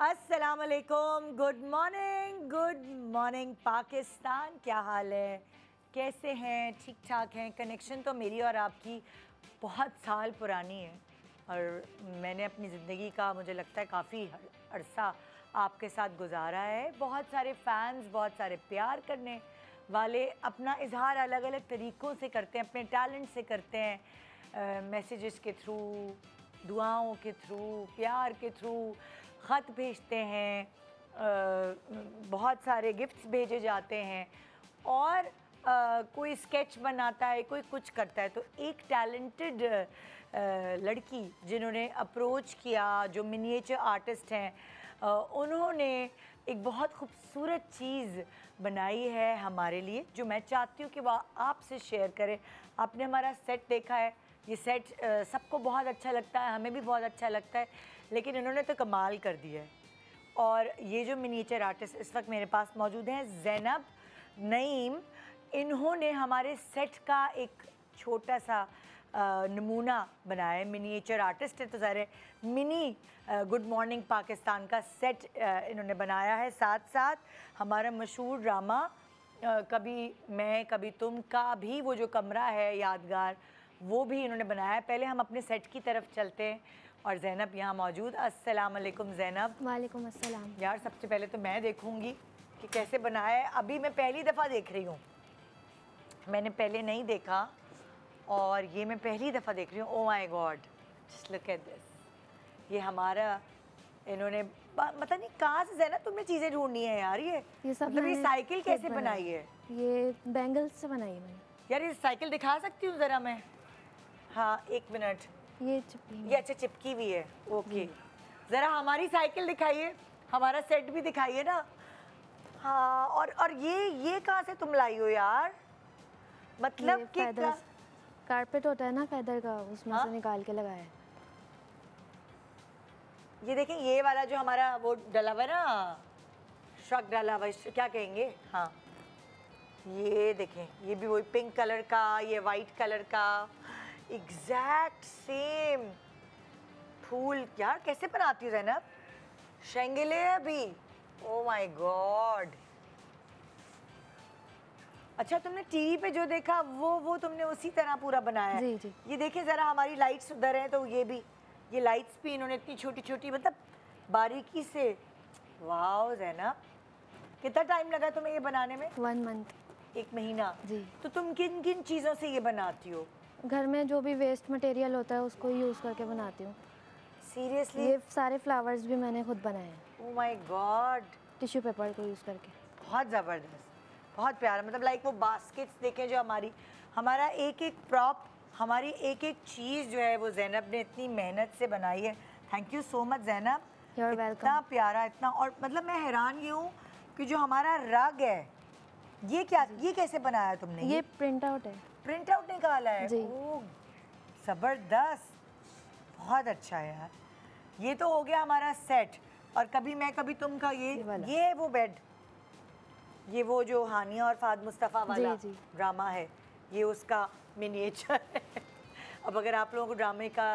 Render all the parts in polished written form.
अस्सलाम वालेकुम, good morning Pakistan. क्या हाल है, कैसे हैं? ठीक ठाक हैं? कनेक्शन तो मेरी और आपकी बहुत साल पुरानी है और मैंने अपनी ज़िंदगी का मुझे लगता है काफ़ी अरसा आपके साथ गुजारा है। बहुत सारे फैंस, बहुत सारे प्यार करने वाले अपना इजहार अलग अलग तरीक़ों से करते हैं, अपने टैलेंट से करते हैं, मैसेजेस के थ्रू, दुआओं के थ्रू, प्यार के थ्रू, ख़त भेजते हैं, बहुत सारे गिफ्ट्स भेजे जाते हैं और कोई स्केच बनाता है, कोई कुछ करता है। तो एक टैलेंटेड लड़की जिन्होंने अप्रोच किया, जो मिनिएचर आर्टिस्ट हैं, उन्होंने एक बहुत खूबसूरत चीज़ बनाई है हमारे लिए, जो मैं चाहती हूँ कि वह आपसे शेयर करें। आपने हमारा सेट देखा है, ये सेट सबको बहुत अच्छा लगता है, हमें भी बहुत अच्छा लगता है, लेकिन इन्होंने तो कमाल कर दिया है। और ये जो मिनिएचर आर्टिस्ट इस वक्त मेरे पास मौजूद हैं, ज़ैनब नईम, इन्होंने हमारे सेट का एक छोटा सा नमूना बनाया है। मिनिएचर आर्टिस्ट है तो ज़ाहिर मिनी गुड मॉर्निंग पाकिस्तान का सेट इन्होंने बनाया है। साथ साथ हमारा मशहूर ड्रामा कभी मैं कभी तुम का भी वो जो कमरा है यादगार, वो भी इन्होंने बनाया है। पहले हम अपने सेट की तरफ चलते हैं और ज़ैनब यहाँ मौजूद। अस्सलाम वालेकुम ज़ैनब। वालेकुम अस्सलाम। यार सबसे पहले तो मैं देखूँगी कि कैसे बनाया है। अभी मैं पहली दफ़ा देख रही हूँ, मैंने पहले नहीं देखा और ये मैं पहली दफ़ा देख रही हूँ। Oh my God, just look at this. ये हमारा इन्होंने मतलब नहीं कहाँ से ज़ैनब तुमने चीज़ें ढूंढनी है यार। ये सब मतलब ये साइकिल कैसे बनाई है? ये बैंगल्स से बनाई मैंने। यार ये साइकिल दिखा सकती हूँ ज़रा मैं? हाँ एक मिनट, ये चिपकी, ये अच्छा चिपकी हुई है। ओके, ज़रा हमारी साइकिल दिखाइए, हमारा सेट भी दिखाइए ना। हाँ, और ये कहाँ से तुम लाई हो यार? मतलब कि कारपेट होता है ना फैदर का, उसमें से निकाल के लगाया है। ये देखें, ये वाला जो हमारा वो डला हुआ है ना, श्रग डाला हुआ, क्या कहेंगे, हाँ ये देखें, ये भी वही पिंक कलर का, ये वाइट कलर का, एग्जैक्ट सेम फूल। यार कैसे बनाती हो ज़ैनब? शेंगेले अभी, ओ माय गॉड। अच्छा, तुमने टीवी पे जो देखा वो तुमने उसी तरह पूरा बनाया है? जी जी। ये देखें ज़रा, हमारी लाइट्स उधर हैं तो ये भी, ये लाइट्स भी इन्होंने इतनी छोटी छोटी मतलब बारीकी से। वाह ज़ैनब, कितना टाइम लगा तुम्हें ये बनाने में? 1 मंथ, 1 महीना जी। तो तुम किन किन चीज़ों से ये बनाती हो? घर में जो भी वेस्ट मटेरियल होता है उसको यूज़ करके बनाती हूँ। सीरियसली? ये सारे फ्लावर्स भी मैंने खुद बनाए हैं। Oh my God. Tissue paper को यूज़ करके। बहुत ज़बरदस्त, बहुत प्यारा। मतलब लाइक वो बास्केट्स देखें जो हमारा एक एक प्रॉप, हमारी एक एक चीज़ जो है वो ज़ैनब ने इतनी मेहनत से बनाई है। Thank you so much Zainab. You are welcome. इतना प्यारा, इतना, और मतलब मैं हैरान ये हूँ कि जो हमारा रग है, ये क्या, ये कैसे बनाया तुमने? ये प्रिंट आउट है। प्रिंट आउट निकाला है? जी। ओह ज़बरदस्त, बहुत अच्छा है यार। ये तो हो गया हमारा सेट। और कभी मैं कभी तुम का ये वो बेड, ये वो जो हानिया और फाद मुस्तफ़ा वाला ड्रामा है, ये उसका मिनिएचर है। अब अगर आप लोगों को ड्रामे का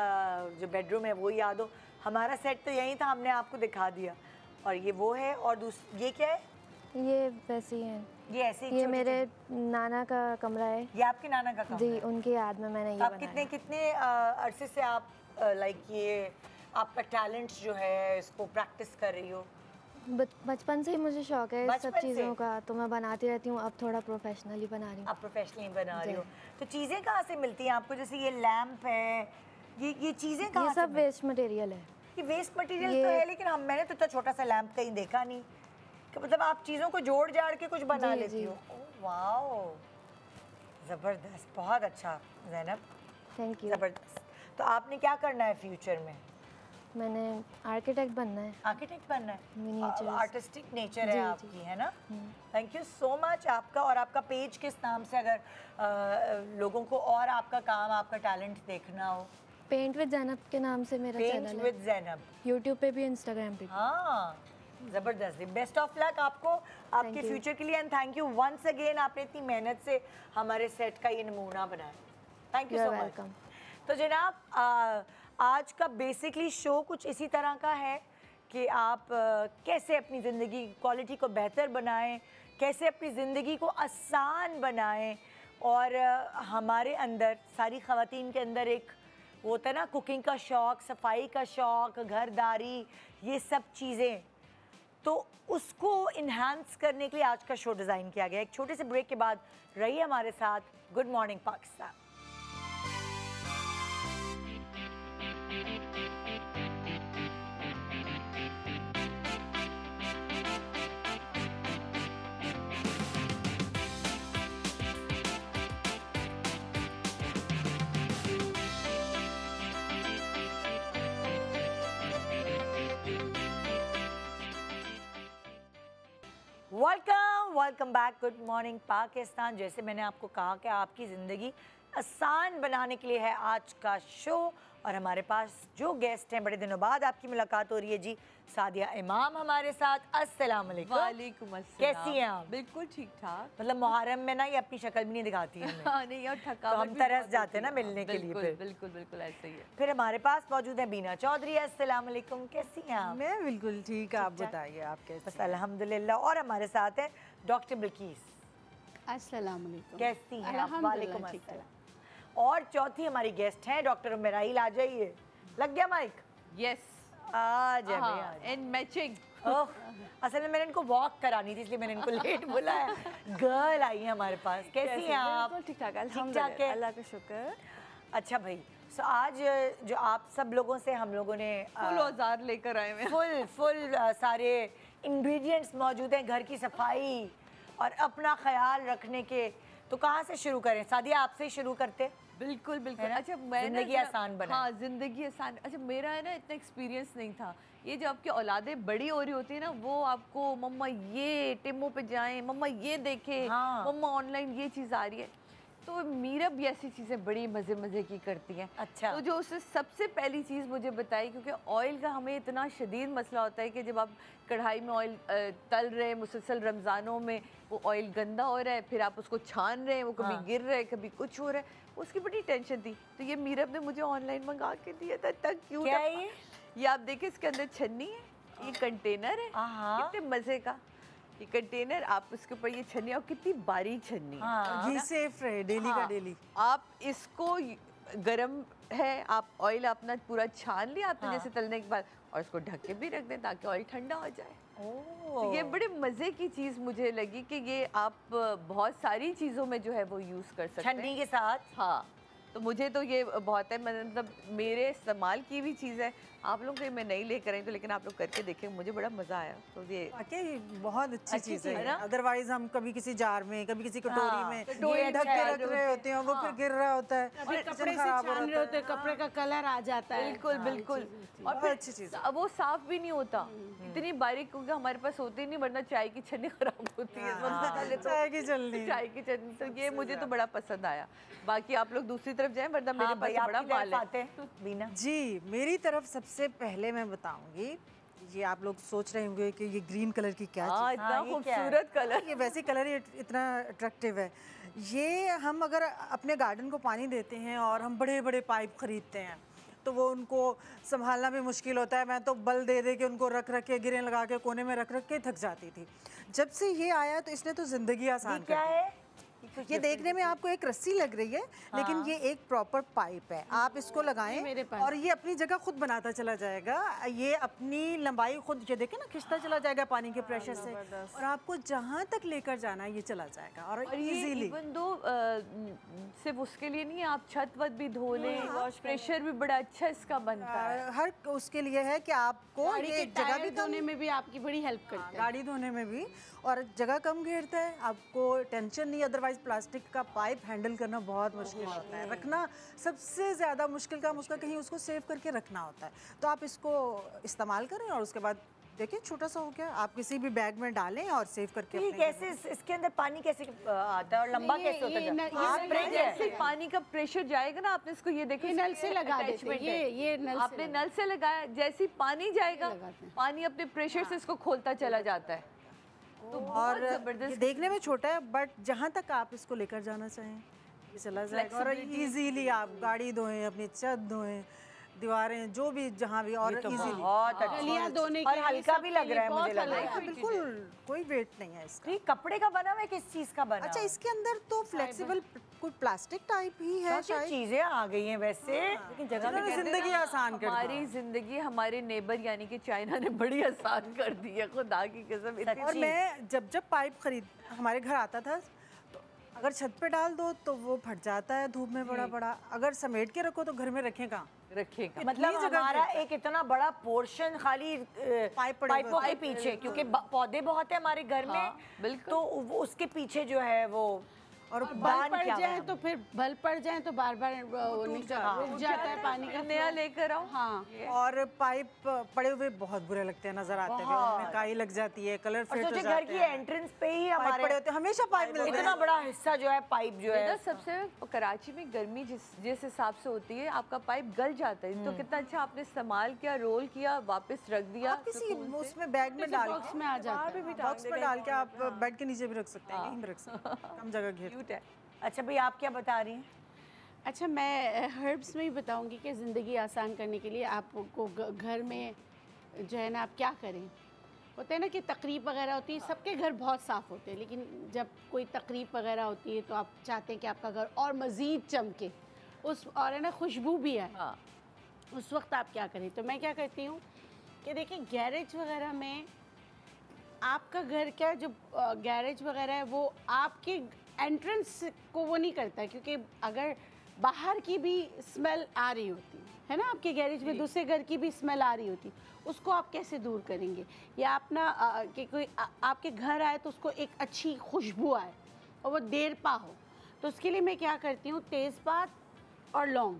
जो बेडरूम है वो याद हो, हमारा सेट तो यही था, हमने आपको दिखा दिया। और ये वो है, और ये क्या है? ये वैसी है, ये ऐसे ये मेरे नाना का कमरा है। ये आपके नाना का कमरा? जी, उनकी याद में मैंने ये बनाया। आप कितने अरसे से आप लाइक ये आपका टैलेंट जो है इसको प्रैक्टिस कर रही हो? बचपन से ही मुझे शौक है सब चीज़ों का, तो मैं बनाती रहती हूँ। अब थोड़ा प्रोफेशनली बना रही हूँ। आप प्रोफेशनली बना रही हो, तो चीज़ें कहाँ से मिलती हैं आपको? जैसे ये लैंप है, ये चीज़ें कहाँ से? ये सब वेस्ट मटेरियल है। ये वेस्ट मटेरियल तो है, लेकिन मैंने तो इतना छोटा सा लैंप कहीं देखा नहीं कि मतलब आप चीज़ों को जोड़ जाड़ के कुछ बना लेती हो। वाओ, ज़बरदस्त, बहुत अच्छा ज़ैनब, थैंक यू। ज़बरदस्त। तो आपने क्या करना है फ्यूचर में? मैंने आर्किटेक्ट बनना है। आर्किटेक्ट बनना है? मिनिएचर आर्टिस्टिक नेचर है आपकी, है ना? थैंक यू सो मच आपका। और आपका पेज किस नाम से, अगर लोगों को और आपका काम, आपका टैलेंट देखना हो? पेंट विद ज़ैनब के नाम से मेरा चैनल है। पेंट विद ज़ैनब, यूट्यूब पे भी, इंस्टाग्राम पे भी। हाँ, ज़बरदस्त। बेस्ट ऑफ लक आपको आपके फ्यूचर के लिए, and thank you once again, आपने इतनी मेहनत से हमारे सेट का ये नमूना बनाया। Thank you so much. तो जनाब, आज का बेसिकली शो कुछ इसी तरह का है कि आप कैसे अपनी ज़िंदगी की क्वालिटी को बेहतर बनाएं, कैसे अपनी ज़िंदगी को आसान बनाएं। और हमारे अंदर, सारी ख़वातीन के अंदर एक वो होता है ना, कुकिंग का शौक़, सफाई का शौक़, घरदारी, ये सब चीज़ें, तो उसको इन्हांस करने के लिए आज का शो डिज़ाइन किया गया। एक छोटे से ब्रेक के बाद रहिए हमारे साथ। Good morning Pakistan. Welcome back. Good morning Pakistan. जैसे मैंने आपको कहा कि आपकी ज़िंदगी आसान बनाने के लिए है आज का शो, और हमारे पास जो गेस्ट हैं, बड़े दिनों बाद आपकी मुलाकात हो रही है जी। सादिया इमाम हमारे साथ। अस्सलाम वालेकुम। वालेकुम अस्सलाम। कैसी हैं आप? बिल्कुल ठीक ठाक। मतलब मुहर्रम में ना ये अपनी शक्ल भी नहीं दिखाती है नहीं, और थकावट तो हम तरस जाते हैं ना मिलने के लिए। फिर बिल्कुल बिल्कुल ऐसे ही है। फिर हमारे पास मौजूद है बीना चौधरी। अस्सलाम वालेकुम। कैसी हैं आप? मैं बिल्कुल ठीक। आप बताइए आप कैसे? बस अल्हम्दुलिल्लाह। और हमारे साथ है डॉक्टर बिल्कीस। अस्सलाम वालेकुम। कैसी हैं आप? वालेकुम ठीक है। अस्सलाम। और चौथी हमारी गेस्ट हैं डॉक्टर उमराइल। आ जाइए। लग गया माइक? यस, आ जाए भैया। इन मैचिंग। ओह, असल में मैंने इनको वॉक करानी थी, इसलिए मैंने इनको लेट बुलाया। गर्ल आई है हमारे पास। कैसी हैं आप? बिल्कुल ठीक ठाक, ठीक ठाक अल्हम्दुलिल्लाह, है? अल्लाह का शुक्र। अच्छा भाई, सो आज जो आप सब लोगों से हम लोगों ने फुल औजार लेकर आए हैं। फुल सारे इंग्रेडिएंट्स मौजूद हैं घर की सफाई और अपना ख्याल रखने के। तो कहाँ से शुरू करें? सादिया, आपसे ही शुरू करते। बिल्कुल बिल्कुल। है ना? अच्छा, मैं जिंदगी आसान बनाए। हाँ, जिंदगी आसान। अच्छा, मेरा है ना इतना एक्सपीरियंस नहीं था। ये जब आपकी औलादें बड़ी हो रही होती है ना, वो आपको मम्मा ये टिमो पे जाएं, मम्मा ये देखें, हाँ। मम्मा ऑनलाइन ये चीज़ आ रही है। तो मीरा भी ऐसी चीज़ें बड़ी मज़े मज़े की करती हैं। अच्छा। तो जो उसने सबसे पहली चीज़ मुझे बताई, क्योंकि ऑयल का हमें इतना शदीद मसला होता है कि जब आप कढ़ाई में ऑयल तल रहे हैं, मुसलसल रमज़ानों में वो ऑयल गंदा हो रहा है, फिर आप उसको छान रहे हैं, वो कभी हाँ। गिर रहा है, कभी कुछ हो रहा है, उसकी बड़ी टेंशन थी। तो ये मीरब ने मुझे ऑनलाइन मंगा के दिया था। तक क्यों क्या है ये आप देखिए, इसके अंदर छन्नी है, ये कंटेनर है, आहा। कितने मज़े का ये कंटेनर। आप उसके ऊपर ये छन्नी, और कितनी बारीक छन्नी है। हाँ। घी सेफ रहे डेली का डेली। आप इसको गरम है, आप ऑयल अपना पूरा छान लिया आपने, हाँ। जैसे तलने के बाद, और इसको ढक के भी रख दें ताकि ऑयल ठंडा हो जाए। ओह। तो ये बड़े मज़े की चीज़ मुझे लगी कि ये आप बहुत सारी चीज़ों में जो है वो यूज़ कर सकते हैं छन्नी के साथ। हाँ, तो मुझे तो ये बहुत है, मतलब मेरे इस्तेमाल की भी चीज़ है। आप लोग को मैं नहीं लेकर आई, तो लेकिन आप लोग करके देखें, मुझे बड़ा मज़ा आया। तो ये वाकई बहुत अच्छी चीज़ है है ना? अदरवाइज हम कभी किसी जार में, कभी किसी कटोरी हाँ, में कटोरी ये ढक अच्छा के है, रख रहे होते हैं, वो फिर गिर रहा होता है, कपड़े किचन से खराब हो छान रहे रहा होते हैं, कपड़े का कलर आ जाता है। बिल्कुल बिल्कुल। और बहुत फिर अच्छी चीज़ वो साफ भी नहीं होता, इतनी बारीक, क्योंकि हमारे पास होती नहीं, वरना चाय की छन्नी खराब होती है। सबसे पहले तो चाय की जल्दी। चाय की छन्नी, तो ये मुझे तो बड़ा पसंद आया। बाकी आप लोग दूसरी तरफ जाएं, वरना मेरे हाँ पास भाई, तो बड़ा आपकी माल तरफ है। आते हैं बीना। जी, मेरी तरफ सबसे पहले मैं बताऊंगी, ये आप लोग सोच रहे होंगे कि ये ग्रीन कलर की क्या हाँ, चीज़ इतना हाँ, ये क्या है? खूबसूरत कलर। ये वैसे कलर ही इतना अट्रैक्टिव है। ये हम अगर अपने गार्डन को पानी देते हैं और हम बड़े बड़े पाइप खरीदते हैं, तो वो उनको संभालना भी मुश्किल होता है। मैं तो बल दे दे के उनको रख रख के, गिरें लगा के, कोने में रख रख के थक जाती थी। जब से ये आया तो इसने तो ज़िंदगी आसान क्या कर दी। है? ये देखने में आपको एक रस्सी लग रही है, लेकिन ये एक प्रॉपर पाइप है। आप इसको मेरे लगाएं पास। और ये अपनी जगह खुद बनाता चला जाएगा। ये अपनी लंबाई खुद, ये देखें ना, खिंचता चला जाएगा पानी के प्रेशर से, और आपको जहाँ तक लेकर जाना है ये चला जाएगा। और और ये इजीली इवन दो सिर्फ उसके लिए नहीं है, आप छत वत भी धो लें, प्रेशर भी बड़ा अच्छा इसका बनता है। हर उसके लिए है कि आपको गाड़ी ये के जगह भी टायर धोने में भी आपकी बड़ी हेल्प करता है। गाड़ी धोने में भी, और जगह कम घेरता है, आपको टेंशन नहीं। अदरवाइज प्लास्टिक का पाइप हैंडल करना बहुत मुश्किल होता है, रखना सबसे ज़्यादा मुश्किल काम उसका, कहीं उसको सेव करके रखना होता है। तो आप इसको इस्तेमाल करें और उसके बाद देखिए छोटा सा हो गया, आप किसी भी बैग में डालें और सेव करके ये अपने कैसे इसके अंदर पानी कैसे आता है और लंबा ये- कैसे होता ये है? न- ये हाथ नल ब्रेक से- है। जैसे पानी का प्रेशर जाएगा ना, आपने इसको ये देखिए, ये नल से लगा देते हैं, attachment ये है। नल से आपने लगा- नल से लगाया, जैसे ही पानी जाएगा, लगाते हैं। पानी अपने प्रेशर से इसको खोलता चला जाता है। तो बहुत और ये जबरदस्त देखने में छोटा है, बट जहाँ तक आप इसको लेकर जाना चाहें ये चला जाएगा। और Flexibility। इजीली आप गाड़ी धोएं, अपनी छत धोएं, दीवारें जो भी जहाँ भी, और तो इजीली बहुत अच्छा गलियां धोने और के लिए हल्का सबके भी लग रहा है, लिए मुझे बहुत लग रहा है। हल्का है। बिल्कुल कोई वेट नहीं है इसका। तो ये कपड़े का बना हुआ है, किस चीज का बना अच्छा, हुआ है? इसके अंदर तो फ्लेक्सिबल कोई प्लास्टिक टाइप ही है काफी शायद। चीजें आ गई हैं वैसे, लेकिन जगह इन्होंने जिंदगी आसान कर दी। हमारी जिंदगी हमारे नेबर यानी कि चाइना ने बड़ी आसान कर दी है, खुदा की कसम। इतनी और मैं जब पाइप हमारे घर आता था, तो अगर छत पे डाल दो तो वो फट जाता है धूप में बड़ा बड़ा, अगर समेट के रखो तो घर में रखें कहाँ। रखेगा। मतलब इतनी जगह हमारा घेरता है। एक इतना बड़ा पोर्शन खाली पाइपों के पीछे, क्योंकि पौधे बहुत है हमारे घर में, बिल्कुल। तो वो उसके पीछे जो है वो और बल दान पड़ क्या जाए है? तो फिर बल पड़ जाए तो बार बार रुक जाता है पानी का नया flow। लेकर आओ। हाँ, और पाइप पड़े हुए बहुत बुरे लगते हैं, नजर आते हैं, उनमें काई लग जाती है, कलर और फेड हो सोचे घर जाते की हैं। एंट्रेंस पे ही पाइप हमारे पड़े होते हैं, हमेशा पाइप मिलते इतना हैं। बड़ा हिस्सा जो है पाइप जो ना है। सबसे कराची में गर्मी जिस हिसाब से होती है, आपका पाइप गल जाता है। तो कितना अच्छा आपने इस्तेमाल किया, रोल किया, वापस रख दिया। आप किसी उसमें बैग में डाल बॉक्स में आ जाता है। बॉक्स में डाल के आप बेड के नीचे भी रख सकते हैं, कहीं भी रख सकते हैं, कम जगह घेर। क्यूट है। अच्छा भाई, आप क्या बता रही हैं? अच्छा, मैं हर्ब्स में ही बताऊंगी कि ज़िंदगी आसान करने के लिए आपको घर में जो है ना, आप क्या करें। होता है ना कि तकरीब वगैरह होती है, सबके घर बहुत साफ़ होते हैं, लेकिन जब कोई तकरीब वगैरह होती है तो आप चाहते हैं कि आपका घर और मज़ीद चमके, और है ना खुशबू भी आए। हाँ। उस वक्त आप क्या करें? तो मैं क्या करती हूँ कि देखिए, गैरेज वगैरह में आपका घर क्या, जो गैरेज वगैरह है वो आपके एंट्रेंस को वो नहीं करता है, क्योंकि अगर बाहर की भी स्मेल आ रही होती है ना, आपके गैरेज में दूसरे घर की भी स्मेल आ रही होती, उसको आप कैसे दूर करेंगे? या अपना कि कोई आपके घर आए तो उसको एक अच्छी खुशबू आए और वो देर पा हो, तो उसके लिए मैं क्या करती हूँ, तेज़पात और लौंग,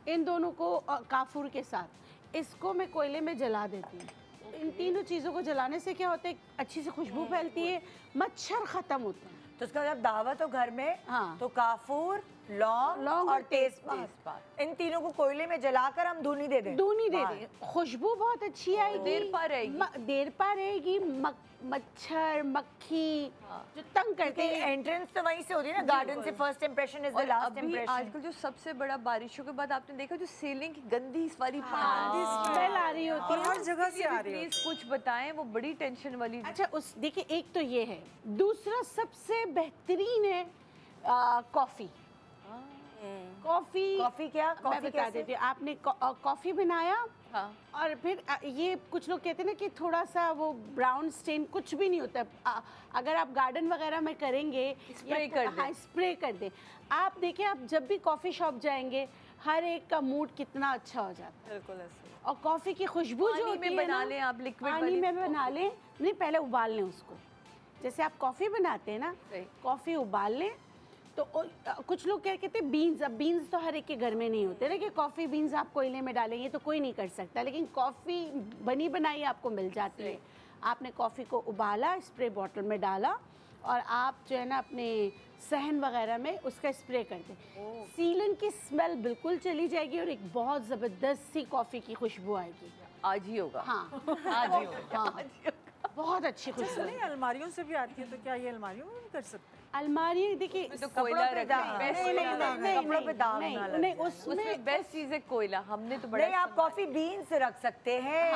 इन दोनों को काफूर के साथ इसको मैं कोयले में जला देती हूँ। इन तीनों चीज़ों को जलाने से क्या होता है, अच्छी सी खुशबू फैलती है, मच्छर ख़त्म होते हैं। तो उसका मतलब दावत हो घर में, हाँ। तो काफूर, लौंग और तेजपात, इन तीनों को कोयले में जलाकर हम धुनी दे दें। दूनी दे दें, खुशबू बहुत अच्छी आएगी, देर पा रहेगी। देर पा रहेगी। मच्छर मक्खी जो तंग करते हैं, एंट्रेंस तो वहीं से होती है ना, गार्डन से फर्स्ट इंप्रेशन इज द और लास्ट अभी इंप्रेशन। आजकल जो सबसे बड़ा बारिशों के बाद आपने देखा, जो सीलिंग की गंदी वाली स्मेल आ रही होती और है। हर जगह से आ रही है। प्लीज कुछ बताएं, वो बड़ी टेंशन वाली। अच्छा, उस देखिए, एक तो ये है, दूसरा सबसे बेहतरीन है कॉफ़ी। कॉफी क्या? मैं कॉफी बता कैसे? देती हूँ। आपने कॉफ़ी बनाया, हाँ। और फिर ये कुछ लोग कहते हैं ना कि थोड़ा सा वो ब्राउन स्टेन, कुछ भी नहीं होता है। अगर आप गार्डन वगैरह में करेंगे, स्प्रे कर दें। हाँ, स्प्रे कर दें। आप देखिए, आप जब भी कॉफ़ी शॉप जाएंगे, हर एक का मूड कितना अच्छा हो जाता है। बिल्कुल ऐसे। और कॉफ़ी की खुशबू जो पानी होती में है बना ना, लें आप, लिक्विड पानी वाली। में बना लें, नहीं पहले उबाल लें उसको। जैसे आप कॉफ़ी बनाते हैं ना, सही। कॉफ़ी उबाल लें, तो कुछ लोग क्या कहते हैं, बीन्स। अब बीन्स तो हर एक के घर में नहीं होते ना, कि कॉफ़ी बीन्स आप कोयले में डालेंगे तो कोई नहीं कर सकता, लेकिन कॉफ़ी बनी बनाई आपको मिल जाती है। आपने कॉफ़ी को उबाला, स्प्रे बॉटल में डाला, और आप जो है ना अपने सहन वगैरह में उसका स्प्रे कर दें। सीलन की स्मेल बिल्कुल चली जाएगी और एक बहुत ज़बरदस्त सी कॉफ़ी की खुशबू आएगी। आज ही होगा। हाँ, आज ही होगा। हाँ, बहुत अच्छी खुशबू। नहीं, अलमारियों से भी आती है, तो क्या ये अलमारियों में भी कर सकते हैं? अलमारी देखिए, तो कोयला पे रख दाग- बेस्ट नहीं, नहीं, कोयला। नहीं, कपड़ों पे दाग ना लग नहीं, जाए। उसमें बेस्ट चीज है कोयला। हमने तो बड़ा नहीं, आप कॉफी बीन्स रख सकते हैं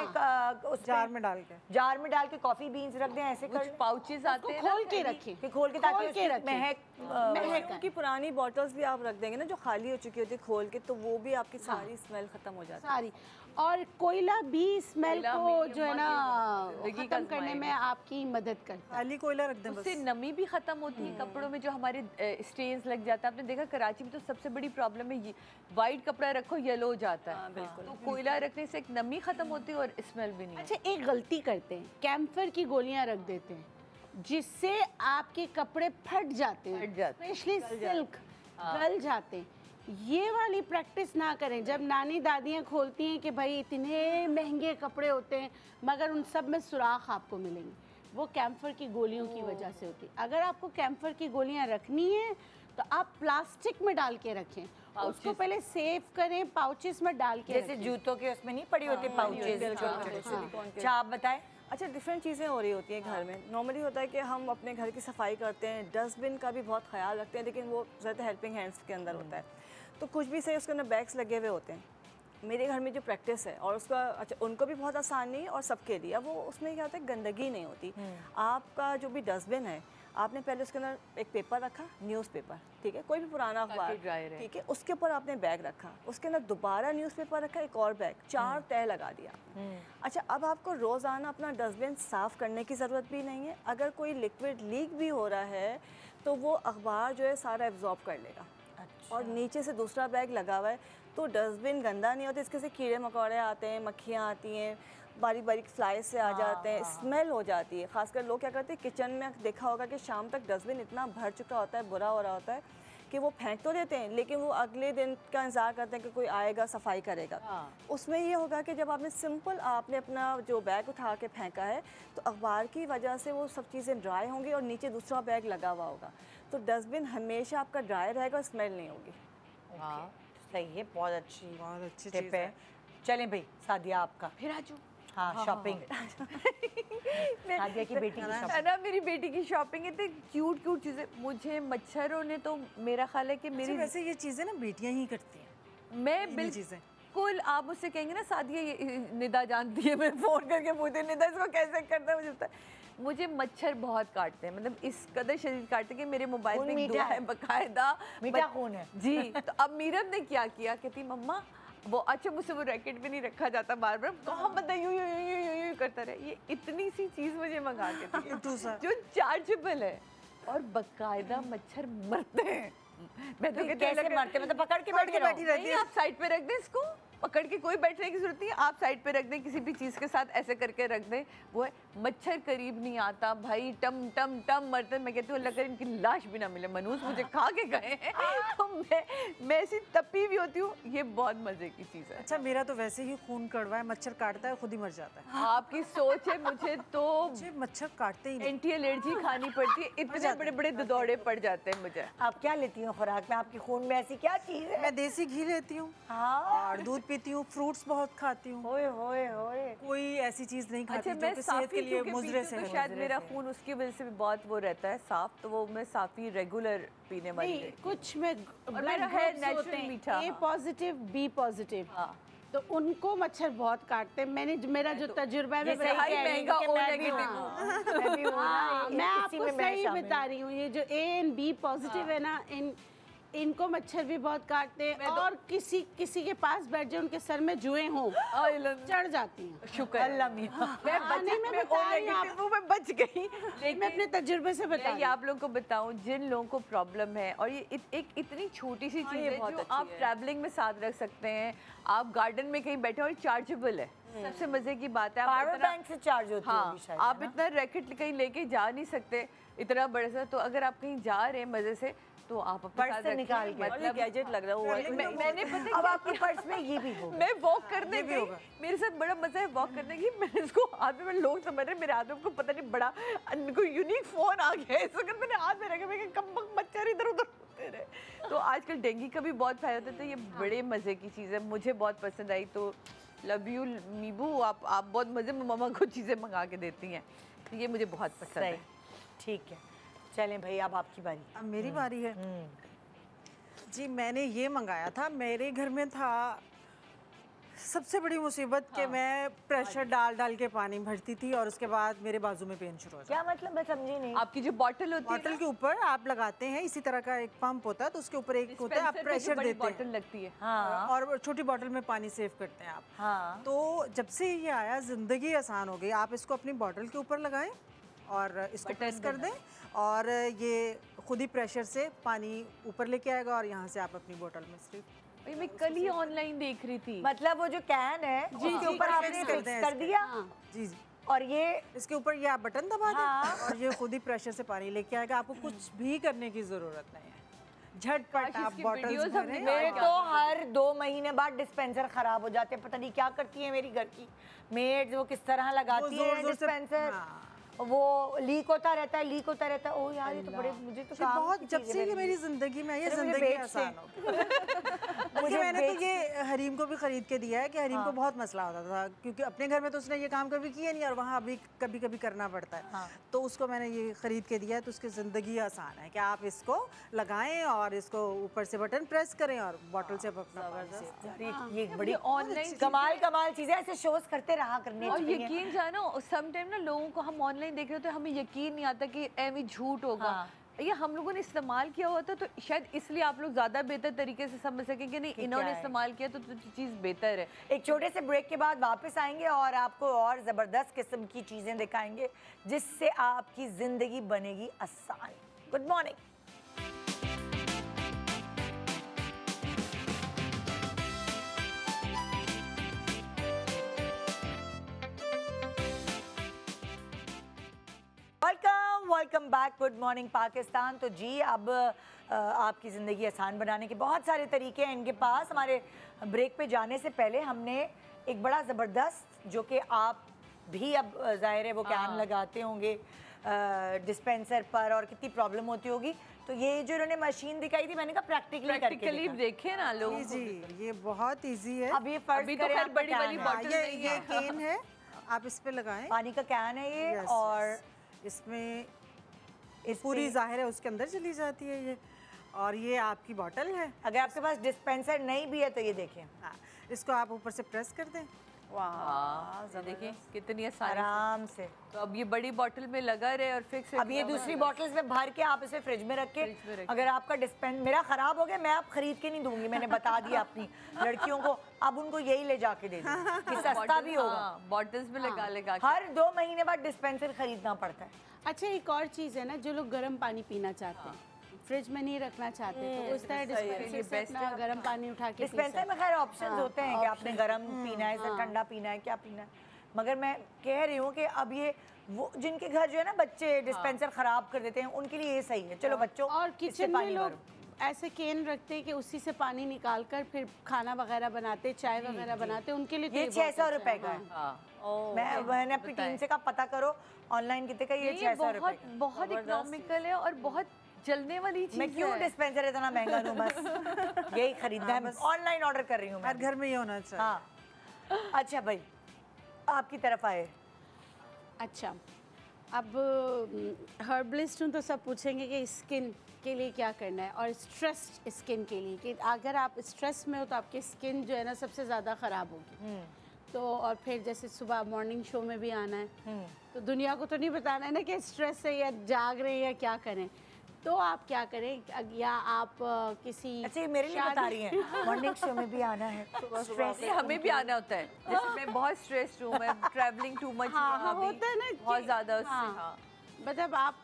उस जार में डाल के। जार में डाल के कॉफी बीन्स रख दें, ऐसे कर कुछ लें। पाउचेस आते हैं खोल के रखें, कि खोल के, ताकि खोल के उसकी रखें। महक महक उनकी पुरानी बॉटल्स भी आप रख देंगे ना, जो खाली हो चुकी होती है, खोल के, तो वो भी आपकी सारी स्मेल खत्म हो जाती है। सारी। और कोयला भी स्मेल कोयला को भी जो है ना जिंदगी का खत्म करने में आपकी मदद करता है। खाली कोयला रख दें बस। उससे नमी भी खत्म होती है कपड़ों में, जो हमारे स्टेन्स लग जाता है। आपने देखा कराची में तो सबसे बड़ी प्रॉब्लम है, वाइट कपड़ा रखो येलो हो जाता है। बिल्कुल। तो कोयला रखने से एक नमी खत्म होती है और स्मेल भी नहीं। अच्छा, एक गलती करते हैं, कैम्फर की गोलियां रख देते हैं, जिससे आपके कपड़े फट जाते हैं, फट जाते हैं। स्पेशली सिल्क गल जाते हैं। ये वाली प्रैक्टिस ना करें। जब नानी दादियाँ खोलती हैं कि भाई इतने महंगे कपड़े होते हैं, मगर उन सब में सुराख आपको मिलेंगे, वो कैम्फर की गोलियों की वजह से होती है। अगर आपको कैम्फर की गोलियां रखनी है तो आप प्लास्टिक में डाल के रखें, उसको पहले सेव करें, पाउचेस में डाल के जैसे रखें। जूतों के उसमें नहीं पड़ी होती पाउचेस। अच्छा, आप बताएं। अच्छा, डिफरेंट चीज़ें हो रही होती हैं घर में। नॉर्मली होता है कि हम अपने घर की सफाई करते हैं, डस्टबिन का भी बहुत ख्याल रखते हैं, लेकिन वो ज़्यादा हेल्पिंग हैंड्स के अंदर होता है। तो कुछ भी सही, उसके अंदर बैग्स लगे हुए होते हैं, मेरे घर में जो प्रैक्टिस है और उसका अच्छा उनको भी बहुत आसान नहीं है और सबके लिए, वो उसमें क्या होता है गंदगी नहीं होती। आपका जो भी डस्टबिन है आपने पहले उसके अंदर एक पेपर रखा, न्यूज़पेपर, ठीक है, कोई भी पुराना अखबार, ठीक है, उसके ऊपर आपने बैग रखा, उसके अंदर दोबारा न्यूज़पेपर रखा, एक और बैग, 4 तह लगा दिया। अच्छा, अब आपको रोज़ाना अपना डस्टबिन साफ़ करने की ज़रूरत भी नहीं है। अगर कोई लिक्विड लीक भी हो रहा है तो वो अखबार जो है सारा एब्जॉर्ब कर लेगा। और नीचे से दूसरा बैग लगा हुआ है तो डस्टबिन गंदा नहीं होता। इसके से कीड़े मकोड़े आते हैं, मक्खियाँ आती हैं, बारीक बारीक फ्लाई से आ जाते हैं, स्मेल हो जाती है। खासकर लोग क्या करते हैं किचन में, देखा होगा कि शाम तक डस्टबिन इतना भर चुका होता है, बुरा हो रहा होता है कि वो फेंक तो देते हैं लेकिन वो अगले दिन का इंतज़ार करते हैं कि कोई आएगा सफाई करेगा। उसमें ये होगा कि जब आपने सिंपल आपने अपना जो बैग उठा के फेंका है तो अखबार की वजह से वो सब चीज़ें ड्राई होंगी और नीचे दूसरा बैग लगा हुआ होगा, तो डस्टबिन हमेशा आपका ड्राई रहेगा और स्मेल नहीं होगी। हाँ सही है, बहुत अच्छी चीज़ है। चलें भाई, सादिया आपका फिर आजू हाँ शॉपिंग। सादिया की बेटी की है शॉपिंग। ना, मेरी बेटी की शॉपिंग है, तो क्यूट क्यूट चीज़ें। मुझे मच्छरों ने तो, मेरा ख्याल है कि मेरी वैसे ये चीज़ें ना बेटियां ही करती हैं, मैं बिल्कुल, आप मुझसे कहेंगे ना सादिया ये निदा जानती है, मैं फ़ोन करके पूछती निदा इसको कैसे करता है, मुझे पता है। मुझे मच्छर बहुत काटते हैं, मतलब इस कदर शदीद काटते हैं कि मेरे मोबाइल में दुआ है बकायदा, मीठा खून है जी। तो अब मीरम ने क्या किया, कहती मम्मा वो अच्छा मुझसे वो रैकेट भी नहीं रखा जाता, बार बार कहाँ बंदा यूं यूं यूं यूं यूं करता रहे। ये इतनी सी चीज़ मुझे मंगा के दी जो चार्जेबल है और बकायदा मच्छर मरते हैं। मैं तो कैसे मरते, मतलब पकड़ के बैठी रहती है। आप साइड पे रख दें इसको, पकड़ के कोई बैठने की जरूरत नहीं है, आप साइड पे रख दें, किसी भी चीज़ के साथ ऐसे करके रख दें, वो है मच्छर करीब नहीं आता भाई, टम टम टम मरते। मैं कहती हूँ अल्लाह करे इनकी लाश भी ना मिले, मनूस मुझे खा के गए हैं। तो मैं ऐसी तपी भी होती हूँ, ये बहुत मज़े की चीज़ है। अच्छा, मेरा तो वैसे ही खून कड़वा है, मच्छर काटता है खुद ही मर जाता है। आपकी सोच है, मुझे तो मच्छर काटते ही नहीं। एंटी एलर्जी खानी पड़ती है, इतने बड़े बड़े दौड़े पड़ जाते हैं मुझे। आप क्या लेती हो खुराक में, आपके खून में ऐसी क्या चीज़ है? मैं देसी घी लेती हूँ और दूध पीती हूँ, फ्रूट्स बहुत खाती हूँ। होए होए होए, कोई ऐसी चीज़ नहीं खाती अच्छा, जो मैं कि सेहत के लिए मुजरे से तो है। शायद मेरा खून उसकी वजह से भी बहुत वो रहता है साफ, तो वो मैं साफी रेगुलर पीने वाली नहीं, रहती कुछ में मेरा ब्लड है ग्रुप्स होते natural हैं, मीठा, ए हाँ। पॉजिटिव, बी पॉजिटिव, तो उनको मच्छर बहुत काटते हैं। मैंने मेरा जो तजुर्बा है, ये मैं सही बता- कह रही महंगा हूँ कि ओ मैं भी नेगेटिव हूँ। मैं भी हूँ ना, हाँ, मैं इसी आपको में मैं सही शामिल बता रही हूँ। ये जो ए एंड बी पॉजिटिव है ना, इनको मच्छर भी बहुत काटते हैं और किसी के पास बैठ जाए उनके सर में जुएं हों चढ़ जाती हैं। शुक्र अल्लाह मियां। मैं नहीं, मैं मैं बता रही हूँ नेगेटिव हूँ, मैं बच गई। मैं अपने तजुर्बे से बता मैं रही ये हूँ। आप लोगों को बताऊं जिन लोगों को प्रॉब्लम है, और ये एक इतनी छोटी सी चीज़ ये है बहुत जो अच्छी आप है। ट्रैवलिंग में साथ रख सकते हैं, आप गार्डन में कहीं बैठे और चार्जेबल है। सबसे मजे की बात है, आप पावर इतना- बैंक से चार्ज होती हाँ, होगी शायद, आप है ना? इतना रैकेट कहीं लेके जा नहीं सकते इतना बड़े सा, तो अगर आप कहीं जा रहे हैं मजे से तो आप अपने पर्स साथ से रखिए। निकाल के। और ये गैजेट लग रहा है वो मैंने पता अब आपके पर्स में ये भी होगा। मैं वॉक करने गई, मेरे साथ बड़ा मजा है वॉक करने की। मैंने इसको हाथ में, लोग समझ रहे मेरे हाथ में को पता नहीं बड़ा कोई यूनिक फोन आ गया है, इस वक्त मैंने हाथ में रखा, मैं कम मच्छर इधर उधर होते रहे। तो आजकल डेंगू का भी बहुत फायदा होता है, तो ये बड़े मजे की चीज़ है, मुझे बहुत पसंद आई। तो लव यू मीबू, आप बहुत मजे में मम्मा को चीज़ें मंगा के देती हैं, तो ये मुझे बहुत पसंद है। ठीक है, चलें भाई, अब आपकी बारी। अब मेरी बारी है जी। मैंने ये मंगाया था, मेरे घर में था सबसे बड़ी मुसीबत कि मैं प्रेशर डाल के पानी भरती थी और उसके बाद मेरे बाजू में पेन शुरू हो जाता। क्या मतलब, मैं समझी नहीं। आपकी जो बॉटल होती है बॉटल के ऊपर आप लगाते हैं, इसी तरह का एक पंप होता है, तो उसके ऊपर एक होता है, आप प्रेशर देते बॉटल हैं। लगती है, हाँ और छोटी बॉटल में पानी सेव करते हैं आप। हाँ, तो जब से ये आया ज़िंदगी आसान हो गई। आप इसको अपनी बॉटल के ऊपर लगाएं और इसको प्रेस कर दें और ये खुद ही प्रेशर से पानी ऊपर लेके आएगा और यहाँ से आप अपनी बोतल में सिर्फ। ये मैं कल ही ऑनलाइन देख रही थी। मतलब वो जो कैन है उसके ऊपर आपने कर फिक्स दें कर इसके। दिया जी जी, और ये इसके ऊपर ये आप बटन दबा दें और ये खुद ही प्रेशर से पानी लेके आएगा। आपको कुछ भी करने की ज़रूरत नहीं है, झटपट आप इसकी बॉटल्स वीडियोस भरें। हमने मेरे तो हर 2 महीने बाद डिस्पेंसर खराब हो जाते हैं, पता नहीं क्या करती है मेरी घर की मेड, वो किस तरह वो लगाती है जोर-जोर से- डिस्पेंसर। हाँ। वो लीक होता रहता है, लीक होता रहता है। ओ यार ये तो बड़े, मुझे तो काम बहुत की जब चीज़ें से ये लगी। मेरी जिंदगी में है, ये चलो मुझे जिंदगी बेच आसान दे। हो गई। क्योंकि मैंने तो ये हरीम को भी खरीद के दिया है कि हरीम को बहुत मसला होता था, क्योंकि अपने घर में तो उसने ये काम कभी किया नहीं और वहाँ अभी कभी कभी करना पड़ता है। तो उसको मैंने ये खरीद के दिया है, तो उसकी ज़िंदगी आसान है कि आप इसको लगाएं और इसको ऊपर से बटन प्रेस करें और बॉटल से अपना पानी से। यार ये बड़ी ऑनलाइन कमाल चीज़ें, ऐसे शोज करते रहा करने और चाहिए। यकीन जानो सम टाइम ना लोगों को हम ऑनलाइन देख रहे होते हैं, हमें यकीन नहीं आता कि एमी झूठ होगा। ये हम लोगों ने इस्तेमाल किया हुआ था, तो शायद इसलिए आप लोग ज़्यादा बेहतर तरीके से समझ सकें कि नहीं इन्होंने इस्तेमाल किया तो चीज़ बेहतर है। एक छोटे से ब्रेक के बाद वापस आएंगे और आपको और ज़बरदस्त किस्म की चीज़ें दिखाएंगे जिससे आपकी ज़िंदगी बनेगी आसान। Good morning. Welcome back. Good morning Pakistan. तो जी अब आपकी ज़िंदगी आसान बनाने के बहुत सारे तरीके हैं इनके पास। हमारे ब्रेक पे जाने से पहले हमने एक बड़ा ज़बरदस्त, जो कि आप भी अब ज़ाहिर है वो कैन लगाते होंगे डिस्पेंसर पर और कितनी प्रॉब्लम होती होगी, तो ये जो इन्होंने मशीन दिखाई थी मैंने कहा प्रैक्टिकली देखे ना लोग जी ये बहुत इजी है। अब ये फर्ज अभी तो करें खैर आपका बड़ी वाली कैन है। बॉटल नहीं ये है। केन है, आप इस पे लगाएं। पानी का कैन है ये। Yes, और yes. इसमें पूरी ज़ाहिर है उसके अंदर चली जाती है ये, और ये आपकी बॉटल है। अगर आपके पास डिस्पेंसर नहीं भी है तो ये देखें, हाँ, इसको आप ऊपर से प्रेस कर दें। वाह देखिए कितनी आसान। आराम से। तो अब ये बड़ी बॉटल में लगा रहे और फिक्स। अब ये दूसरी बॉटल्स में भर के आप इसे फ्रिज में रख के, अगर आपका डिस्पेंस मेरा ख़राब हो गया, मैं अब खरीद के नहीं दूंगी, मैंने बता दिया अपनी लड़कियों को, अब उनको यही ले जाके दे दूँ कि सस्ता भी होगा। बॉटल्स में लगा हर 2 महीने बाद डिस्पेंसर खरीदना पड़ता है। अच्छा एक और चीज़ है ना, जो लोग गर्म पानी पीना चाहते हैं, फ्रिज में नहीं रखना चाहते, तो उस तरह डिस्पेंसर से अपना गर्म पानी उठा के डिस्पेंसर में खैर ऑप्शंस होते हैं कि आपने गर्म पीना है, ठंडा पीना है, क्या पीना है। मगर मैं कह रही हूँ कि अब ये वो जिनके घर जो है ना बच्चे डिस्पेंसर खराब कर देते हैं, उनके लिए ये सही है। चलो बच्चों, और इससे किचन में पानी लोग भरो। ऐसे केन रखते हैं कि उसी से पानी निकाल कर फिर खाना वगैरह बनाते, चाय वगैरह बनाते, उनके लिए तो ये बहुत 600 अच्छा रुपए का है। मैंने अपनी टीम से कहा पता करो ऑनलाइन कितने का, ये 600 रुपए का। बहुत इकोनॉमिकल है और बहुत चलने वाली चीज मैं क्यों डिस्पेंसर इतना महंगा लूं, बस यही खरीदना है, ऑनलाइन ऑर्डर कर रही हूँ हर घर में ये होना चाहिए। हाँ अच्छा भाई आपकी तरफ आए। अच्छा अब हर्बलिस्ट हूँ तो सब पूछेंगे कि स्किन के लिए क्या करना है, और स्ट्रेस स्किन के लिए कि अगर आप स्ट्रेस में हो तो आपकी स्किन जो है ना सबसे ज़्यादा ख़राब होगी। तो और फिर जैसे सुबह मॉर्निंग शो में भी आना है, तो दुनिया को तो नहीं बताना है ना कि स्ट्रेस से या जाग रहे हैं या क्या करें, तो आप क्या करें, या आप किसी अच्छा ये मेरे लिए बता रही हैं मॉर्निंग शो में भी आना है, स्ट्रेस हमें भी आना होता है। जैसे मैं बहुत स्ट्रेस्ड हूँ, मैं ट्रैवलिंग टू मच होता है ना बहुत ज़्यादा उससे। मतलब आप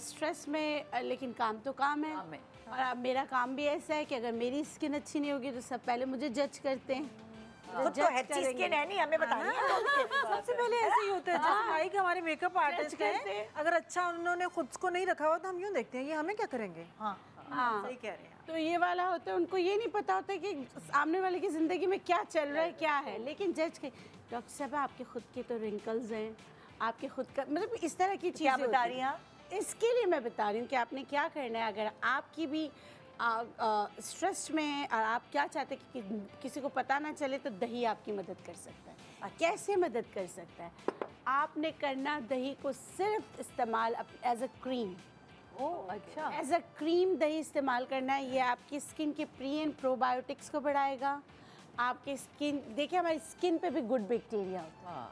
स्ट्रेस में, लेकिन काम तो काम है। और अब मेरा काम भी ऐसा है कि अगर मेरी स्किन अच्छी नहीं होगी तो सब पहले मुझे जज करते हैं। खुद तो अच्छी स्किन है नहीं, हमें बतानी है। सबसे पहले ऐसे ही होता है, जैसे माइक हमारे मेकअप आर्टिस्ट हैं, अगर अच्छा उन्होंने खुद को नहीं रखा हुआ तो हम यूँ देखते हैं ये हमें क्या करेंगे। हाँ सही कह रहे हैं। तो ये वाला होता है, उनको ये नहीं पता होता कि सामने वाले की ज़िंदगी में क्या चल रहा है, क्या है, लेकिन जज के डॉक्टर साहब आपके खुद के तो रिंकल्स हैं, आपके खुद का मतलब इस तरह की चीज़ें बता रही हैं आप? इसके लिए मैं बता रही हूँ कि आपने क्या करना है। अगर आपकी भी स्ट्रेस में और आप क्या चाहते हैं कि किसी को पता ना चले, तो दही आपकी मदद कर सकता है। कैसे मदद कर सकता है? आपने करना दही को सिर्फ इस्तेमाल एज अ क्रीम। अच्छा एज अ क्रीम दही इस्तेमाल करना है। ये आपकी स्किन के प्री एंड प्रोबायोटिक्स को बढ़ाएगा। आपकी स्किन, देखिए हमारी स्किन पे भी गुड बैक्टीरिया होता है।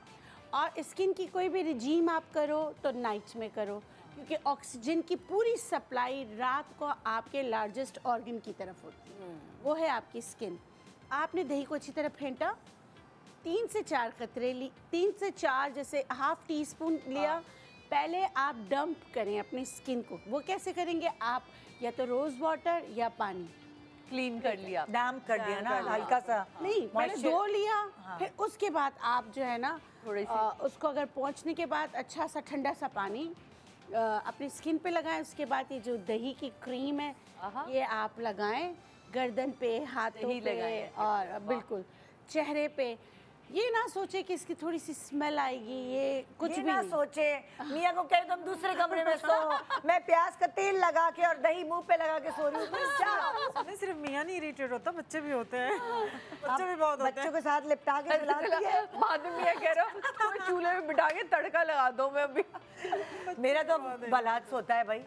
और स्किन की कोई भी रिजीम आप करो तो नाइट में करो, क्योंकि ऑक्सीजन की पूरी सप्लाई रात को आपके लार्जेस्ट ऑर्गन की तरफ होती है, वो है आपकी स्किन। आपने दही को अच्छी तरह फेंटा, 3 से 4 कतरे ली, 3 से 4 जैसे हाफ टी स्पून लिया। पहले आप डंप करें अपनी स्किन को। वो कैसे करेंगे? आप या तो रोज़ वाटर या पानी क्लीन कर लिया, डैम्प कर दिया ना हल्का सा, नहीं, पहले 2 लिया। फिर उसके बाद आप जो है ना उसको अगर पहुँचने के बाद अच्छा सा ठंडा सा पानी अपनी स्किन पे लगाएं। उसके बाद ये जो दही की क्रीम है ये आप लगाएं गर्दन पे, हाथों पे, और बिल्कुल चेहरे पे। ये ना सोचे कि इसकी थोड़ी सी स्मेल आएगी, ये कुछ ये भी ना नहीं। सोचे मियाँ को कहे तुम दूसरे कमरे में सो, मैं प्याज का तेल लगा के और दही मुंह पे लगा के सो रही हूँ, बस जा। नहीं, सिर्फ मियाँ नहीं इरिटेट होता, बच्चे भी होते हैं। बच्चे भी बहुत होते हैं। बच्चों के साथ लिपटा के सुलाती है। बाद में मैं कह रहा हूँ तो चूल्हे में बिठा के तड़का लगा दो मैं अभी। मेरा तो बलात्स होता है भाई,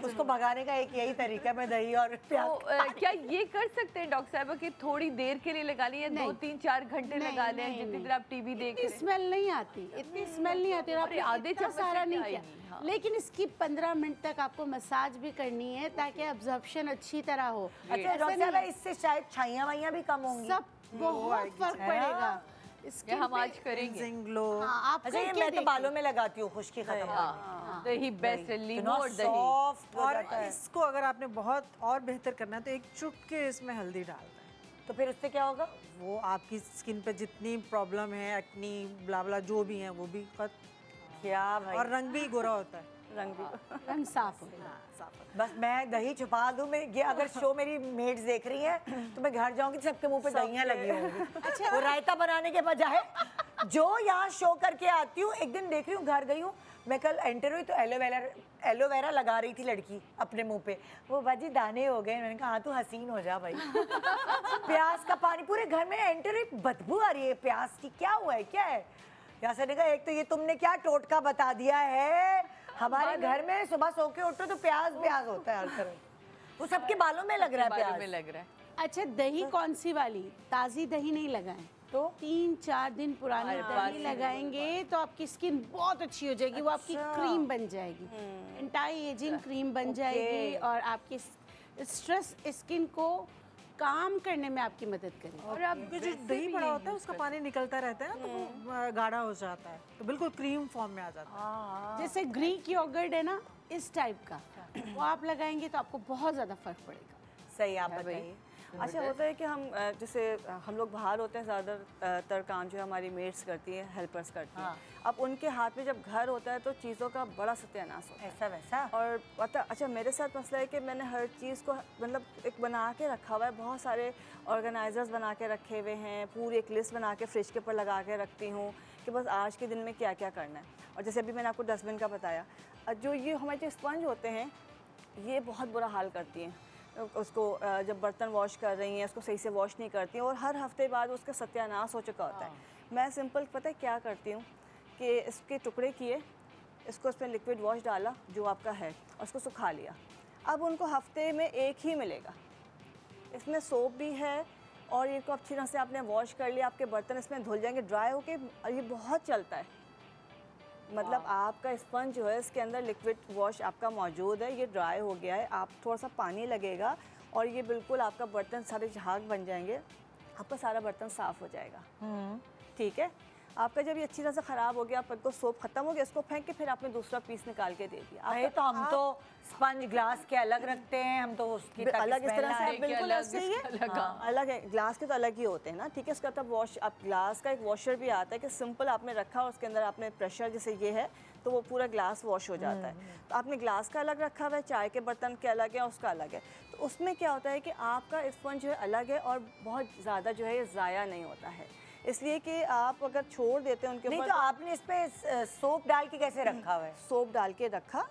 उसको भगाने का एक यही तरीका है, मैं दही और प्याज। तो क्या ये कर सकते हैं डॉक्टर साहब कि थोड़ी देर के लिए लगा लें या 2-3-4 घंटे लगा लें जितनी देर आप टीवी देख इतनी रहे हैं? स्मेल नहीं आती, इतनी स्मेल नहीं आती, और आपने आधे इतना चम्मच सारा से नहीं आएगी, किया। हाँ। लेकिन इसकी 15 मिनट तक आपको मसाज भी करनी है ताकि एब्जॉर्प्शन अच्छी तरह हो। अच्छा डॉक्टर साहब, इससे शायद छाइयाँ वाइयाँ भी कम होंगी। सब बहुत फर्क पड़ेगा। ये हम आज करेंगे। Amazing glow। हाँ, आप अच्छा ये करके मैं तो देखिए। बालों में लगाती हूँ खुश्की खत्म हाँ, दही बेस्ट है, लींबू इतना और दही। सॉफ्ट हो और जाता है। इसको अगर आपने बहुत और बेहतर करना है तो एक चुटकी इसमें हल्दी डालना है। तो फिर उससे क्या होगा? वो आपकी स्किन पे जितनी प्रॉब्लम है, एक्नी ब्ला ब्ला जो भी है वो भी खत्म, क्या भाई, और रंग भी गोरा होता है। रंग भी रंग साफ होगा। बस मैं दही छुपा दूं। मैं ये अगर शो मेरी मेड्स देख रही हैं तो मैं घर जाऊंगी सबके मुंह पे दहियां लगी होंगी। अच्छा वो रायता बनाने के बजाय जो यहाँ शो करके आती हूँ, एक दिन देख रही हूँ, घर गई हूँ मैं, कल एंटर हुई तो एलोवेरा लगा रही थी लड़की अपने मुंह पे, वो बाजी दाने हो गए। मैंने कहा हाँ तू हसीन हो जा भाई। प्याज का पानी पूरे घर में एंटर हुई, बदबू आ रही है प्याज की, क्या हुआ है क्या है? यहाँ से देखा, एक तो ये तुमने क्या टोटका बता दिया है, हमारे घर में सुबह सो के उठो तो प्याज प्याज होता है हर तरफ, वो सबके बालों में लग रहा है बालों प्याज। में लग रहा है। अच्छा दही कौन सी वाली? ताज़ी दही नहीं लगाएं, तो 3-4 दिन पुरानी दही लगाएंगे तो आपकी स्किन बहुत अच्छी हो जाएगी, वो आपकी क्रीम बन जाएगी, एंटी एजिंग क्रीम बन जाएगी और आपकी स्ट्रेस स्किन को काम करने में आपकी मदद करेगी। और आप जो दही पड़ा होता है उसका पानी निकलता रहता है ना, तो वो गाढ़ा हो जाता है, तो बिल्कुल क्रीम फॉर्म में आ जाता है। जैसे ग्रीक योगर्ट है ना, इस टाइप का वो आप लगाएंगे तो आपको बहुत ज़्यादा फर्क पड़ेगा। सही, आप बताइए। अच्छा होता है कि हम जैसे हम लोग बाहर होते हैं, ज़्यादातर काम जो है हमारी मेड्स करती हैं, हेल्पर्स करती हैं। अब उनके हाथ में जब घर होता है तो चीज़ों का बड़ा सत्यानाश होता है। ऐसा वैसा? और पता, अच्छा मेरे साथ मसला है कि मैंने हर चीज़ को मतलब एक बना के रखा हुआ है, बहुत सारे ऑर्गेनाइजर्स बना के रखे हुए हैं, पूरी एक लिस्ट बना के फ्रिज के ऊपर लगा के रखती हूँ कि बस आज के दिन में क्या क्या करना है। और जैसे अभी मैंने आपको डस्टबिन का बताया, जो ये हमारे जो स्पंज होते हैं ये बहुत बुरा हाल करती हैं। उसको जब बर्तन वॉश कर रही हैं उसको सही से वॉश नहीं करती हैं और हर हफ्ते बाद उसका सत्यानाश हो चुका होता है। मैं सिंपल पता है क्या करती हूँ कि इसके टुकड़े किए, इसको इसमें लिक्विड वॉश डाला जो आपका है और उसको सुखा लिया। अब उनको हफ्ते में एक ही मिलेगा, इसमें सोप भी है और ये को अच्छी तरह से आपने वॉश कर लिया, आपके बर्तन इसमें धुल जाएंगे ड्राई होके, और ये बहुत चलता है। मतलब आपका स्पंज जो है इसके अंदर लिक्विड वॉश आपका मौजूद है, ये ड्राई हो गया है, आप थोड़ा सा पानी लगेगा और ये बिल्कुल आपका बर्तन सारे झाग बन जाएंगे, आपका सारा बर्तन साफ़ हो जाएगा। ठीक है, आपका जब ये अच्छी तरह से ख़राब हो गया, आपको सोप ख़त्म हो गया, इसको फेंक के फिर आपने दूसरा पीस निकाल के दे दिया। अरे तो हम तो स्पंज ग्लास के अलग रखते हैं, हम तो उसकी अलग इस तरह से आप बिल्कुल अलग, ऐसे ही है, अलग, हाँ, अलग है। ग्लास के तो अलग ही होते हैं ना, ठीक है। इसका तब वॉश, आप ग्लास का एक वॉशर भी आता है कि सिंपल आपने रखा और उसके अंदर आपने प्रेशर जैसे ये है तो वो पूरा ग्लास वॉश हो जाता है। तो आपने ग्लास का अलग रखा हुआ है, चाय के बर्तन के अलग है, उसका अलग है। तो उसमें क्या होता है कि आपका स्पंज जो है अलग है और बहुत ज़्यादा जो है ये ज़ाया नहीं होता है, इसलिए कि आप अगर छोड़ देते हैं उनके नहीं ऊपर। तो आपने इस पे सोप डाल के कैसे रखा हुआ है? सोप डाल के रखा,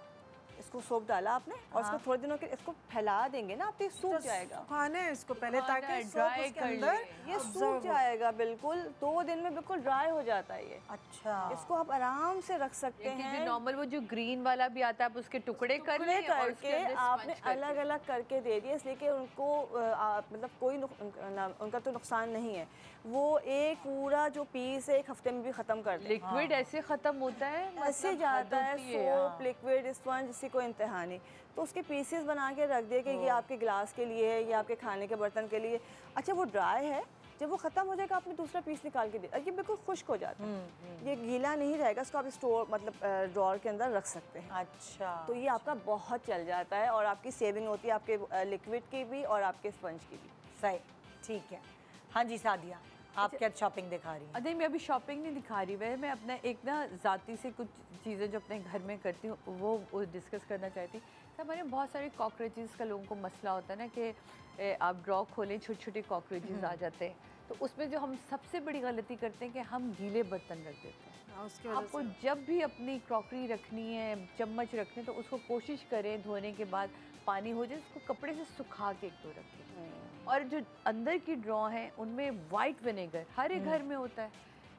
इसको सोप डाला आपने और इसको थोड़े दिनों के इसको फैला देंगे ना, आप ये सूख जाएगा। सुखाना है इसको पहले ताकि ड्राई सोप उसके कर अंदर ये सूख जाएगा बिल्कुल, 2 दिन में बिल्कुल ड्राई हो जाता है ये। अच्छा, इसको आप आराम से रख सकते हैं। जो नॉर्मल वो जो ग्रीन वाला भी आता है आप उसके टुकड़े कर टुकड़े लें और उसके करके अंदर आपने स्पंज करके। अलग अलग करके दे दिए, इसलिए कि उनको मतलब कोई उनका तो नुकसान नहीं है। वो एक पूरा जो पीस है 1 हफ्ते में भी ख़त्म कर दे। लिक्विड ऐसे खत्म होता है, ऐसे मतलब जाता है, हद होती है, सोप लिक्विड स्पंज, इसी को इंतहा नहीं। तो उसके पीसेस बना के रख दिए कि ये आपके ग्लास के लिए है, ये आपके खाने के बर्तन के लिए। अच्छा वो ड्राई है, जब वो ख़त्म हो जाएगा आपने दूसरा पीस निकाल के दिया, ये बिल्कुल खुश्क हो जाता है, ये गीला नहीं रहेगा, इसको आप स्टोर मतलब ड्रॉर के अंदर रख सकते हैं। अच्छा, तो ये आपका बहुत चल जाता है और आपकी सेविंग होती है, आपके लिक्विड की भी और आपके स्पंज की भी। सही, ठीक है। हाँ जी सादिया, आप क्या शॉपिंग दिखा रही हैं? अरे मैं अभी शॉपिंग नहीं दिखा रही, मैं अपना एक ना ज़ाती से कुछ चीज़ें जो अपने घर में करती हूँ वो डिस्कस करना चाहती। तो हमारे बहुत सारे कॉकरोचेस का लोगों को मसला होता है ना कि आप ड्रॉ खोलें छोटे छोटे कॉकरोचेस आ जाते हैं। तो उसमें जो हम सबसे बड़ी गलती करते हैं कि हम गीले बर्तन रख देते हैं। उसकी वजह आपको से जब भी अपनी क्रॉकरी रखनी है, चम्मच रखने, तो उसको कोशिश करें धोने के बाद पानी हो जाए उसको कपड़े से सुखा के एक दो रखें। और जो अंदर की ड्रॉ हैं उनमें वाइट विनेगर हर एक घर में होता है,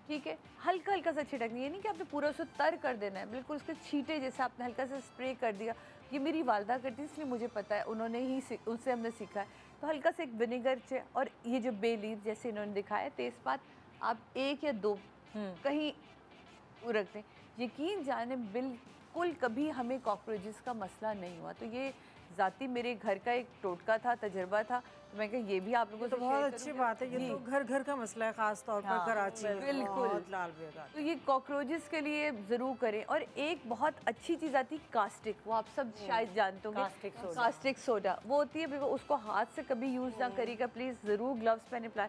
ठीक है, हल्का हल्का सा छिड़कना, ये नहीं कि आपने पूरा उसे तर कर देना है, बिल्कुल उसके छींटे जैसे आपने हल्का सा स्प्रे कर दिया। ये मेरी वालदा करती है इसलिए मुझे पता है, उन्होंने ही उनसे हमने सीखा है। तो हल्का सा एक विनेगर से, और ये जो बे लीफ जैसे इन्होंने दिखाया, तेज़पात आप 1 या 2 कहीं रखते हैं, यकीन जाने बिल्कुल कभी हमें कॉकरोचेस का मसला नहीं हुआ। तो ये ज़ाती मेरे घर का एक टोटका था, तजर्बा था, तो मैं कहा ये भी आप लोगों तो से बहुत शेयर अच्छी करूँगी। बात है। ये तो घर घर का मसला है, खास तौर पर कराची में बिल्कुल। बहुत लाल बेगा। तो ये कॉकरोचेस के लिए ज़रूर करें। और एक बहुत अच्छी चीज़ आती है कास्टिक, वो आप सब शायद जानते होंगे, कास्टिक सोडा वो होती है, बिल्कुल उसको हाथ से कभी यूज़ ना करिएगा प्लीज़, ज़रूर ग्लव्स पहने अप्लाई।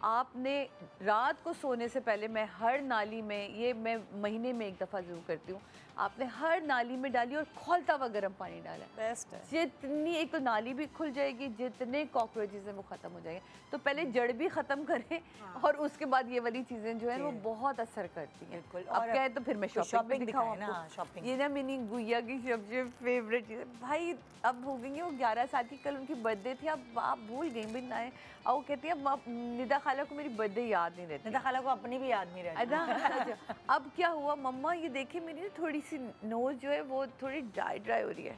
आपने रात को सोने से पहले, मैं हर नाली में, ये मैं महीने में 1 दफ़ा ज़रूर करती हूँ, आपने हर नाली में डाली और खौलता हुआ गर्म पानी डाला, बेस्ट है। जितनी एक तो नाली भी खुल जाएगी, जितने कॉकरोचेस हैं वो ख़त्म हो जाएंगे। तो पहले जड़ भी ख़त्म करें और उसके बाद ये वाली चीज़ें जो है वो बहुत असर करती हैं। बिल्कुल। अब और क्या है तो फिर मैं शॉपिंग दिखाऊं दिखाऊँ ना, आपको। शॉपिंग। ये ना मेरी गुइया की सबसे फेवरेट चीज़ है भाई। अब हो गई है वो 11 साल की, कल उनकी बर्थडे थी, अब आप भूल गई भी ना है। और वो कहती है निदा खाला को मेरी बर्थडे याद नहीं रहती। निदा खाला को अपनी भी याद नहीं रहती। अच्छा, अब क्या हुआ मम्मा, ये देखिए मेरी ना थोड़ी सी नोज़ जो है वो थोड़ी ड्राई हो रही है,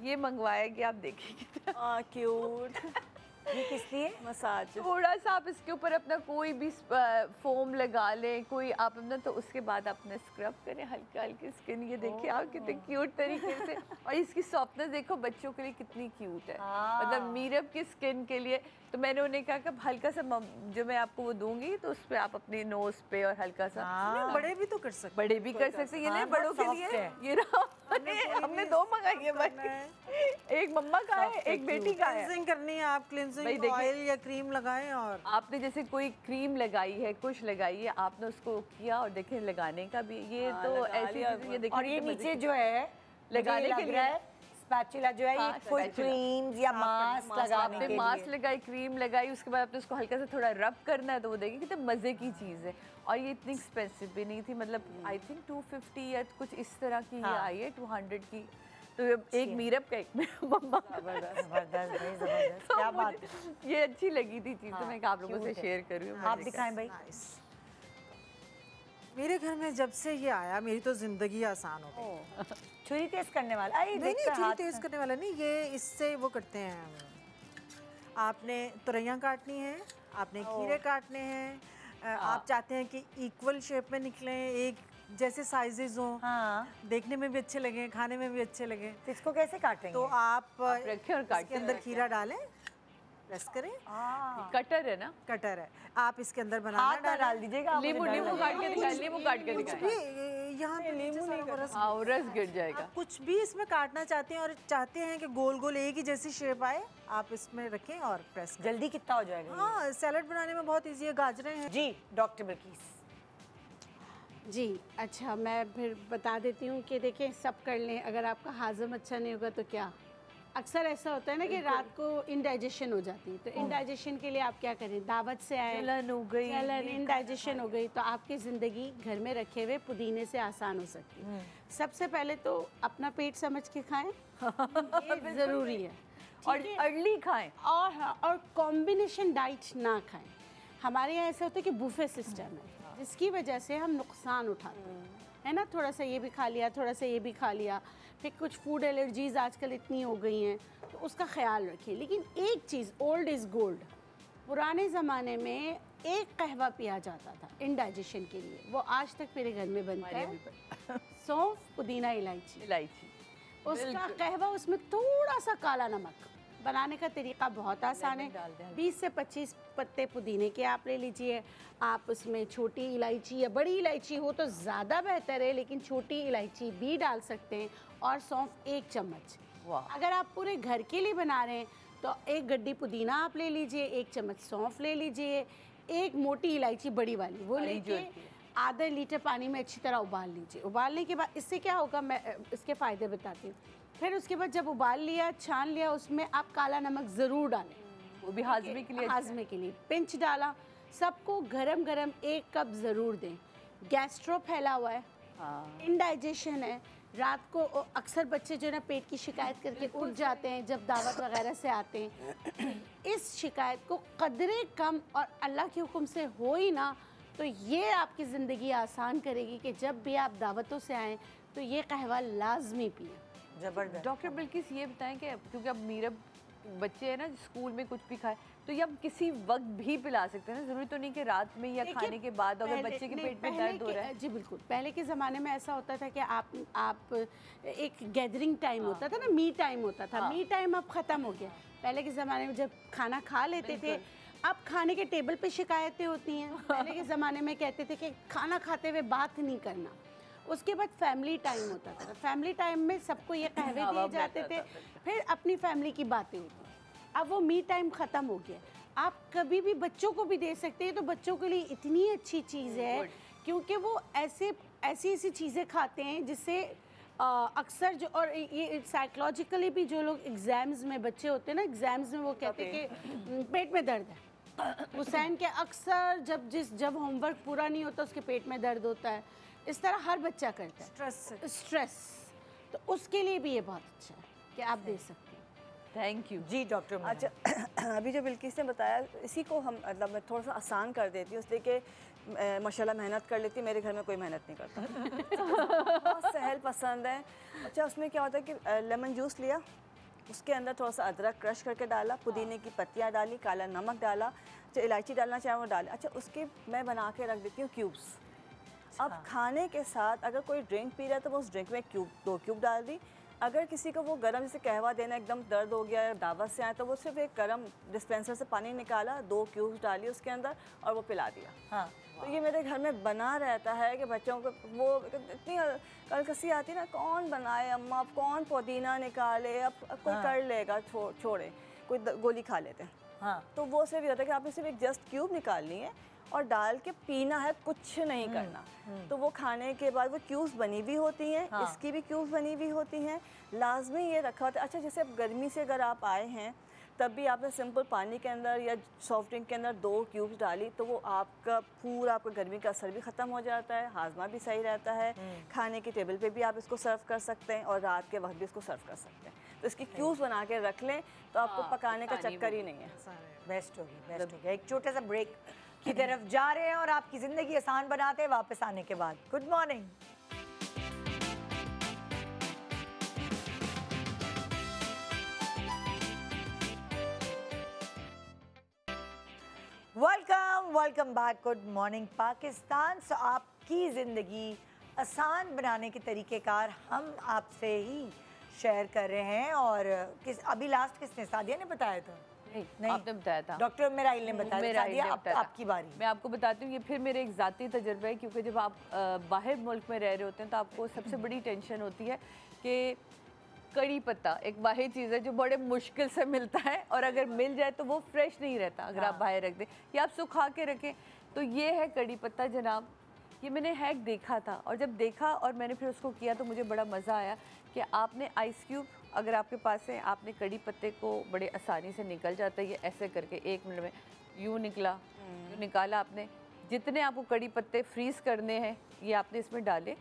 ये मंगवाया कि आप देखिए क्यूट। ये किस लिए? मसाज। थोड़ा सा आप इसके ऊपर अपना कोई भी फोम लगा लें, कोई आप अपना, तो उसके बाद अपना स्क्रब करें हल्का हल्की स्किन। ये देखिए आप कितने क्यूट तरीके से, और इसकी सॉफ्टनेस देखो बच्चों के लिए कितनी क्यूट है, मतलब मीरब की स्किन के लिए। तो मैंने उन्हें कहा कि हल्का सा जो मैं आपको वो दूंगी तो उस पर आप अपनी नोज पे और हल्का सा, बड़े भी तो कर सकते, बड़े भी कर सकते, ये नहीं बड़ों के लिए ये रहा। हमने 2 मंगाई है भाई, एक मम्मा का है एक बेटी का है। क्लींजिंग करनी है, आप क्लींजिंग ऑयल या क्रीम लगाएं। और आपने जैसे कोई क्रीम लगाई है, कुछ लगाई है, आपने उसको किया और देखें लगाने का भी, ये तो ऐसी चीज़, ये देखिए और ये नीचे जो है लगाने के लिए स्पैचुला जो है, ये कोई क्रीम्स या मास्क लगाने के लिए। मास्क लगाई, क्रीम लगाई, उसके बाद आपने उसको हल्का सा थोड़ा रब करना है, तो वो देखिए कितने मज़े की चीज़ है। और ये इतनी एक्सपेंसिव भी नहीं थी, मतलब आई थिंक 250 या कुछ इस तरह की ये आई है, 200 की। तो एक मीरब का एक मम्मा, जबरदस्त भाई, जबरदस्त। क्या बात है, ये अच्छी लगी थी चीज़, तो मैं आप लोगों से शेयर कर रही हूँ। आप दिखाएं भाई। मेरे घर में जब से ये आया मेरी तो जिंदगी आसान हो गई। छुरी तेज करने वाला, नहीं छुरी तेज करने वाला नहीं, ये इससे वो करते हैं, आपने तुरैयाँ काटनी है, आपने खीरे काटने हैं, आप चाहते हैं कि इक्वल शेप में निकलें, एक जैसे साइजेस हों, देखने में भी अच्छे लगे, खाने में भी अच्छे लगे। तो इसको कैसे काटेंगे? तो आप रखें और इसके अंदर खीरा डालें, प्रेस करें, कटर है ना, कटर है, आप इसके अंदर बनाना डाल दीजिएगा। नींबू काट के दिखाएं, नींबू काट के दिखाएं, यहाँ पे नींबू नहीं, रस गिर जाएगा। आप कुछ भी इसमें काटना चाहते हैं और चाहते हैं कि गोल गोल एक ही जैसी शेप आए, आप इसमें रखें और प्रेस करें। जल्दी कितना हो जाएगा? हाँ, सैलड बनाने में बहुत इजी है। गाजरें हैं जी डॉक्टर बिल्किस जी। अच्छा, मैं फिर बता देती हूँ कि देखें, सब कर लें, अगर आपका हाजम अच्छा नहीं होगा तो क्या, अक्सर ऐसा होता है ना कि रात को इंडाइजेशन हो जाती है, तो इंडाइजेशन के लिए आप क्या करें, दावत से आए, जलन हो गई, जलन, इंडाइजेशन हो गई, तो आपकी ज़िंदगी घर में रखे हुए पुदीने से आसान हो सकती है। सबसे पहले तो अपना पेट समझ के खाएं, ये ज़रूरी है, और अर्ली खाएं, और कॉम्बिनेशन डाइट ना खाएं। हमारे यहाँ ऐसा होता है कि बुफे सिस्टम है, जिसकी वजह से हम नुकसान उठाते हैं, है ना, थोड़ा सा ये भी खा लिया, थोड़ा सा ये भी खा लिया, फिर कुछ फूड एलर्जीज़ आजकल इतनी हो गई हैं, तो उसका ख्याल रखिए। लेकिन एक चीज़, ओल्ड इज़ गोल्ड, पुराने ज़माने में एक कहवा पिया जाता था इंडाइजेशन के लिए, वो आज तक मेरे घर में बनता है, सौंफ, पुदीना, इलायची, उसका कहवा, उसमें थोड़ा सा काला नमक। बनाने का तरीका बहुत आसान है, 20 से 25 पत्ते पुदीने के आप ले लीजिए, आप उसमें छोटी इलायची या बड़ी इलायची हो तो ज़्यादा बेहतर है, लेकिन छोटी इलायची भी डाल सकते हैं, और सौंफ 1 चम्मच। अगर आप पूरे घर के लिए बना रहे हैं तो 1 गड्डी पुदीना आप ले लीजिए, 1 चम्मच सौंफ ले लीजिए, 1 मोटी इलायची बड़ी वाली वो लेके आधा लीटर पानी में अच्छी तरह उबाल लीजिए। उबालने के बाद इससे क्या होगा, मैं इसके फ़ायदे बताती हूँ। फिर उसके बाद जब उबाल लिया, छान लिया, उसमें आप काला नमक ज़रूर डालें, वो भी हाजमे के लिए, हाजमे के लिए पिंच डाला। सबको गरम गरम 1 कप ज़रूर दें। गैस्ट्रो फैला हुआ है, इंडाइजेशन है, रात को अक्सर बच्चे जो है ना पेट की शिकायत करके उठ जाते हैं जब दावत वगैरह से आते हैं। इस शिकायत को कदरे कम और अल्लाह के हुक्म से हो ही ना तो ये आपकी ज़िंदगी आसान करेगी कि जब भी आप दावतों से आएँ तो ये कहवा लाजमी पिए। जबरदस्त। डॉक्टर बिल्किस ये बताएं कि क्योंकि अब मेरे बच्चे हैं ना स्कूल में कुछ भी खाए तो ये हम किसी वक्त भी पिला सकते हैं ना, ज़रूरी तो नहीं कि रात में या खाने के बाद अगर बच्चे के पेट में दर्द हो रहा है। जी बिल्कुल, पहले के ज़माने में ऐसा होता था कि आप एक गैदरिंग टाइम होता था ना, मी टाइम होता था। मी टाइम अब ख़त्म हो गया। पहले के ज़माने में जब खाना खा लेते थे, अब खाने के टेबल पे शिकायतें होती हैं। पहले के ज़माने में कहते थे कि खाना खाते हुए बात नहीं करना। उसके बाद फैमिली टाइम होता था। फैमिली टाइम में सबको ये कहवे दिए जाते थे, फिर अपनी फैमिली की बातें होती। अब वो मी टाइम ख़त्म हो गया। आप कभी भी बच्चों को भी दे सकते हैं, तो बच्चों के लिए इतनी अच्छी चीज़ है क्योंकि वो ऐसी चीज़ें खाते हैं जिससे अक्सर जो और ये साइकोलॉजिकली भी जो लोग एग्ज़ाम्स में बच्चे होते हैं ना, एग्ज़ाम्स में वो कहते हैं कि पेट में दर्द है। हुसैन के अक्सर जब होमवर्क पूरा नहीं होता उसके पेट में दर्द होता है। इस तरह हर बच्चा करता है स्ट्रेस, तो उसके लिए भी ये बहुत अच्छा है कि आप दे सकते हैं। थैंक यू जी डॉक्टर। अच्छा अभी जो बिल्किस ने बताया इसी को हम मतलब मैं थोड़ा सा आसान कर देती हूँ, इसलिए कि माशाल्लाह मेहनत कर लेती, मेरे घर में कोई मेहनत नहीं करता। बहुत सहल पसंद है। अच्छा उसमें क्या होता है कि लेमन जूस लिया, उसके अंदर थोड़ा सा अदरक क्रश करके डाला, पुदीने की पत्तियाँ डाली, काला नमक डाला, जो इलायची डालना चाहे वो डालें। अच्छा उसके मैं बना के रख देती हूँ क्यूब्स। अब खाने के साथ अगर कोई ड्रिंक पी रहा है तो वो उस ड्रिंक में 2 क्यूब डाल दी। अगर किसी को वो गर्म जैसे कहवा देना एकदम दर्द हो गया दावत से आए तो वो सिर्फ एक गर्म डिस्पेंसर से पानी निकाला, 2 क्यूब्स डाली उसके अंदर और वो पिला दिया। हाँ। तो ये मेरे घर में बना रहता है कि बच्चों को वो इतनी कलकसी आती है ना, कौन बनाए अम्मा, अब कौन पुदीना निकाले, अब कोई कर लेगा, छोड़े कोई गोली खा लेते हैं। हाँ। तो वो सिर्फ ये होता है कि आपने सिर्फ एक जस्ट क्यूब निकालनी है और डाल के पीना है, कुछ नहीं करना। तो वो खाने के बाद वो क्यूब्स बनी हुई होती हैं। हाँ। इसकी भी क्यूब्स बनी हुई होती हैं। लाजमी ये रखा होता है। अच्छा जैसे अब गर्मी से अगर आप आए हैं तब भी आपने सिंपल पानी के अंदर या सॉफ्ट ड्रिंक के अंदर 2 क्यूब्स डाली तो वो आपका गर्मी का असर भी ख़त्म हो जाता है, हाजमा भी सही रहता है। खाने की टेबल पे भी आप इसको सर्व कर सकते हैं और रात के वक्त भी इसको सर्व कर सकते हैं। तो इसकी क्यूब्स बना के रख लें तो आपको पकाने का चक्कर ही नहीं है। बेस्ट हो गया। एक छोटा सा ब्रेक की तरफ जा रहे हैं और आपकी ज़िंदगी आसान बनाते हैं वापस आने के बाद। Good morning. Welcome back. Good morning Pakistan. So आपकी ज़िंदगी आसान बनाने के तरीक़ेकार हम आपसे ही शेयर कर रहे हैं। और अभी लास्ट किसने, सादिया ने बताया था? नहीं, आपने बताया था। डॉक्टर मेराइल ने बताया। आपकी बारी। मैं आपको बताती हूँ, ये फिर मेरे एक ज़ाती तजुर्बा है क्योंकि जब आप बाहर मुल्क में रह रहे होते हैं तो आपको सबसे बड़ी टेंशन होती है कि कड़ी पत्ता एक वाहिद चीज़ है जो बड़े मुश्किल से मिलता है और अगर मिल जाए तो वो फ्रेश नहीं रहता अगर आप बाहर रख दें या आप सुखा के रखें। तो ये है कड़ी पत्ता जनाब। ये मैंने हैक देखा था और जब देखा और मैंने फिर उसको किया तो मुझे बड़ा मज़ा आया कि आपने आइस क्यूब अगर आपके पास है, आपने कड़ी पत्ते को बड़े आसानी से निकल जाता है। ये ऐसे करके 1 मिनट में यूँ निकला, यूँ निकाला आपने। जितने आपको कड़ी पत्ते फ्रीज़ करने हैं ये आपने इसमें डाले,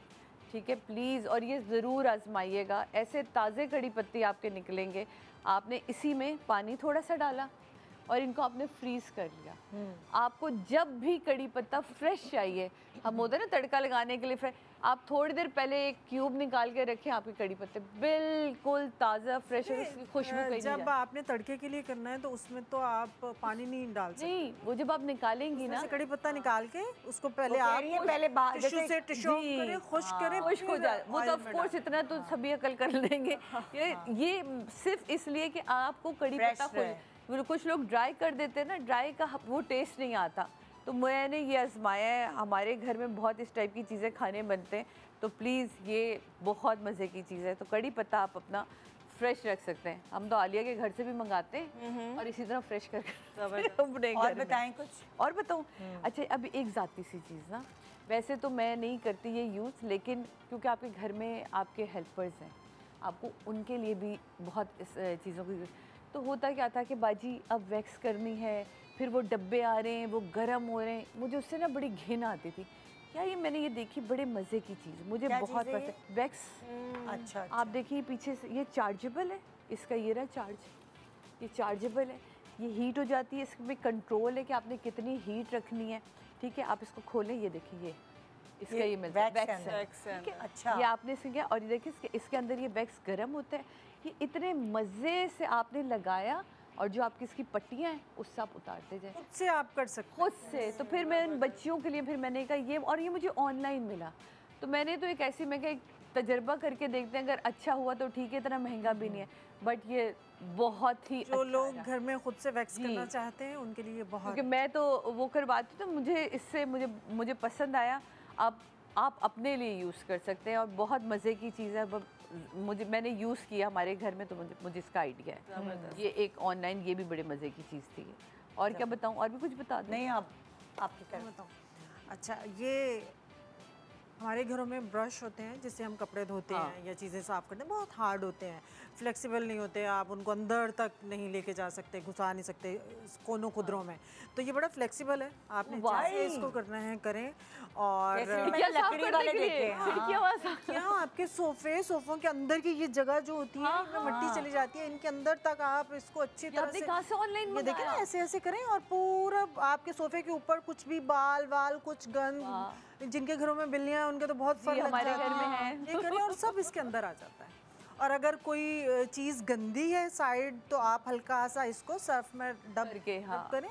ठीक है प्लीज़। और ये ज़रूर आजमाइएगा, ऐसे ताज़े कड़ी पत्ते आपके निकलेंगे। आपने इसी में पानी थोड़ा सा डाला और इनको आपने फ्रीज़ कर लिया। आपको जब भी कड़ी पत्ता फ्रेश चाहिए, हम होते हैं ना तड़का लगाने के लिए फ्रेश, आप थोड़ी देर पहले एक क्यूब निकाल के रखें, आपके कड़ी पत्ते बिल्कुल ताज़ा फ्रेश और उसकी खुशबू कहीं नहीं जब जाती। आपने तड़के के लिए करना है तो उसमें तो आप पानी नहीं डाल सकते। नहीं, वो जब आप निकालेंगी ना कड़ी पत्ता निकाल के उसको पहले आप पहले टिश्यू से टिश्यू करें, खुश्क करें, खुश्क हो जाए। वो तो ऑफ कोर्स इतना तो सभी अकल कर लेंगे। ये सिर्फ इसलिए कि आपको कड़ी पत्ता कुछ लोग ड्राई कर देते हैं ना, ड्राई का वो टेस्ट नहीं आता। तो मैंने ये आजमाया है, हमारे घर में बहुत इस टाइप की चीज़ें खाने बनते हैं तो प्लीज़ ये बहुत मज़े की चीज़ है। तो कड़ी पत्ता आप अपना फ्रेश रख सकते हैं। हम तो आलिया के घर से भी मंगाते हैं और इसी तरह फ्रेश करके और बताएं कुछ और बताऊँ। अच्छा अब एक ज़ाती सी चीज़ ना, वैसे तो मैं नहीं करती ये यूज़, लेकिन क्योंकि आपके घर में आपके हेल्पर्स हैं, आपको उनके लिए भी बहुत इस चीज़ों की तो होता क्या था कि बाजी अब वैक्स करनी है, फिर वो डब्बे आ रहे हैं, वो गर्म हो रहे हैं, मुझे उससे ना बड़ी घिन आती थी। क्या ये मैंने ये देखी बड़े मज़े की चीज़, मुझे बहुत पसंद, वैक्स। अच्छा, आप देखिए पीछे से, ये चार्जेबल है, इसका ये रहा चार्ज, ये चार्जेबल है, ये हीट हो जाती है, इसमें कंट्रोल है कि आपने कितनी हीट रखनी है। ठीक है, आप इसको खोलें, ये देखिए, ये इसका ये मिलता है वैक्स है। अच्छा, ये आपने इसके क्या, और ये देखिए इसके अंदर ये वैक्स गर्म होता है। ये इतने मज़े से आपने लगाया, और जो आपकी इसकी पट्टियाँ हैं उससे आप उतारते जाए, खुद से आप कर सकते खुद से। तो फिर मैं उन बच्चियों के लिए फिर मैंने कहा ये, और ये मुझे ऑनलाइन मिला, तो मैंने तो एक ऐसी, मैं एक तजर्बा करके देखते हैं, अगर अच्छा हुआ तो ठीक है, इतना महंगा भी नहीं है, बट ये बहुत ही जो अच्छा लोग रहा। घर में खुद से वैक्स करना चाहते हैं उनके लिए बहुत, क्योंकि मैं तो वो करवाती, तो मुझे इससे मुझे पसंद आया। आप अपने लिए यूज़ कर सकते हैं, और बहुत मज़े की चीज़ है। मैंने यूज़ किया हमारे घर में, तो मुझे इसका आइडिया है। ये एक ऑनलाइन, ये भी बड़े मज़े की चीज़ थी। और क्या बताऊँ, और भी कुछ बता दें? नहीं, आपकी तरफ बताओ। अच्छा, ये हमारे घरों में ब्रश होते हैं जिससे हम कपड़े धोते हैं या चीज़ें साफ़ करते हैं, बहुत हार्ड होते हैं, फ्लेक्सिबल नहीं होते, आप उनको अंदर तक नहीं लेके जा सकते, घुसा नहीं सकते कोनों खुदरों में। तो ये बड़ा फ्लेक्सिबल है, आपने जैसे इसको करना है करें। और लकड़ी वाले देखे क्या आपके सोफ़ों के अंदर की ये जगह जो होती है, इनमें मिट्टी चली जाती है, इनके अंदर तक आप इसको अच्छी तरह से, कहाँ से ऑनलाइन ये देखिए ना, ऐसे ऐसे करें, और पूरा आपके सोफे के ऊपर कुछ भी बाल कुछ गंद, जिनके घरों में बिल्लियां हैं उनके तो बहुत फर्क लगता है, हमारे घर में है। ये करें और सब इसके अंदर आ जाता है। और अगर कोई चीज़ गंदी है साइड, तो आप हल्का सा इसको सर्फ में डब करें,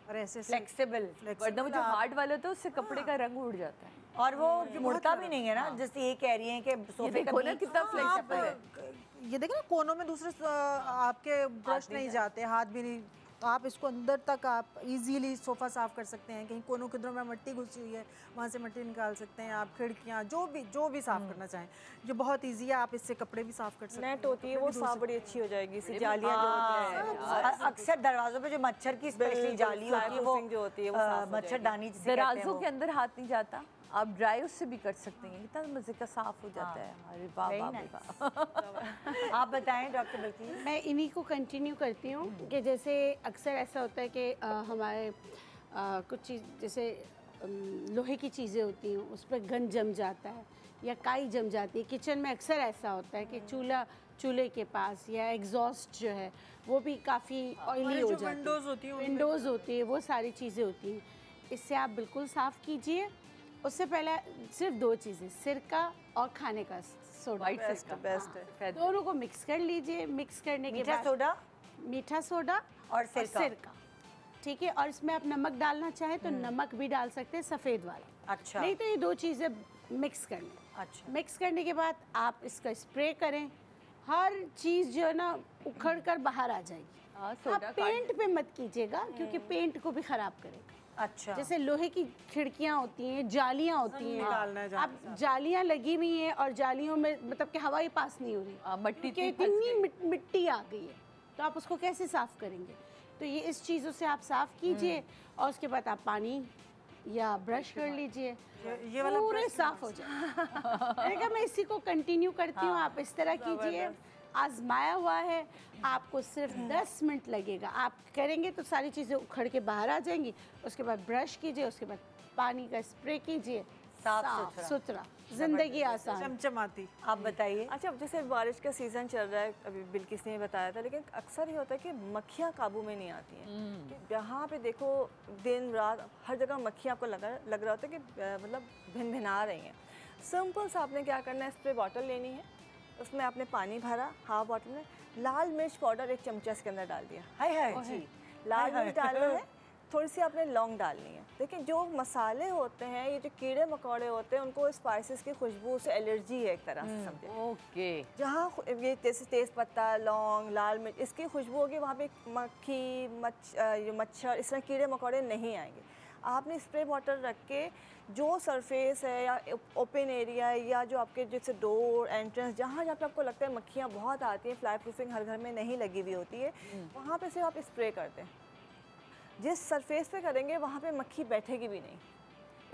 और ऐसे फ्लेक्सिबल, वरना वो जो हार्ड वाला होता है उससे कपड़े का रंग उड़ जाता है, और वो मुड़ता भी नहीं है ना, जैसे ये कह रही हैं कि सोफे का ना कितना फ्लेक्सिबल है। ये देखें ना, कोनों में दूसरे आपके ब्रश नहीं जाते, हाथ भी नहीं, तो आप इसको अंदर तक आप इजीली सोफ़ा साफ़ कर सकते हैं। कहीं कोनों किधरों में मिट्टी घुसी हुई है, वहाँ से मिट्टी निकाल सकते हैं आप, खिड़कियाँ जो भी साफ़ करना चाहें, ये बहुत इजी है। आप इससे कपड़े भी साफ़ कर सकते हैं। नेट होती है वो साफ बड़ी अच्छी हो जाएगी, इससे जालियाँ जो होती हैं, अक्सर दरवाजों पे जो मच्छर की स्पेशली जाली होती है, वो जो होती है वो साफ हो मच्छरदानी जिसे कहते हैं दराजों के अंदर हाथ नहीं जाता, आप ड्राई उससे भी कर सकते हैं, कितना मजे का साफ हो जाता है। अरे वाह वाह वाह। आप बताएं डॉक्टर बल्कि। मैं इन्हीं को कंटिन्यू करती हूँ कि जैसे अक्सर ऐसा होता है कि हमारे कुछ चीज़ जैसे लोहे की चीज़ें होती हैं, उस पर गंद जम जाता है या काई जम जाती है। किचन में अक्सर ऐसा होता है कि चूल्हे के पास या एग्जॉस्ट जो है वो भी काफ़ी ऑयली हो जाती है, विंडोज़ होती है, वो सारी चीज़ें होती हैं। इससे आप बिल्कुल साफ़ कीजिए। उससे पहले सिर्फ 2 चीज़ें, सिरका और खाने का सोडा, बेस्ट है। दोनों को मिक्स कर लीजिए। मिक्स करने के बाद मीठा सोडा और सिरका, ठीक है। और इसमें आप नमक डालना चाहें तो नमक भी डाल सकते हैं, सफ़ेद वाला। अच्छा। नहीं तो ये 2 चीज़ें मिक्स कर लें। अच्छा। मिक्स करने के बाद आप इसका स्प्रे करें, हर चीज़ जो है ना उखड़ कर बाहर आ जाएगी। आप पेंट पे मत कीजिएगा, क्योंकि पेंट को भी ख़राब करेगा। अच्छा। जैसे लोहे की खिड़कियाँ होती हैं, जालियाँ होती हैं, अब जालियाँ लगी हुई हैं और जालियों में मतलब कि हवा ही पास नहीं हो रही, मट्टी के इतनी मिट्टी आ गई है, तो आप उसको कैसे साफ़ करेंगे? तो ये इस चीज़ों से आप साफ़ कीजिए, और उसके बाद आप पानी या ब्रश कर लीजिए, ये वाला पूरे साफ़ हो जाए। मैं इसी को कंटिन्यू करती हूँ, आप इस तरह कीजिए। आजमाया हुआ है, आपको सिर्फ 10 मिनट लगेगा। आप करेंगे तो सारी चीज़ें उखड़ के बाहर आ जाएंगी। उसके बाद ब्रश कीजिए, उसके बाद पानी का स्प्रे कीजिए, साफ सुथरा, जिंदगी आसान, चमचमाती। आप बताइए। अच्छा, अब जैसे बारिश का सीज़न चल रहा है, अभी बिल्किस ने बताया था, लेकिन अक्सर ये होता है कि मक्खियाँ काबू में नहीं आती हैं। कि जहाँ पे देखो दिन रात हर जगह मक्खियाँ आपको लग रहा होता है कि मतलब भिनभिना रही हैं। सिंपल सा आपने क्या करना है, स्प्रे बॉटल लेनी है, उसमें आपने पानी भरा, हाफ बॉटल में लाल मिर्च पाउडर 1 चमचा इसके अंदर डाल दिया। हाय जी, लाल मिर्च डालना है, थोड़ी सी आपने लौंग डालनी है। देखिए जो मसाले होते हैं, ये जो कीड़े मकोड़े होते हैं, उनको स्पाइसेस की खुशबू से एलर्जी है एक तरह से, समझे। ओके। जहाँ ये जैसे तेज़ पत्ता, लौंग, लाल मिर्च, इसकी खुशबू होगी, वहाँ पे मक्खी मच्छर इस तरह कीड़े मकोड़े नहीं आएंगे। आपने स्प्रे बॉटल रख के जो सरफेस है या ओपन एरिया है या जो आपके जैसे डोर एंट्रेंस, जहाँ जहाँ पे आपको लगता है मक्खियाँ बहुत आती हैं, फ्लाई प्रूफिंग हर घर में नहीं लगी हुई होती है, वहाँ पे सिर्फ आप स्प्रे करते हैं। जिस सरफेस पे करेंगे वहाँ पे मक्खी बैठेगी भी नहीं,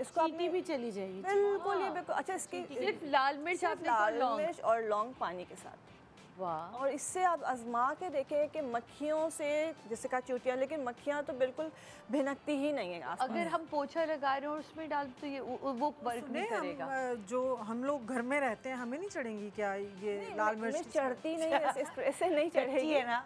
इसको चींटी भी चली जाएगी। बिल्कुल ये बिल्कुल। अच्छा, इसकी सिर्फ लाल मिर्च, लाल मिर्च और लौंग पानी के साथ, वाह। और इससे आप आजमा के देखें कि मक्खियों से, जैसे कहा चूटियाँ, लेकिन मक्खियाँ तो बिल्कुल भिनकती ही नहीं है आसपास। अगर हम पोछा लगा रहे हैं और उसमें डाल तो ये वो वर्क नहीं करेगा। जो हम लोग घर में रहते हैं हमें नहीं चढ़ेंगी क्या ये लाल मिर्च? चढ़ती नहीं है, ऐसे नहीं चढ़ेगी है ना,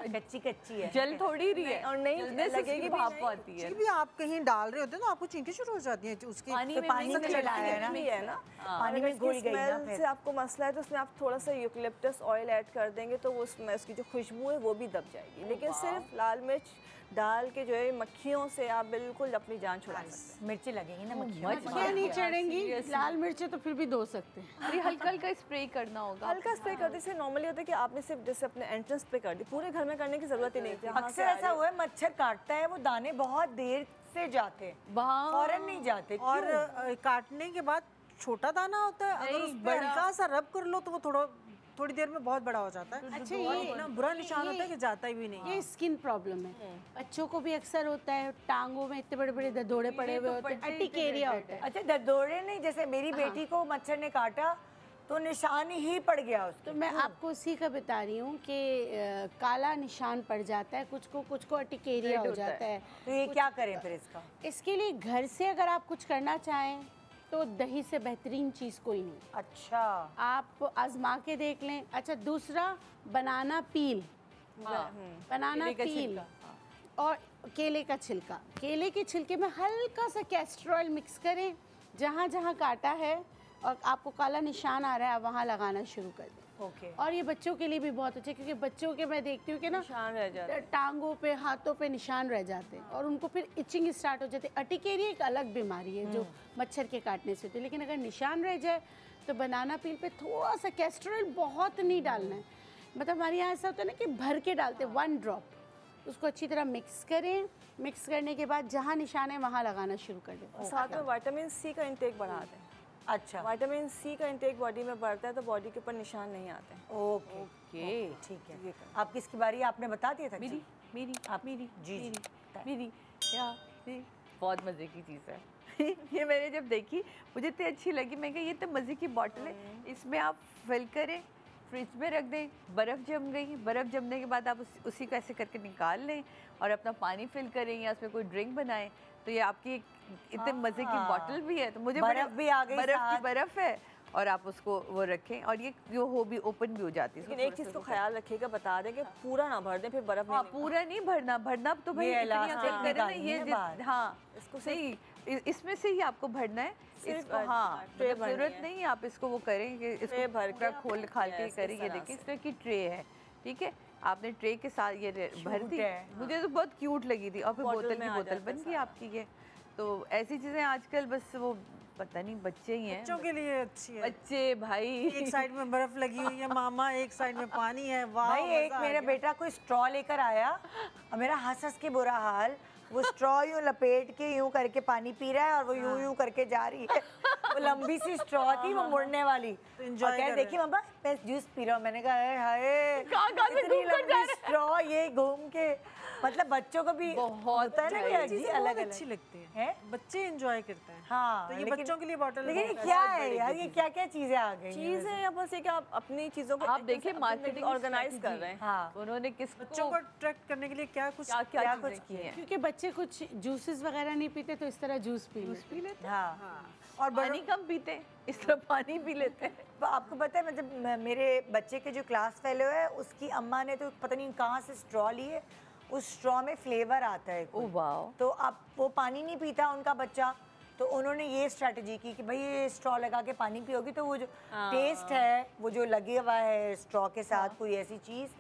कच्ची है, जल थोड़ी रही है और नहीं लगेगी भी भाप आती है। कुछ भी आप कहीं डाल रहे होते हैं तो आपको चींटी शुरू हो जाती है उसकी। पानी तो में पानी में मिलाया है ना, भी है ना, पानी में घुल गई ना स्मेल फिर। से आपको मसला है तो उसमें आप थोड़ा सा यूकलिप्टस ऑयल ऐड कर देंगे तो वो उसकी जो खुशबू है वो भी दब जाएगी। लेकिन सिर्फ लाल मिर्च डाल के जो है मक्खियों से आप बिल्कुल अपनी जान छुड़ा सकते हैं। मिर्ची लगेगी ना मक्खियाँ नहीं चढ़ेंगी, लाल मिर्चें तो फिर भी धो सकते हैं। और ये हल्का हल्का स्प्रे करना होगा। हल्का स्प्रे कर दी, नॉर्मली होता है कि आपने सिर्फ जैसे अपने एंट्रेंस पे कर दी, पूरे घर में करने की जरूरत ही नहीं थी। अक्सर ऐसा हुआ है, मच्छर काटता है, वो दाने बहुत देर से जाते हैं, फौरन नहीं जाते। और काटने के बाद छोटा दाना होता है, अगर उस पर हल्का सा रब कर लो तो वो थोड़ी देर में बहुत बड़ा हो जाता है। अच्छा, और ये इतना बुरा निशान होता है कि जाता ही भी नहीं। ये स्किन प्रॉब्लम है, बच्चों को भी अक्सर होता है, टांगों में इतने बड़े बड़े ददोड़े पड़े हुए होते हैं, अर्टिकेरिया होता है। अच्छा, ददोड़े नहीं, जैसे मेरी बेटी को मच्छर ने काटा तो निशान ही पड़ गया उसको। तो मैं आपको उसी का बता रही हूँ कि काला निशान पड़ जाता है, कुछ को अर्टिकेरिया हो जाता है। तो ये क्या करें फिर इसका? इसके लिए घर से अगर आप कुछ करना चाहें तो दही से बेहतरीन चीज़ कोई नहीं। अच्छा, आप आजमा के देख लें। अच्छा, दूसरा बनाना पील, बनाना पील और केले का छिलका। केले के छिलके में हल्का सा कैस्टर ऑयल मिक्स करें, जहाँ जहाँ काटा है और आपको काला निशान आ रहा है, आप वहाँ लगाना शुरू कर दें। ओके। और ये बच्चों के लिए भी बहुत अच्छा है, क्योंकि बच्चों के मैं देखती हूँ कि ना निशान रह जाते हैं, टांगों पे, हाथों पे निशान रह जाते हैं और उनको फिर इचिंग स्टार्ट हो जाती है। अर्टिकेरिया एक अलग बीमारी है जो मच्छर के काटने से होती है, लेकिन अगर निशान रह जाए तो बनाना पील पे थोड़ा सा कैस्टर ऑयल, बहुत नहीं डालना है। मतलब हमारे यहाँ ऐसा होता है ना कि भर के डालते हैं 1 ड्रॉप, उसको अच्छी तरह मिक्स करें। मिक्स करने के बाद जहाँ निशान है वहाँ लगाना शुरू कर दें। साथ में विटामिन सी का इंटेक बढ़ा दें। अच्छा, विटामिन सी का इंटेक बॉडी में बढ़ता है तो बॉडी के ऊपर निशान नहीं आते हैं। ओके ओके, ठीक है। आप किसकी बारी, आपने बता दिया था? मेरी मेरी आप मेरी जी मेरी जी मेरी या मेरी बहुत मज़े की चीज़ है। ये मैंने जब देखी मुझे इतनी अच्छी लगी, मैं कहा ये तो मज़े की बॉटल है, इसमें आप फिल करें, फ्रिज में रख दें, बर्फ़ जम गई, बर्फ़ जमने के बाद आप उसी को ऐसे करके निकाल लें और अपना पानी फिल करें या उसमें कोई ड्रिंक बनाएं, तो ये आपकी इतने मज़े की बॉटल भी है। तो मुझे बर्फ़ भी आ गई, बर्फ़ की बर्फ़ है और आप उसको वो रखें और ये जो हो भी ओपन भी हो जाती है। लेकिन एक चीज़ को ख्याल रखिएगा, बता दें कि पूरा ना भर दें, फिर बर्फ हाँ, पूरा नहीं भरना तो भाई ये इतनी elastic अकल करें ना, निकालनी ये है बाहर। हाँ इसको सही इसमें से ही आपको भरना है इसको। हाँ, ट्रे मतलब जरूरत नहीं है आप इसको वो करें कि इसको भर के खोल खाल के करें। ये देखिए इस तरह की ट्रे है, ठीक है, आपने ट्रे के साथ ये भर दी। मुझे तो बहुत क्यूट लगी थी और फिर बोतल की बोतल बन गई आपकी ये। तो ऐसी चीज़ें आजकल बस वो पता नहीं बच्चे ही हैं, बच्चों के लिए अच्छी है। बच्चे भाई एक साइड में बर्फ लगी हुई है मामा, एक साइड में पानी है। वाह, भाई एक मेरा बेटा कोई स्ट्रॉ लेकर आया और मेरा हंस के बुरा हाल, वो स्ट्रॉ यूं लपेट के यूं करके पानी पी रहा है और वो यूं करके जा रही है। वो लंबी सी स्ट्रॉ थी, वो मुड़ने वाली। तो enjoy कर देखिए मम्मा मैं जूस पी रहा हूँ। मैंने कहा हाय कहाँ से इतनी घूम कर जा लंबी स्ट्रॉ, ये घूम के मतलब बच्चों को भी बहुत होता है ना कि अजीब चीज़ें अलग बहुत अलग अच्छी लगती है, है। बच्चे एंजॉय करते हैं। हाँ, तो ये बच्चों के लिए बॉटल लेकिन ये क्या है यार, ये क्या क्या चीजें आ गई हैं? चीज़ें या बस ये कि आप अपनी चीज़ों को आप देखिए मार्केटिंग ऑर्गेनाइज कर रहे हैं। हाँ, उन्होंने किस बच्चों को अट्रैक्ट करने के लिए क्या कुछ क्या कुछ किए हैं। क्योंकि बच्चे कुछ जूसेस वगैरह नहीं पीते तो इस तरह जूस पी लेते। हाँ। और पानी कम पीते हैं, इस तरह पानी पी लेते हैं। तो आपको पता है मतलब मेरे बच्चे के जो क्लास फेलो है उसकी अम्मा ने तो पता नहीं कहाँ से स्ट्रॉ लिए, उस स्ट्रॉ में फ्लेवर आता है कोई। Oh wow. तो अब वो पानी नहीं पीता उनका बच्चा, तो उन्होंने ये स्ट्रैटेजी की कि भाई ये स्ट्रॉ लगा के पानी पियोगी तो वो जो टेस्ट है वो जो लगे हुआ है स्ट्रॉ के साथ कोई ऐसी चीज़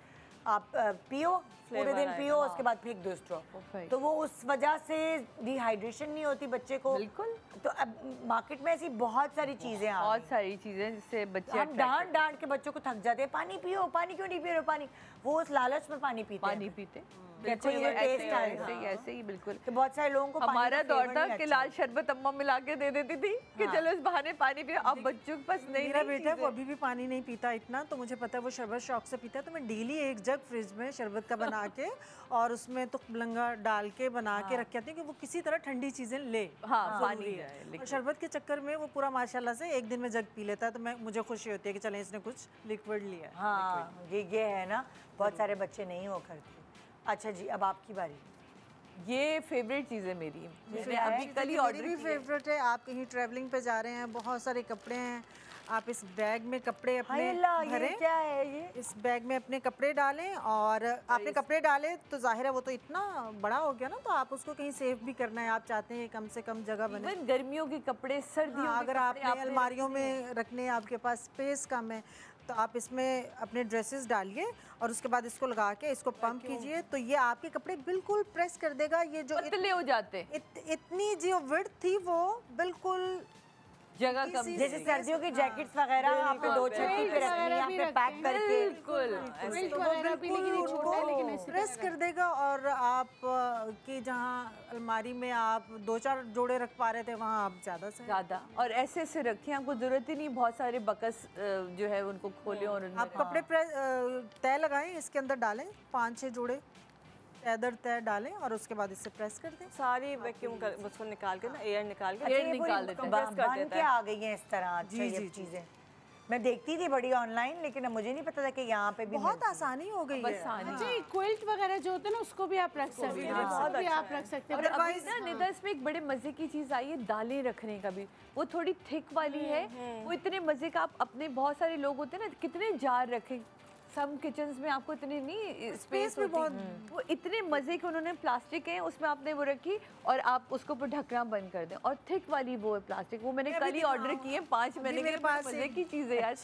आप पियो, पूरे दिन पियो, उसके बाद फेंक दो स्ट्रॉ। तो वो उस वजह से डिहाइड्रेशन नहीं होती बच्चे को। बिल्कुल। तो अब मार्केट में ऐसी बहुत सारी चीज़ें आ बहुत सारी चीजें जिससे बच्चे हम डांट के बच्चों को थक जाते हैं, पानी पियो, पानी क्यों नहीं पी रहे हो पानी, वो उस लालच में पानी पीते हैं। पानी पीते बिल्कुल, ये टेस्ट आएगा। ऐसे ही बिल्कुल। कि बहुत सारे लोगों को पानी हमारा का दौर flavor था नहीं कि अच्छा लाल शरबत अम्मा मिला के दे देती थी कि चलो इस बहाने पानी पियो। अब बच्चों के पास नहीं मेरा बेटा वो अभी भी पानी नहीं पीता इतना, तो मुझे पता है वो शरबत शौक से पीता है, तो मैं डेली 1 जग फ्रिज में शरबत का बना के और उसमें तो लंगा डाल के बना के रख आती हूँ कि वो किसी तरह ठंडी चीज़ें ले। हाँ, पानी ज़रूरी है। और शरबत के चक्कर में वो पूरा माशाल्लाह से एक दिन में जग पी लेता है, तो मुझे खुशी होती है कि चलें इसने कुछ लिक्विड लिया है। हाँ, ये है ना, बहुत सारे बच्चे नहीं वो करते। अच्छा जी, अब आपकी बारी। ये फेवरेट चीज़ है मेरी, मैंने है? अभी कल ही ऑर्डर भी फेवरेट है। आप कहीं ट्रैवलिंग पे जा रहे हैं, बहुत सारे कपड़े हैं, आप इस बैग में कपड़े अपने भरें। ये क्या है ये? इस बैग में अपने कपड़े डालें और आपने कपड़े डाले तो जाहिर है वो तो इतना बड़ा हो गया ना, तो आप उसको कहीं सेफ भी करना है। आप चाहते हैं कम से कम जगह बने। इवन गर्मियों के कपड़े, सर्दियों हाँ, के अगर कपड़े आपने अलमारियों में रखने, आपके पास स्पेस कम है, तो आप इसमें अपने ड्रेसेस डालिए और उसके बाद इसको लगा के इसको पंप कीजिए, तो ये आपके कपड़े बिल्कुल प्रेस कर देगा। ये जो पतले हो जाते हैं, इतनी जो विड्थ थी वो बिल्कुल जगह कम। जैसे सर्दियों की जैकेट्स वगैरह आपने दो छत्ती पे रखनी है, आपने पैक करके बिल्कुल बेल्ट वगैरह भी, लेकिन ये छोटा है, लेकिन ऐसे प्रेस कर देगा। और आप की जहाँ अलमारी में आप 2-4 जोड़े रख पा रहे थे, वहाँ आप ज़्यादा। और ऐसे ऐसे रखें, आपको ज़रूरत ही नहीं बहुत सारे बकस जो है उनको खोलें और उनमें आप कपड़े तय लगाएं, इसके अंदर डालें 5-6 जोड़े तय तय डालें और उसके बाद इससे प्रेस कर दें। सारी वैक्यूम कर उसको निकाल के ना, एयर निकाल के एयर निकाल देते हैं। compress कर बन देता के है। आ गई हैं इस तरह। अच्छा, ये चीज़ें मैं देखती थी बड़ी ऑनलाइन, लेकिन अब मुझे नहीं पता था कि यहाँ पे भी बहुत आसानी हो गई है। अच्छा, ये क्विल्ट वगैरह जो होते हैं ना, उसको भी आप रख सकते हैं, उसको भी आप रख सकते और हैं। अभी ना निदा इसमें एक बड़े मजे की चीज आई है, दालें रखने का भी। वो थोड़ी थिक वाली है, वो इतने मजे का। आप अपने बहुत सारे लोग होते हैं ना, कितने जार रखें, सम किचन्स में आपको इतनी नहीं स्पेस भी होती। वो इतने मजे के उन्होंने प्लास्टिक है, उसमें आपने वो रखी और आप उसको ऊपर ढकना बंद कर दें। और थिक वाली वो है प्लास्टिक, वो मैंने कल ही ऑर्डर की है 5 महीने मेरे के पास मजे की चीज़ है यार।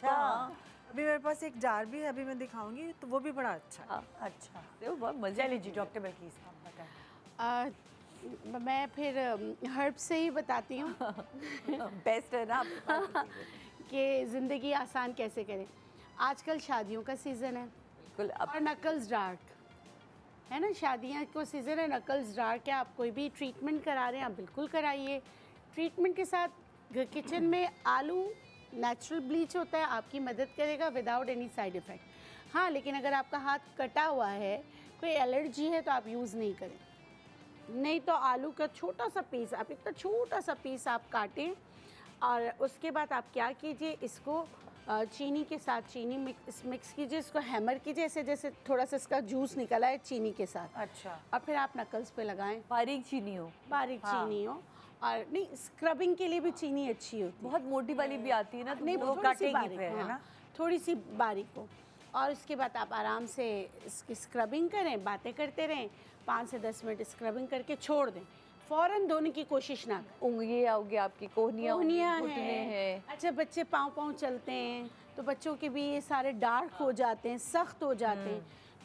अभी मेरे पास एक जार भी है, अभी मैं दिखाऊंगी, तो वो भी बड़ा अच्छा है। अच्छा, वो बहुत मजे। चलिए जी डॉक्टर बिल्किस आप बताएं। मैं फिर हर्ब से ही बताती हूँ बेस्ट है ना आपके पास। कि ज़िंदगी आसान कैसे करें। आजकल शादियों का सीज़न है बिल्कुल। अब और नकल्स डार्क है ना, शादियाँ को सीज़न है, नकल्स डार्क है। आप कोई भी ट्रीटमेंट करा रहे हैं, आप बिल्कुल कराइए। ट्रीटमेंट के साथ किचन में आलू नेचुरल ब्लीच होता है, आपकी मदद करेगा विदाउट एनी साइड इफ़ेक्ट। हाँ, लेकिन अगर आपका हाथ कटा हुआ है, कोई एलर्जी है, तो आप यूज़ नहीं करें। नहीं तो आलू का छोटा सा पीस, आप इतना छोटा सा पीस आप काटें और उसके बाद आप क्या कीजिए, इसको चीनी के साथ चीनी मिक्स कीजिए, इसको हैमर कीजिए, ऐसे जैसे थोड़ा सा इसका जूस निकला है चीनी के साथ। अच्छा, और फिर आप नकल्स पे लगाएं। बारीक चीनी हो, बारीक चीनी हो, और नहीं, स्क्रबिंग के लिए भी चीनी अच्छी होती है। बहुत मोटी वाली भी आती है ना, तो नहीं, वो वो थोड़ी सी काटेगी बारीक, फिर, है हाँ, ना? थोड़ी सी बारीक हो। और उसके बाद आप आराम से इसकी स्क्रबिंग करें, बातें करते रहें, 5 से 10 मिनट स्क्रबिंग करके छोड़ दें। फ़ौरन धोने की कोशिश ना करें। उंगलियां होगी आपकी, कोहनियां घुटने हैं। अच्छा, बच्चे पाँव चलते हैं तो बच्चों के भी ये सारे डार्क हो जाते हैं, सख्त हो जाते हैं।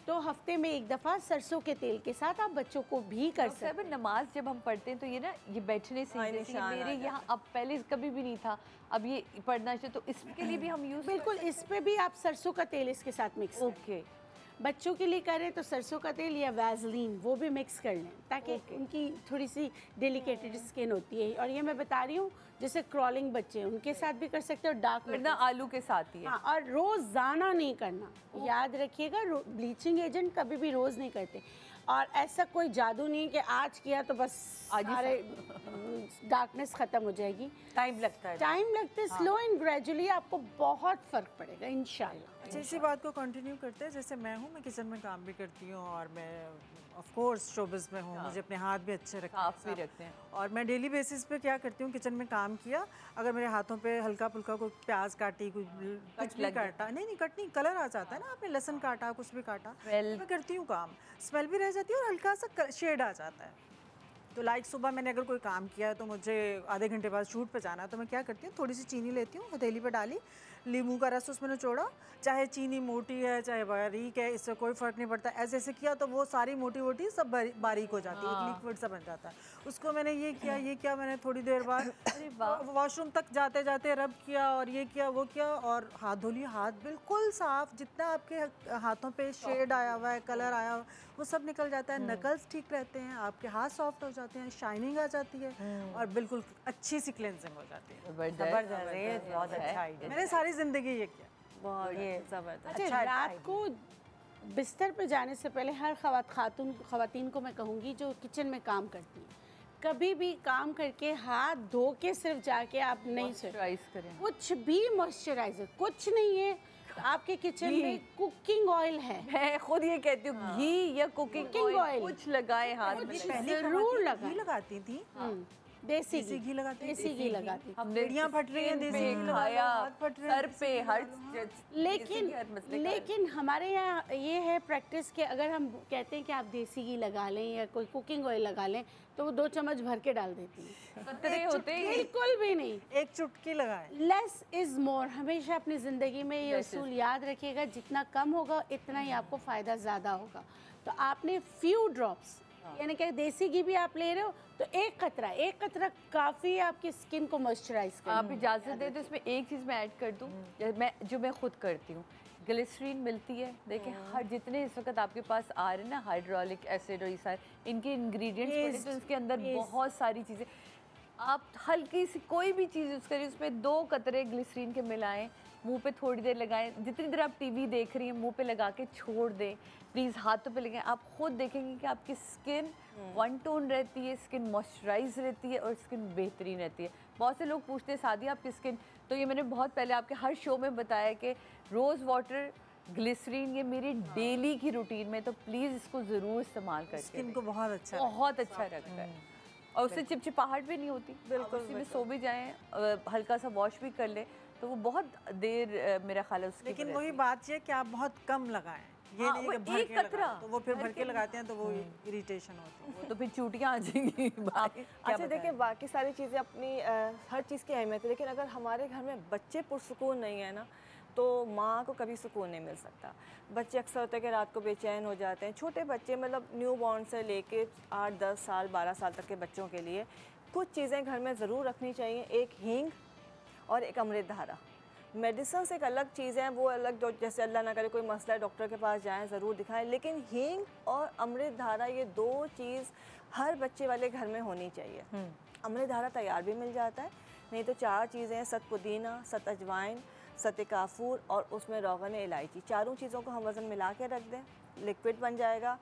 तो हफ्ते में एक दफ़ा सरसों के तेल के साथ आप बच्चों को भी कर सकते हैं। नमाज जब हम पढ़ते हैं तो ये ना, ये बैठने से हाँ, जैसे निशान आ मेरे जाता यहाँ अब पहले कभी भी नहीं था, अब ये पढ़ना चाहिए, तो इसके लिए भी हम यूज़ बिल्कुल, इस पे भी आप सरसों का तेल इसके साथ मिक्स करें। ओके। बच्चों के लिए करें तो सरसों का तेल या वैसलीन वो भी मिक्स कर लें, ताकि उनकी थोड़ी सी डेलिकेटेड स्किन होती है। और ये मैं बता रही हूँ, जैसे क्रॉलिंग बच्चे उनके साथ भी कर सकते हो, डार्क वरना आलू के साथ ही है। हाँ, और रोज़ाना नहीं करना, याद रखिएगा। ब्लीचिंग एजेंट कभी भी रोज़ नहीं करते। और ऐसा कोई जादू नहीं कि आज किया तो बस आज ही सारे डार्कनेस ख़त्म हो जाएगी। टाइम लगता है। टाइम लगता है, स्लो एंड ग्रेजुअली आपको बहुत फ़र्क पड़ेगा इंशाल्लाह। अच्छा, इसी बात को कंटिन्यू करते हैं। जैसे मैं हूँ, मैं किचन में काम भी करती हूँ और मैं ऑफ कोर्स शोबिस में हूँ, मुझे अपने हाथ भी अच्छे साफ भी रखने रखते हैं। और मैं डेली बेसिस पे क्या करती हूँ, किचन में काम किया, अगर मेरे हाथों पे हल्का फुल्का कोई प्याज काटी, कुछ भी काटा, नहीं कट नहीं, कलर आ जाता है ना, आपने लहसुन काटा, कुछ भी काटा, मैं करती हूँ काम, स्मेल भी रह जाती है और हल्का सा शेड आ जाता है। तो लाइक सुबह मैंने अगर कोई काम किया है तो मुझे आधे घंटे बाद शूट पे जाना है, तो मैं क्या करती हूँ, थोड़ी सी चीनी लेती हूँ, हथेली पे डाली, नींबू का रस उसमें निचोड़ा, चाहे चीनी मोटी है चाहे बारीक है, इससे कोई फ़र्क नहीं पड़ता। ऐसे ऐसे किया तो वो सारी मोटी मोटी सब बारीक हो जाती है, एक लिक्विड सा बन जाता है। उसको मैंने ये किया मैंने थोड़ी देर बाद वॉशरूम तक जाते जाते रब किया और ये किया वो किया और हाथ धो लिए, हाथ बिल्कुल साफ, जितना आपके हाथों पे शेड आया हुआ है, कलर आया हुआ वो सब निकल जाता है, नकल्स ठीक रहते हैं, आपके हाथ सॉफ्ट हो जाते हैं, शाइनिंग आ जाती है और बिल्कुल अच्छी सी क्लेंजिंग हो जाती है। जबरदस्त, बहुत अच्छा आइडिया। मैंने सारी ज़िंदगी ये किया। बहुत ज़बरदस्त। अच्छा, रात को बिस्तर पे जाने से पहले हर ख़वातीन को मैं कहूँगी जो किचन में काम करती हैं, कभी भी काम करके हाथ धो के सिर्फ जाके आप नहीं सोएं। मॉइस्चराइज करें। कुछ भी मॉइस्चराइजर कुछ नहीं है। आपके किचन में कुकिंग ऑयल है, मैं खुद ये कहती हूँ घी या कुकिंग ऑयल कुछ लगाए हाथ में। जरूर घी लगाती थी, देसी घी लगाती थी, देसी घी लगाती। हमने एड़ियाँ फट रही हैं, देसी घी लगा लो, खाया, हाथ फट रहे हैं, सर पे हर लेकिन हमारे यहाँ ये है प्रैक्टिस कि अगर हम कहते हैं कि आप देसी घी लगा लें या कोई कुकिंग ऑयल लगा लें तो वो 2 चम्मच भर के डाल देती हैं। कतरे होते हैं। बिल्कुल भी नहीं, एक चुटकी लगाए। Less is more. हमेशा अपनी ज़िंदगी में ये उसूल याद रखिएगा, जितना कम होगा इतना ही आपको फ़ायदा ज़्यादा होगा। तो आपने फ्यू ड्रॉप्स, यानी कि देसी घी भी आप ले रहे हो तो एक कतरा काफ़ी आपकी स्किन को मॉइस्चराइज कर। आप इजाज़त दें तो इसमें एक चीज़ मैं ऐड कर दूँ, जो मैं खुद करती हूँ। ग्लिसरीन मिलती है, देखिए हर जितने इस वक्त आपके पास आ रहे हैं ना, हाइड्रोलिक एसिड और ये सारे इनके इंग्रेडिएंट्स, तो इसके अंदर बहुत सारी चीज़ें। आप हल्की सी कोई भी चीज़ यूज़ करिए, उसमें 2 कतरे ग्लिसरीन के मिलाएं, मुंह पे थोड़ी देर लगाएं। जितनी देर आप टीवी देख रही हैं मुंह पे लगा के छोड़ दें, प्लीज़ हाथों पे लगाएं। आप खुद देखेंगे कि आपकी स्किन वन टोन रहती है, स्किन मॉइस्चराइज रहती है और स्किन बेहतरीन रहती है। बहुत से लोग पूछते हैं सादी आपकी स्किन, तो ये मैंने बहुत पहले आपके हर शो में बताया कि रोज़ वाटर, ग्लिसरीन ये मेरी डेली की रूटीन में, तो प्लीज़ इसको ज़रूर इस्तेमाल करके स्किन को बहुत अच्छा रखता है और उससे चिपचिपाहट भी नहीं होती। बिल्कुल, उसी में सो भी जाएं, हल्का सा वॉश भी कर ले तो वो बहुत देर मेरा ख्याल है उसकी। लेकिन वही बात है कि आप बहुत कम लगाएं, ये नहीं कि भर के लगाएं, तो वो फिर भर के लगाते हैं तो वो इरिटेशन होती है, तो फिर चूटियाँ आ जाएंगी। अच्छा देखिए, बाकी सारी चीज़ें अपनी हर चीज़ की अहमियत है, लेकिन अगर हमारे घर में बच्चे पुरसुकून नहीं है ना तो माँ को कभी सुकून नहीं मिल सकता। बच्चे अक्सर होता है कि रात को बेचैन हो जाते हैं। छोटे बच्चे मतलब न्यू बॉर्न से लेके 8, 10 साल 12 साल तक के बच्चों के लिए कुछ चीज़ें घर में ज़रूर रखनी चाहिए। एक हींग और एक अमृत धारा। मेडिसिन से एक अलग चीज़ है, वो अलग, जो जैसे अल्लाह ना करे कोई मसला है डॉक्टर के पास जाएं, ज़रूर दिखाएं, लेकिन हींग और अमृत धारा ये 2 चीज़ हर बच्चे वाले घर में होनी चाहिए। अमृत धारा तैयार भी मिल जाता है, नहीं तो 4 चीज़ें हैं, सत पुदीना, सत अजवाइन, सत काफूर और उसमें रोगन इलायची। चारों चीज़ों को हम वज़न मिला के रख दें, लिक्विड बन जाएगा।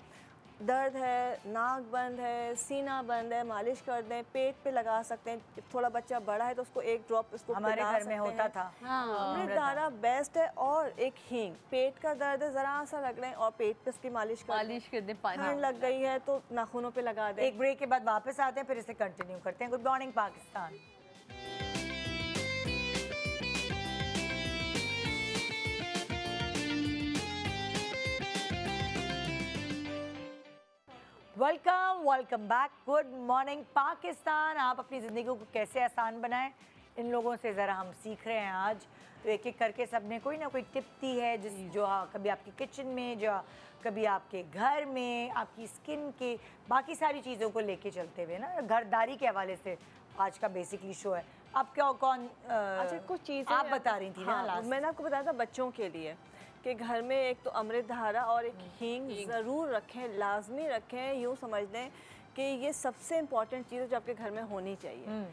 दर्द है, नाक बंद है, सीना बंद है, मालिश कर दें, पेट पे लगा सकते हैं। जब थोड़ा बच्चा बड़ा है तो उसको 1 ड्रॉप उसको हमारे घर में होता था। अमृत धारा बेस्ट है। और एक हींग, पेट का दर्द है ज़रा सा लग रहा है और पेट पे उसकी मालिश कर दें, ठंड लग गई है तो नाखूनों पे लगा दें। एक ब्रेक के बाद वापस आते हैं, फिर इसे कंटिन्यू करते हैं। Good morning Pakistan. Welcome back. Good morning Pakistan. आप अपनी ज़िंदगी को कैसे आसान बनाएं, इन लोगों से ज़रा हम सीख रहे हैं आज। तो एक एक करके सब ने कोई ना कोई टिप दी है, जो कभी आपकी किचन में, जो कभी आपके घर में, आपकी स्किन के, बाकी सारी चीज़ों को लेके चलते हुए ना, घरदारी के हवाले से आज का बेसिकली शो है। आप अच्छा, कुछ चीज़ें आप बता रही थी ना लास्ट। मैंने आपको बताया था बच्चों के लिए कि घर में एक तो अमृत धारा और एक हींग ज़रूर रखें, लाजमी रखें। यूँ समझ लें कि ये सबसे इम्पॉर्टेंट चीज़ है जो आपके घर में होनी चाहिए।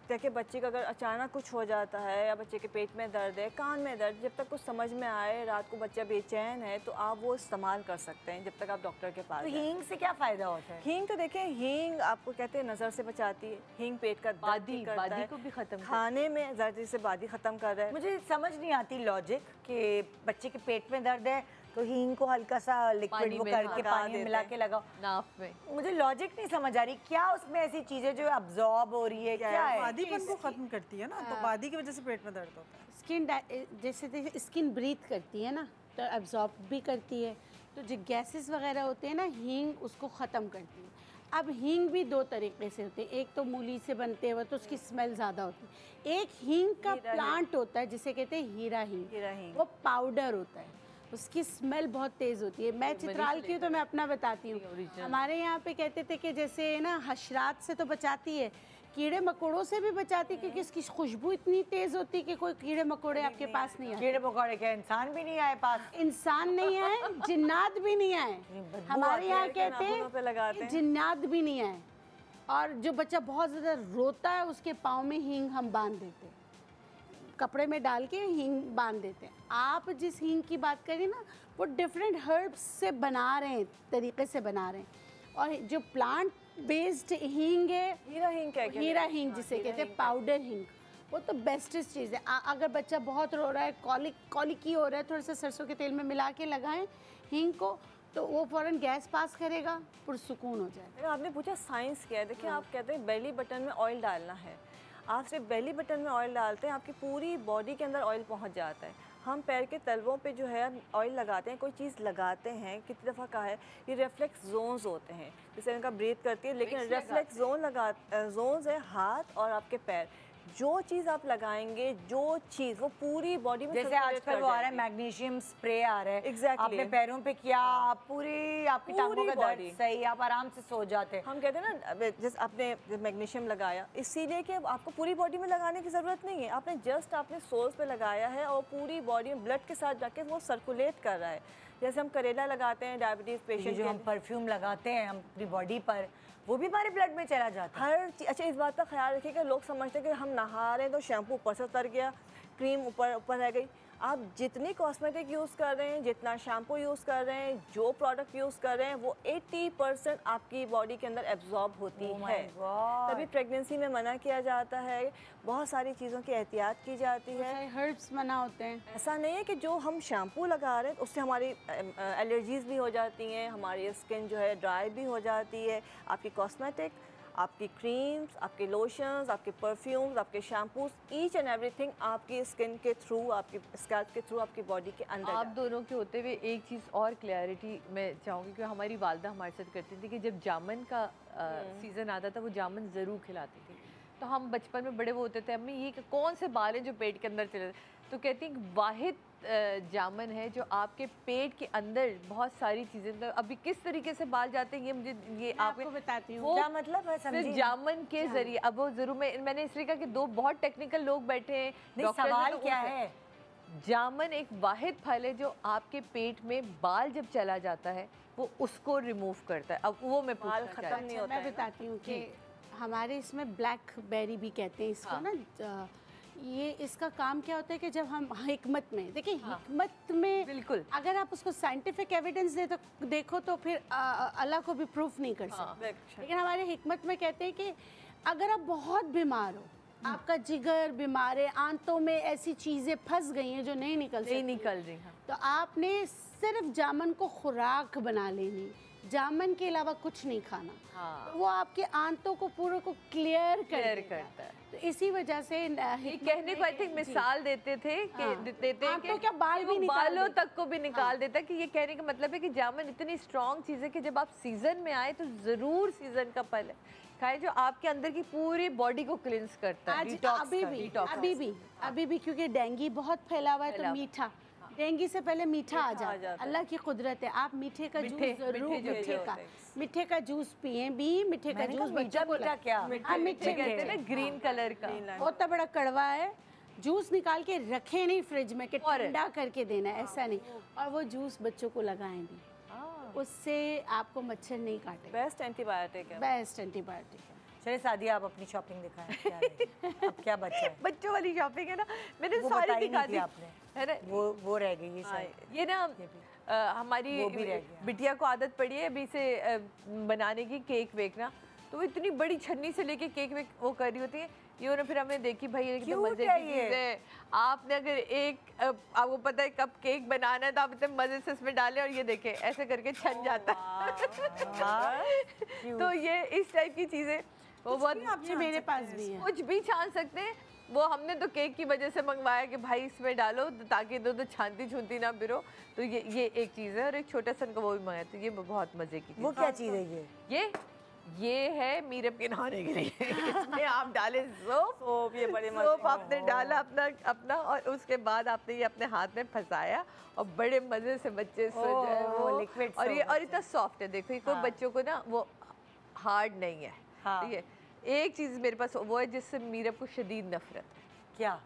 देखिए, बच्चे का अगर अचानक कुछ हो जाता है या बच्चे के पेट में दर्द है, कान में दर्द, जब तक कुछ समझ में आए, रात को बच्चा बेचैन है, तो आप वो इस्तेमाल कर सकते हैं जब तक आप डॉक्टर के पास। तो हींग से क्या फ़ायदा होता है? हींग तो देखिए, हींग आपको कहते हैं नज़र से बचाती है, हींग पेट का बादी को भी खत्म, खाने में ज़्यादा से बादी ख़त्म कर रहा है। मुझे समझ नहीं आती लॉजिक कि बच्चे के पेट में दर्द है तो हींग को हल्का सा लिक्विड वो करके पानी में मिला के लगाओ नाफ में। मुझे लॉजिक नहीं समझ आ रही, क्या उसमें ऐसी चीजें जो अब्जॉर्ब हो रही है, क्या है? बादीपन को खत्म करती है ना, तो बादी की वजह से पेट में दर्द होता है। स्किन जैसे स्किन ब्रीथ करती है ना, तो एब्जॉर्ब भी करती है, तो जो गैसेस वगैरह होते हैं ना, हींग उसको ख़त्म करती है। अब हींग भी 2 तरीके से होते हैं। एक तो मूली से बनते हुए तो उसकी स्मेल ज़्यादा होती है। एक हींग का प्लांट होता है जिसे कहते हैं हीरा हींग, वो पाउडर होता है, उसकी स्मेल बहुत तेज़ होती है। मैं चित्राल की हूँ तो मैं अपना बताती हूँ। हमारे यहाँ पे कहते थे कि जैसे ना हशरात से तो बचाती है, कीड़े मकोड़ों से भी बचाती है, क्योंकि इसकी खुशबू इतनी तेज़ होती है कि कोई कीड़े मकोड़े आपके पास नहीं आए। कीड़े मकोड़े क्या इंसान भी नहीं आए पास? इंसान नहीं आए, जिन्नात भी नहीं आए। हमारे यहाँ कहते हैं जिन्नात भी नहीं आए। और जो बच्चा बहुत ज़्यादा रोता है उसके पाँव में हींग हम बांध देते हैं। कपड़े में डाल के हींग बांध देते हैं। आप जिस हींग की बात करें ना, वो डिफरेंट हर्ब्स से बना रहे हैं, तरीके से बना रहे हैं। और जो प्लांट बेस्ड हींग है, हीरा हींग क्या कहते हैं? हीरा हींग जिसे कहते हैं, पाउडर हींग, वो तो बेस्टेस्ट चीज़ है। अगर बच्चा बहुत रो रहा है, कॉलिकी हो रहा है, थोड़ा सा सरसों के तेल में मिला के लगाएं हींग को, तो वो फ़ौरन गैस पास करेगा, पुरसुकून हो जाएगा। आपने पूछा साइंस क्या है, देखिए आप कहते हैं बेली बटन में ऑयल डालना है, आप सिर्फ बेली बटन में ऑयल डालते हैं, आपकी पूरी बॉडी के अंदर ऑयल पहुंच जाता है। हम पैर के तलवों पे जो है ऑयल लगाते हैं, कोई चीज़ लगाते हैं, कितनी दफ़ा कहा है, ये रिफ्लेक्स जोन्स होते हैं, जैसे इनका ब्रीथ करती है, लेकिन रिफ्लेक्स जोन्स है हाथ और आपके पैर। जो चीज़ आप लगाएंगे, जो चीज़ वो पूरी बॉडी में, जैसे आजकल वो आ रहा है मैग्नीशियम स्प्रे आ रहा है, Exactly. आपने पैरों पे किया, आप पूरी आपकी टांगों का दर्द body. सही, आप आराम से सो जाते हैं। हम कहते हैं ना, जैसे आपने मैग्नीशियम लगाया, इसीलिए कि अब आपको पूरी बॉडी में लगाने की ज़रूरत नहीं है, आपने जस्ट आपने सोल्स पे लगाया है और पूरी बॉडी में ब्लड के साथ जाके वो सर्कुलेट कर रहा है। जैसे हम करेला लगाते हैं डायबिटीज़ पेशेंट, जो हम परफ्यूम लगाते हैं हम अपनी बॉडी पर, वो भी हमारे ब्लड में चला जाता है। हर चीज़। अच्छा, इस बात का ख्याल रखिएगा, लोग समझते हैं कि हम नहा रहे हैं तो शैम्पू ऊपर से उतर गया, क्रीम ऊपर रह गई। आप जितनी कॉस्मेटिक यूज़ कर रहे हैं, जितना शैम्पू यूज़ कर रहे हैं, जो प्रोडक्ट यूज़ कर रहे हैं, वो 80% आपकी बॉडी के अंदर एब्जॉर्ब होती है। तभी प्रेगनेंसी में मना किया जाता है, बहुत सारी चीज़ों की एहतियात की जाती है। हर्ब्स मना होते हैं। ऐसा नहीं है कि जो हम शैम्पू लगा रहे हैं उससे हमारी एलर्जीज़ भी हो जाती हैं, हमारी स्किन जो है ड्राई भी हो जाती है। आपकी कॉस्मेटिक, आपकी क्रीम्स, आपके लोशंस, आपके परफ्यूम्स, आपके शैम्पूज, ईच एंड एवरीथिंग आपकी स्किन के थ्रू, आपकी स्कैल्प के थ्रू, आपकी बॉडी के अंदर। आप दोनों के होते हुए एक चीज़ और क्लैरिटी मैं चाहूँगी कि हमारी वालदा हमारे साथ करती थी कि जब जामन का सीज़न आता था वो जामन ज़रूर खिलाती थी। तो हम बचपन में बड़े वो होते थे, अम्मी ये कौन से बाल हैं जो पेट के अंदर चले, तो कहती हैं वाहिद जामन है जो आपके पेट के अंदर बहुत सारी चीज़ें, तो अभी किस तरीके से बाल जाते हैं ये मुझे ये आपको बताती हूँ क्या मतलब है, समझिए। जामन के जरिए। अब वो जरूर मैंने इसलिए कहा कि दो बहुत टेक्निकल लोग बैठे हैं, डॉक्टर सवाल क्या है? जामन एक वाहिद फल है जो आपके पेट में बाल जब चला जाता है वो उसको रिमूव करता है। अब वो मैं बाल खत्म नहीं होता मैं बताती हूँ कि हमारे इसमें ब्लैक बेरी भी कहते हैं इसको ना। ये इसका काम क्या होता है कि जब हम हिकमत में देखिए, हिकमत में बिल्कुल अगर आप उसको साइंटिफिक एविडेंस देखो तो फिर अल्लाह को भी प्रूफ नहीं कर सकते। लेकिन हमारे हिकमत में कहते हैं कि अगर आप बहुत बीमार हो, आपका जिगर बीमार है, आंतों में ऐसी चीज़ें फंस गई हैं जो नहीं निकल रही, तो आपने सिर्फ जामन को खुराक बना लेनी, जामन के अलावा कुछ नहीं खाना। तो वो आपके आंतों को पूरे को क्लियर करता है। तो इसी वजह से कहने को आई थिंक मिसाल देते थे कि देते हैं कि क्या बाल भी बालों तक को भी निकाल देता है, कि ये कहने का मतलब है कि जामन इतनी स्ट्रॉन्ग चीज़ है कि जब आप सीजन में आए तो ज़रूर सीजन का फल खाए जो आपके अंदर की पूरी बॉडी को क्लिंस करता है। अभी भी क्योंकि डेंगू बहुत फैला हुआ है, तो मीठा, डेंगू से पहले मीठा आ जाता है। अल्लाह की कुदरत है। आप मीठे का जूस जरूर, मीठे का जूस पिए भी, मीठे का जूस बच्चों को मीठे कहते हैं ना, ग्रीन कलर का बहुत बड़ा कड़वा है। जूस निकाल के रखे नहीं फ्रिज में कि ठंडा करके देना, ऐसा नहीं। और वो जूस बच्चों को लगाएं भी, उससे आपको मच्छर नहीं काटे। बेस्ट एंटीबायोटिक है, बेस्ट एंटीबायोटिक है। चलिए सादिया, आप अपनी शॉपिंग दिखाएं। अब क्या बच्चा है? बच्चों वाली शॉपिंग है ना, मैंने सारी दिखा दी आपने, है ना। वो रह गई ये ना हमारी बिटिया को आदत पड़ी है अभी से बनाने की, केक वेक ना, तो वो इतनी बड़ी छन्नी से लेके केक वेक वो कर रही होती है। ये ना फिर हमने देखी भाई ये कितने मजे की चीज़ है। आपने अगर आपको पता है कब केक बनाना है तो आप इतने मजे से इसमें डालें और ये देखें ऐसे करके छन जाता है। तो ये इस टाइप की चीज़ें वो बहुत मेरे पास भी है, कुछ भी छान सकते हैं। वो हमने तो केक की वजह से मंगवाया कि भाई इसमें डालो ताकि दो छानती छूनती ना फिरो। तो ये एक चीज़ है। और एक छोटा सन का वो भी मंगाया, तो ये बहुत मज़े की। वो क्या चीज़ है? ये है मीरब के नहाने के लिए। इसमें आप डालें सोप, ये बड़े सोप आपने डाला अपना और उसके बाद आपने ये अपने हाथ में फंसाया और बड़े मज़े से बच्चे सो जाए वो लिक्विड। और इतना सॉफ्ट है, देखो ये कोई बच्चों को ना वो हार्ड नहीं है। ठीक है, एक चीज़ मेरे पास वो है जिससे मीरब को शदीद नफरत है। क्या?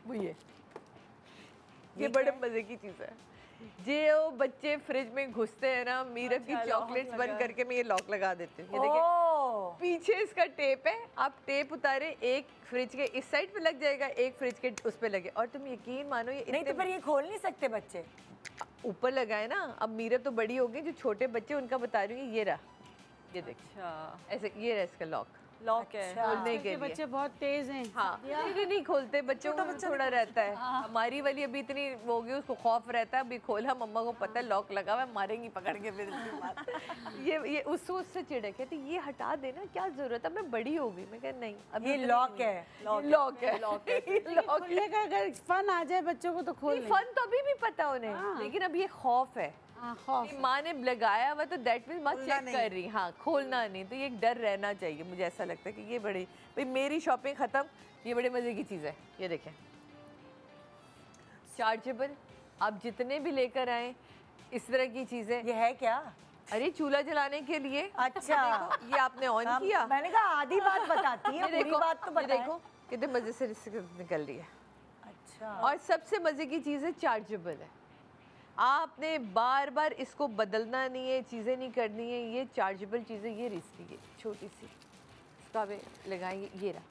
वो ये बड़े मज़े की चीज़ है। जो बच्चे फ्रिज में घुसते हैं ना, मीरब की चॉकलेट्स बंद करके मैं ये लॉक लगा देती हूँ। ये देखिए पीछे इसका टेप है, आप टेप उतारे, एक फ्रिज के इस साइड पे लग जाएगा, एक फ्रिज के उस पे लगे, और तुम यकीन मानो ये नहीं तो फिर ये खोल नहीं सकते बच्चे? ऊपर लगाए ना। अब मीरब तो बड़ी हो गई, जो छोटे बच्चे उनका बता रही हूँ, ये रहा, ये देखिए ऐसे, ये रहा इसका लॉक है खोलने के लिए। बच्चे बहुत तेज हैं। हाँ नहीं खोलते, बच्चों को थोड़ा रहता है। हमारी वाली अभी इतनी वो गई, उसको खौफ रहता है, अभी खोला, मम्मा को पता है लॉक लगा हुआ है, मारेंगी पकड़ के फिर इसके बाद। ये उससे चिढ़े, कहती ये हटा देना, क्या जरूरत है, मैं बड़ी हो गई। मैं कह नहीं, अब ये लॉक है, लॉक है। खोलने का अगर फन आ जाए बच्चों को तो खोल फन तो अभी भी पता उन्हें, लेकिन अब ये खौफ है। माँ ने लगाया हुआ तो दैट मीन्स माँ चेक कर रही, हाँ खोलना नहीं, तो ये एक डर रहना चाहिए। मुझे ऐसा लगता है कि ये बड़ी, भाई मेरी शॉपिंग खत्म, ये बड़े मजे की चीज़ है। ये देखें चार्जेबल, आप जितने भी लेकर आए इस तरह की चीज़ें। ये है क्या? अरे चूल्हा जलाने के लिए। अच्छा ये आपने ऑन किया? मैंने कहा आधी बात बताती है, पूरी बात तो बताएं। देखो कितने मजे से निकल रही है। अच्छा, और सबसे मजे की चीज़ है चार्जेबल है, आपने बार बार इसको बदलना नहीं है, चीज़ें नहीं करनी है। ये चार्जेबल चीज़ें, ये रिस्की है, छोटी सी इसका भी लगाएंगे। ये रहा,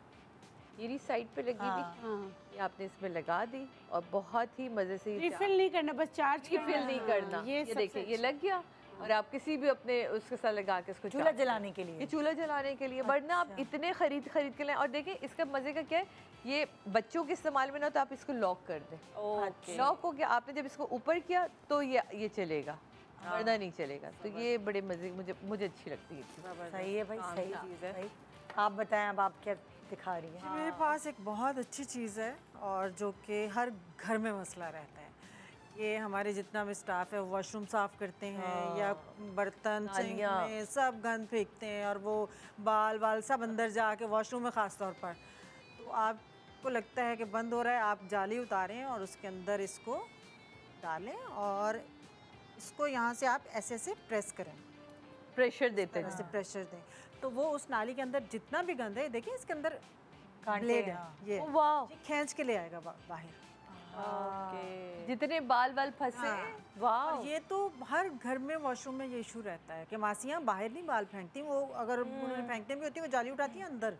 ये साइड पे लगी थी, ये आपने इसमें लगा दी और बहुत ही मज़े से रिफिल नहीं करना, बस चार्ज रिफिल नहीं करना। ये देखिए ये लग गया, और आप किसी भी अपने उसके साथ लगा के इसको चूल्हा जलाने के लिए, ये चूल्हा जलाने के लिए। वरना आप इतने खरीद के लाएं। और देखिए इसका मज़े का क्या है, ये बच्चों के इस्तेमाल में ना, तो आप इसको लॉक कर दें। लॉक हो गया, आपने जब इसको ऊपर किया तो ये चलेगा, वरना नहीं चलेगा। तो ये बड़े मज़े, मुझे अच्छी लगती है। सही है भाई, सही चीज़ है। आप बताएं, अब आप क्या दिखा रही हैं? मेरे पास एक बहुत अच्छी चीज़ है, और जो कि हर घर में मसला रहता है। ये हमारे जितना भी स्टाफ है वॉशरूम साफ़ करते हैं, या बर्तन सिंक में सब गंद फेंकते हैं, और वो बाल सब अंदर जाके वॉशरूम में ख़ास तौर पर। तो आपको लगता है कि बंद हो रहा है, आप जाली उतारें और उसके अंदर इसको डालें, और इसको यहाँ से आप ऐसे ऐसे प्रेस करें, प्रेशर देते हैं, ऐसे प्रेशर दें, तो वो उस नाली के अंदर जितना भी गंद है, देखिए इसके अंदर ब्लेड है, ये खींच के ले आएगा बाहर। जितने बाल फंसे हैं। वाह, और ये तो हर घर में वॉशरूम में ये इशू रहता है कि मासियाँ बाहर नहीं बाल फेंकती, वो अगर उन्होंने फेंकने भी होती है वो जाली उठाती हैं अंदर।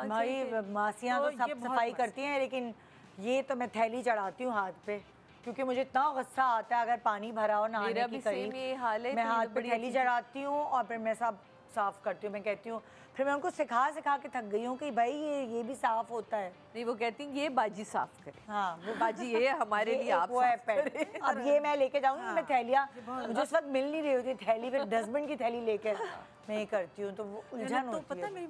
भाई मासियाँ तो सब सफाई करती हैं, लेकिन ये तो मैं थैली चढ़ाती हूँ हाथ पे, क्योंकि मुझे इतना गुस्सा आता है अगर पानी भरा हो नहाने की करीब, मैं हाथ पे थैली चढ़ाती हूँ और फिर मैं सब साफ़ करती हूँ। मैं कहती हूँ, फिर मैं उनको सिखा के थक गई हूँ कि भाई ये भी साफ़ होता है। नहीं, वो कहती हैं ये बाजी साफ़ करे। हाँ, वो बाजी ये हमारे लिए आप साफ़ करें। अब ये मैं लेके जाऊँगी, मैं थैलियाँ मुझे उस वक्त मिल नहीं रही होती थैली, फिर डस्टबिन की थैली लेके मैं ये करती हूँ, तो वो उलझन होती है। तो पता है मेरी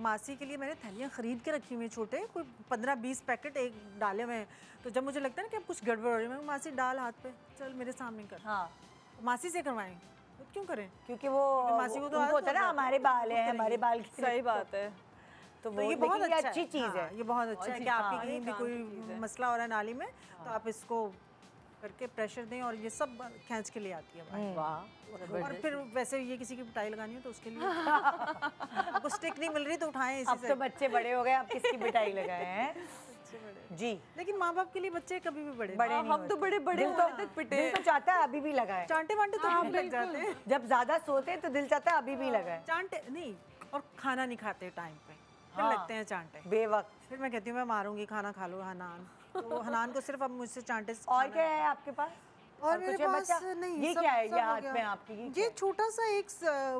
मासी के लिए मैंने थैलियाँ ख़रीद के रखी हुई हैं, छोटे कोई 15-20 पैकेट एक डाले हुए हैं। तो जब मुझे लगता है ना कि अब कुछ गड़बड़ हो रही है, मैं मासी डाल हाथ पे, चल मेरे सामने कर। हाँ, मासी से करवाएं, क्यों करें? क्योंकि वो मासी को तो उनको होता है ना हमारे बाल हैं, हमारे बाल की। सही बात है। तो ये बहुत अच्छी चीज़ है। ये बहुत अच्छा है कि आपकी कहीं भी कोई मसला हो रहा है नाली में, तो आप इसको करके प्रेशर दें और ये सब खींच के ले आती है। वाह, और फिर वैसे ये किसी की पिटाई लगानी हो तो उसके लिए आपको स्टिक नहीं मिल रही तो उठाएं इसी अब तो बच्चे बड़े हो गए, अब किसकी पिटाई लगाए हैं जी। लेकिन माँ बाप के लिए बच्चे कभी भी बड़े हम तो बड़े तक पिटे। दिल तो चाहता है अभी भी लगाए, चांटे वांटे तो हम लग जाते हैं। जब ज्यादा सोते हैं तो दिल चाहता है अभी भी लगाए। चांटे नहीं, और खाना नहीं खाते टाइम पे, फिर लगते हैं चांटे बेवक्त। फिर मैं कहती हूँ मैं मारूंगी, खाना खा लो हनान। तो हनान को सिर्फ अब मुझसे चांटे और क्या है आपके पास? और मेरे पास नहीं, ये क्या है ये हाथ में आपकी? ये छोटा सा एक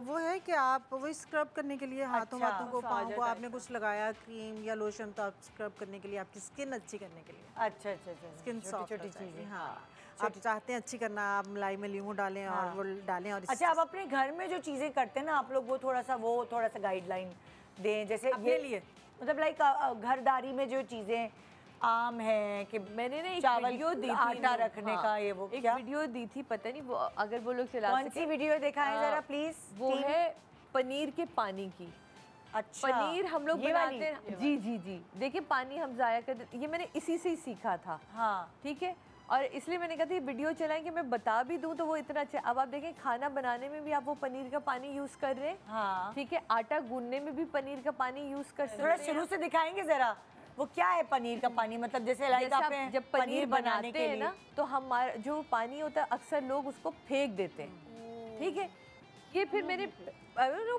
वो है कि आप वो स्क्रब करने के लिए हाथों वाथों को, पाँव को आपने कुछ लगाया क्रीम या लोशन, तो आप स्क्रब करने के लिए, आपकी स्किन अच्छी करने के लिए। अच्छा, स्किन सॉफ्ट, छोटी चीज़ें। हाँ, आप चाहते हैं अच्छी करना, आप मलाई में लीमू डालें और वो डालें। और अच्छा, आप अपने घर में जो चीज़ें करते हैं ना आप लोग, वो थोड़ा सा गाइडलाइन दें, जैसे अपने लिए, मतलब लाइक घरदारी में जो चीज़ें आम है कि मैंने ना एक वीडियो दी थी आटा रखने का, ये वो एक क्या वीडियो दी थी, पता नहीं वो अगर वो लोग चला कौन सी वीडियो दिखाएं जरा प्लीज? वो है पनीर के पानी की। अच्छा, पनीर हम लोग बनाते हैं। जी देखिए, पानी हम ज़ाया कर देते, ये मैंने इसी से ही सीखा था। हाँ, ठीक है, और इसलिए मैंने कहा था ये वीडियो चलाएं कि मैं बता भी दूं तो वो इतना अच्छा। अब आप देखें खाना बनाने में भी आप वो पनीर का पानी यूज़ कर रहे हैं। हाँ, ठीक है, आटा गूंदने में भी पनीर का पानी यूज़ कर सकते थोड़ा हैं। शुरू से दिखाएंगे जरा वो क्या है पनीर का पानी, मतलब जैसे लाइक जैसे आपने आप जब पनीर बनाने के लिए ना, तो हमारा जो पानी होता है अक्सर लोग उसको फेंक देते हैं, ठीक है। ये फिर मेरे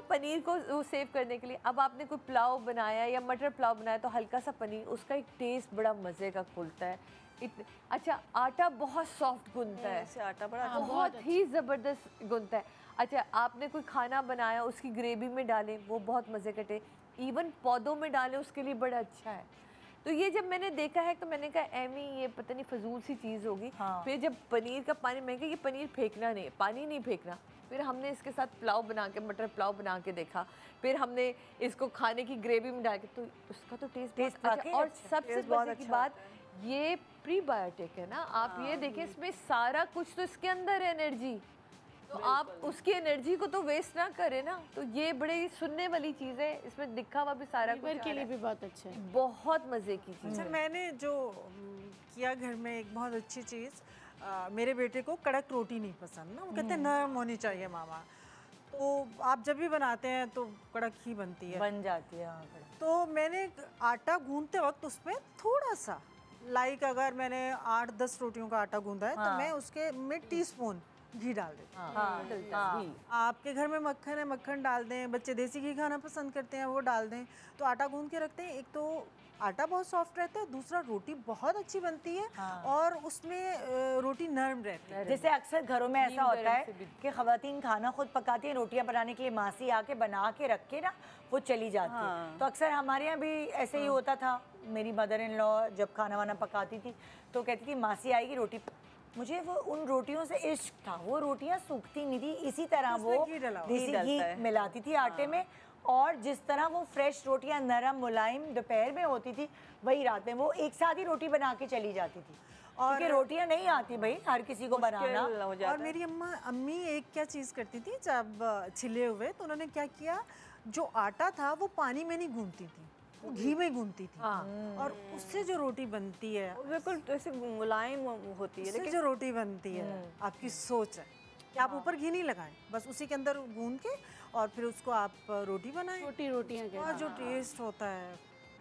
पनीर को वो सेव करने के लिए, अब आपने कोई पुलाव बनाया या मटर पुलाव बनाया तो हल्का सा पनीर, उसका एक टेस्ट बड़ा मज़े का खुलता है। अच्छा, आटा बहुत सॉफ्ट गूंथता है, इससे आटा बड़ा बहुत ही ज़बरदस्त गूंथता है। अच्छा, आपने कोई खाना बनाया, उसकी ग्रेवी में डालें, वो बहुत मज़े का टेस्ट, इवन पौधों में डालें उसके लिए बड़ा अच्छा है। तो ये जब मैंने देखा है तो मैंने कहा एमी ये पता नहीं फजूल सी चीज़ होगी। हाँ। फिर जब पनीर का पानी, मैं कहा ये पनीर फेंकना नहीं, पानी नहीं फेंकना। फिर हमने इसके साथ पुलाव बना के, मटर पुलाव बना के देखा, फिर हमने इसको खाने की ग्रेवी में डाल के, तो उसका तो टेस्ट अच्छा। और सबसे मज़े की बात, ये प्रीबायोटिक है ना, आप ये देखें इसमें सारा कुछ तो इसके अंदर है एनर्जी, तो आप उसकी एनर्जी को तो वेस्ट ना करें ना। तो ये बड़े सुनने वाली चीज़ है, इसमें दिखा हुआ भी सारा कुछ के लिए भी बहुत अच्छा है, बहुत मज़े की चीज़ अच्छा, है। मैंने जो किया घर में एक बहुत अच्छी चीज़, मेरे बेटे को कड़क रोटी नहीं पसंद ना, वो कहते हैं नरम होनी चाहिए मामा। तो आप जब भी बनाते हैं तो कड़क ही बनती है, बन जाती है। हाँ, तो मैंने आटा गूंथते वक्त उसमें थोड़ा सा, लाइक अगर मैंने 8-10 रोटियों का आटा गूंथा है तो मैं उसके में टीस्पून घी डाल देती हूँ। आपके घर में मक्खन है, मक्खन डाल दें, बच्चे देसी घी खाना पसंद करते हैं वो डाल दें। तो आटा गूंथ के रखते हैं, एक तो आटा बहुत सॉफ्ट रहता है, दूसरा रोटी बहुत अच्छी बनती है और उसमें रोटी नरम रहती है। जैसे अक्सर घरों में ऐसा होता है कि खवातीन खाना खुद पकाती हैं, रोटियां बनाने के लिए मासी आके बना के रख के ना वो चली जाती है। तो अक्सर हमारे यहाँ भी ऐसे ही होता था। मेरी मदर इन लॉ जब खाना वाना पकाती थी तो कहती थी मासी आएगी रोटी, मुझे वो उन रोटियों से इश्क था। वो रोटियां सूखती नहीं थी, इसी तरह वो देसी घी मिलाती थी आटे में, और जिस तरह वो फ्रेश रोटियां नरम मुलायम दोपहर में होती थी, वही रात में वो एक साथ ही रोटी बना के चली जाती थी। और रोटियां नहीं आती भाई हर किसी को बनाना। और मेरी अम्मी एक क्या चीज़ करती थी, जब छिले हुए तो उन्होंने क्या किया, जो आटा था वो पानी में नहीं गूंथती थी, वो घी में गूंथती थी। और उससे जो रोटी बनती है बिल्कुल ऐसे मुलायम होती है। लेकिन जो रोटी बनती है, आपकी सोच है कि आप ऊपर घी नहीं लगाएं, बस उसी के अंदर गूंथ के और फिर उसको आप रोटी बनाएं। रोटियां और जो टेस्ट होता है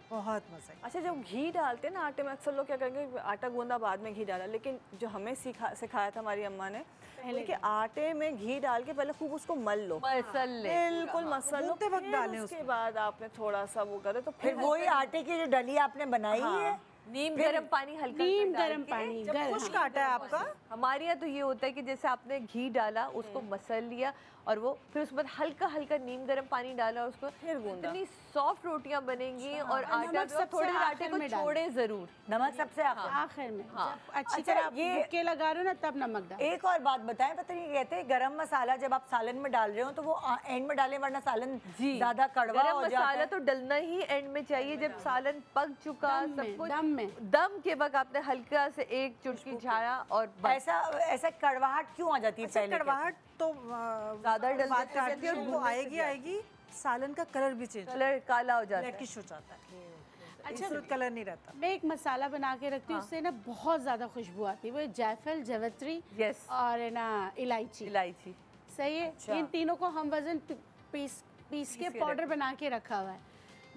बहुत मज़े। अच्छा, जब घी डालते हैं ना आटे में, अक्सर लोग क्या करेंगे आटा गूंदा बाद में घी डाला, लेकिन जो हमें सिखाया था हमारी अम्मा ने पहले कि आटे में घी डाल के पहले खूब उसको मल लो, बिल्कुल मसल लो, वक्त डालें, उसके बाद आपने थोड़ा सा वो करे तो फिर वही आटे की जो डली आपने बनाई है, नीम गर्म पानी हल्का नीम गर्म पानी, खुश्क आटा है आपका। हमारे यहाँ तो ये होता है कि जैसे आपने घी डाला, उसको मसल लिया और वो फिर उसके बाद हल्का हल्का नीम गर्म पानी डाला और उसको फिर इतनी सॉफ्ट रोटियां बनेंगी। और आटा भी थोड़े आटे को छोड़े जरूर, नमक सबसे आखिर में जब अच्छी तरह आप भुक्के लगा रहे हो ना तब नमक डाल। एक और बात बताएं, पता नहीं कहते हैं गरम मसाला जब आप सालन में डाल रहे हो तो वो एंड में डालें, वरना सालन ज्यादा कड़वा हो जाता है। मसाला तो डलना ही एंड में चाहिए, जब सालन पक चुका सब कुछ, दम के वक्त आपने हल्का से एक चुटकी झाड़ा। और ऐसा कड़वाहट क्यों आ जाती है? पहले कड़वाहट तो ज्यादा डलती है, वो आएगी, सालन का कलर भी चेंज, कलर काला हो जाता है, ब्लैकिश हो जाता है। अच्छा, कलर नहीं रहता। मैं एक मसाला बना के रखती हूँ, उससे ना बहुत ज़्यादा खुशबू आती है। वो जायफल, जावित्री और ना इलायची। सही है। इन तीनों को हम वजन पीस के पाउडर बना के रखा हुआ है।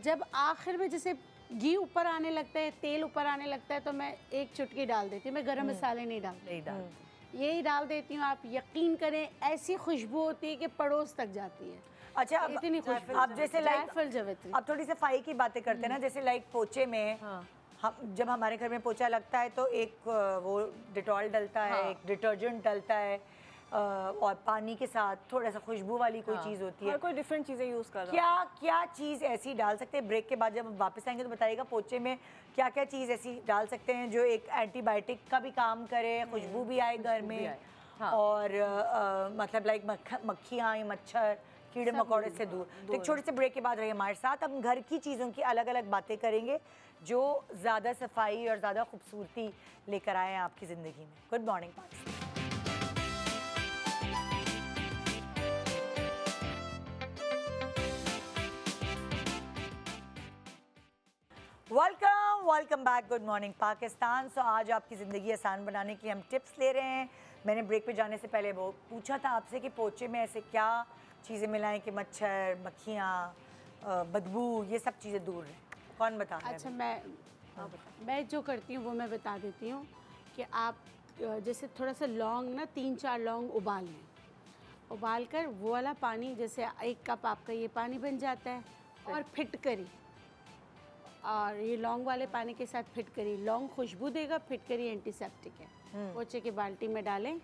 जब आखिर में जैसे घी ऊपर आने लगता है, तेल ऊपर आने लगता है, तो मैं एक चुटकी डाल देती हूँ। मैं गरम मसाले नहीं डालती, यही डाल देती हूँ। आप यकीन करें ऐसी खुशबू होती है कि पड़ोस तक जाती है। अच्छा, इतनी खुशबू। आप जैसे जायफल, जावित्री। आप थोड़ी सफाई की बातें करते हैं ना, जैसे लाइक पोछे में हम जब हमारे घर में पोछा लगता है तो एक वो डिटॉल डलता है, एक डिटर्जेंट डलता है, और पानी के साथ थोड़ा सा खुशबू वाली कोई चीज़ होती है। कोई डिफरेंट चीज़ें यूज़ कर रहा है। क्या चीज़ ऐसी डाल सकते हैं? ब्रेक के बाद जब वापस आएंगे तो बताइएगा पोछे में क्या क्या चीज़ ऐसी डाल सकते हैं जो एक एंटीबायोटिक का भी काम करे, खुशबू भी आए घर में, और मतलब लाइक मक्खियाँ या मच्छर कीड़े मकोड़े से दूर। तो एक छोटे से ब्रेक के बाद रहिए हमारे साथ। हम घर की चीज़ों की अलग अलग बातें करेंगे जो ज़्यादा सफाई और ज़्यादा खूबसूरती लेकर आए हैं आपकी ज़िंदगी में। Good morning Pakistan. Welcome back. Good morning Pakistan. So आज आपकी ज़िंदगी आसान बनाने के लिए हम टिप्स ले रहे हैं। मैंने ब्रेक पे जाने से पहले वो पूछा था आपसे कि पोचे में ऐसे क्या चीज़ें मिलाएं कि मच्छर, मक्खियाँ, बदबू, ये सब चीज़ें दूर रहें। कौन बता रहा है? अच्छा, मैं मैं जो करती हूँ वो मैं बता देती हूँ कि आप जैसे थोड़ा सा लौंग ना 3-4 लौंग उबाल लें, उबाल कर वो वाला पानी, जैसे 1 कप आपका ये पानी बन जाता है, और फिटकरी, और ये लौंग वाले पानी के साथ फिटकरी, लौंग खुशबू देगा, फिटकरी एंटीसेप्टिक है, पोछे की बाल्टी में डालें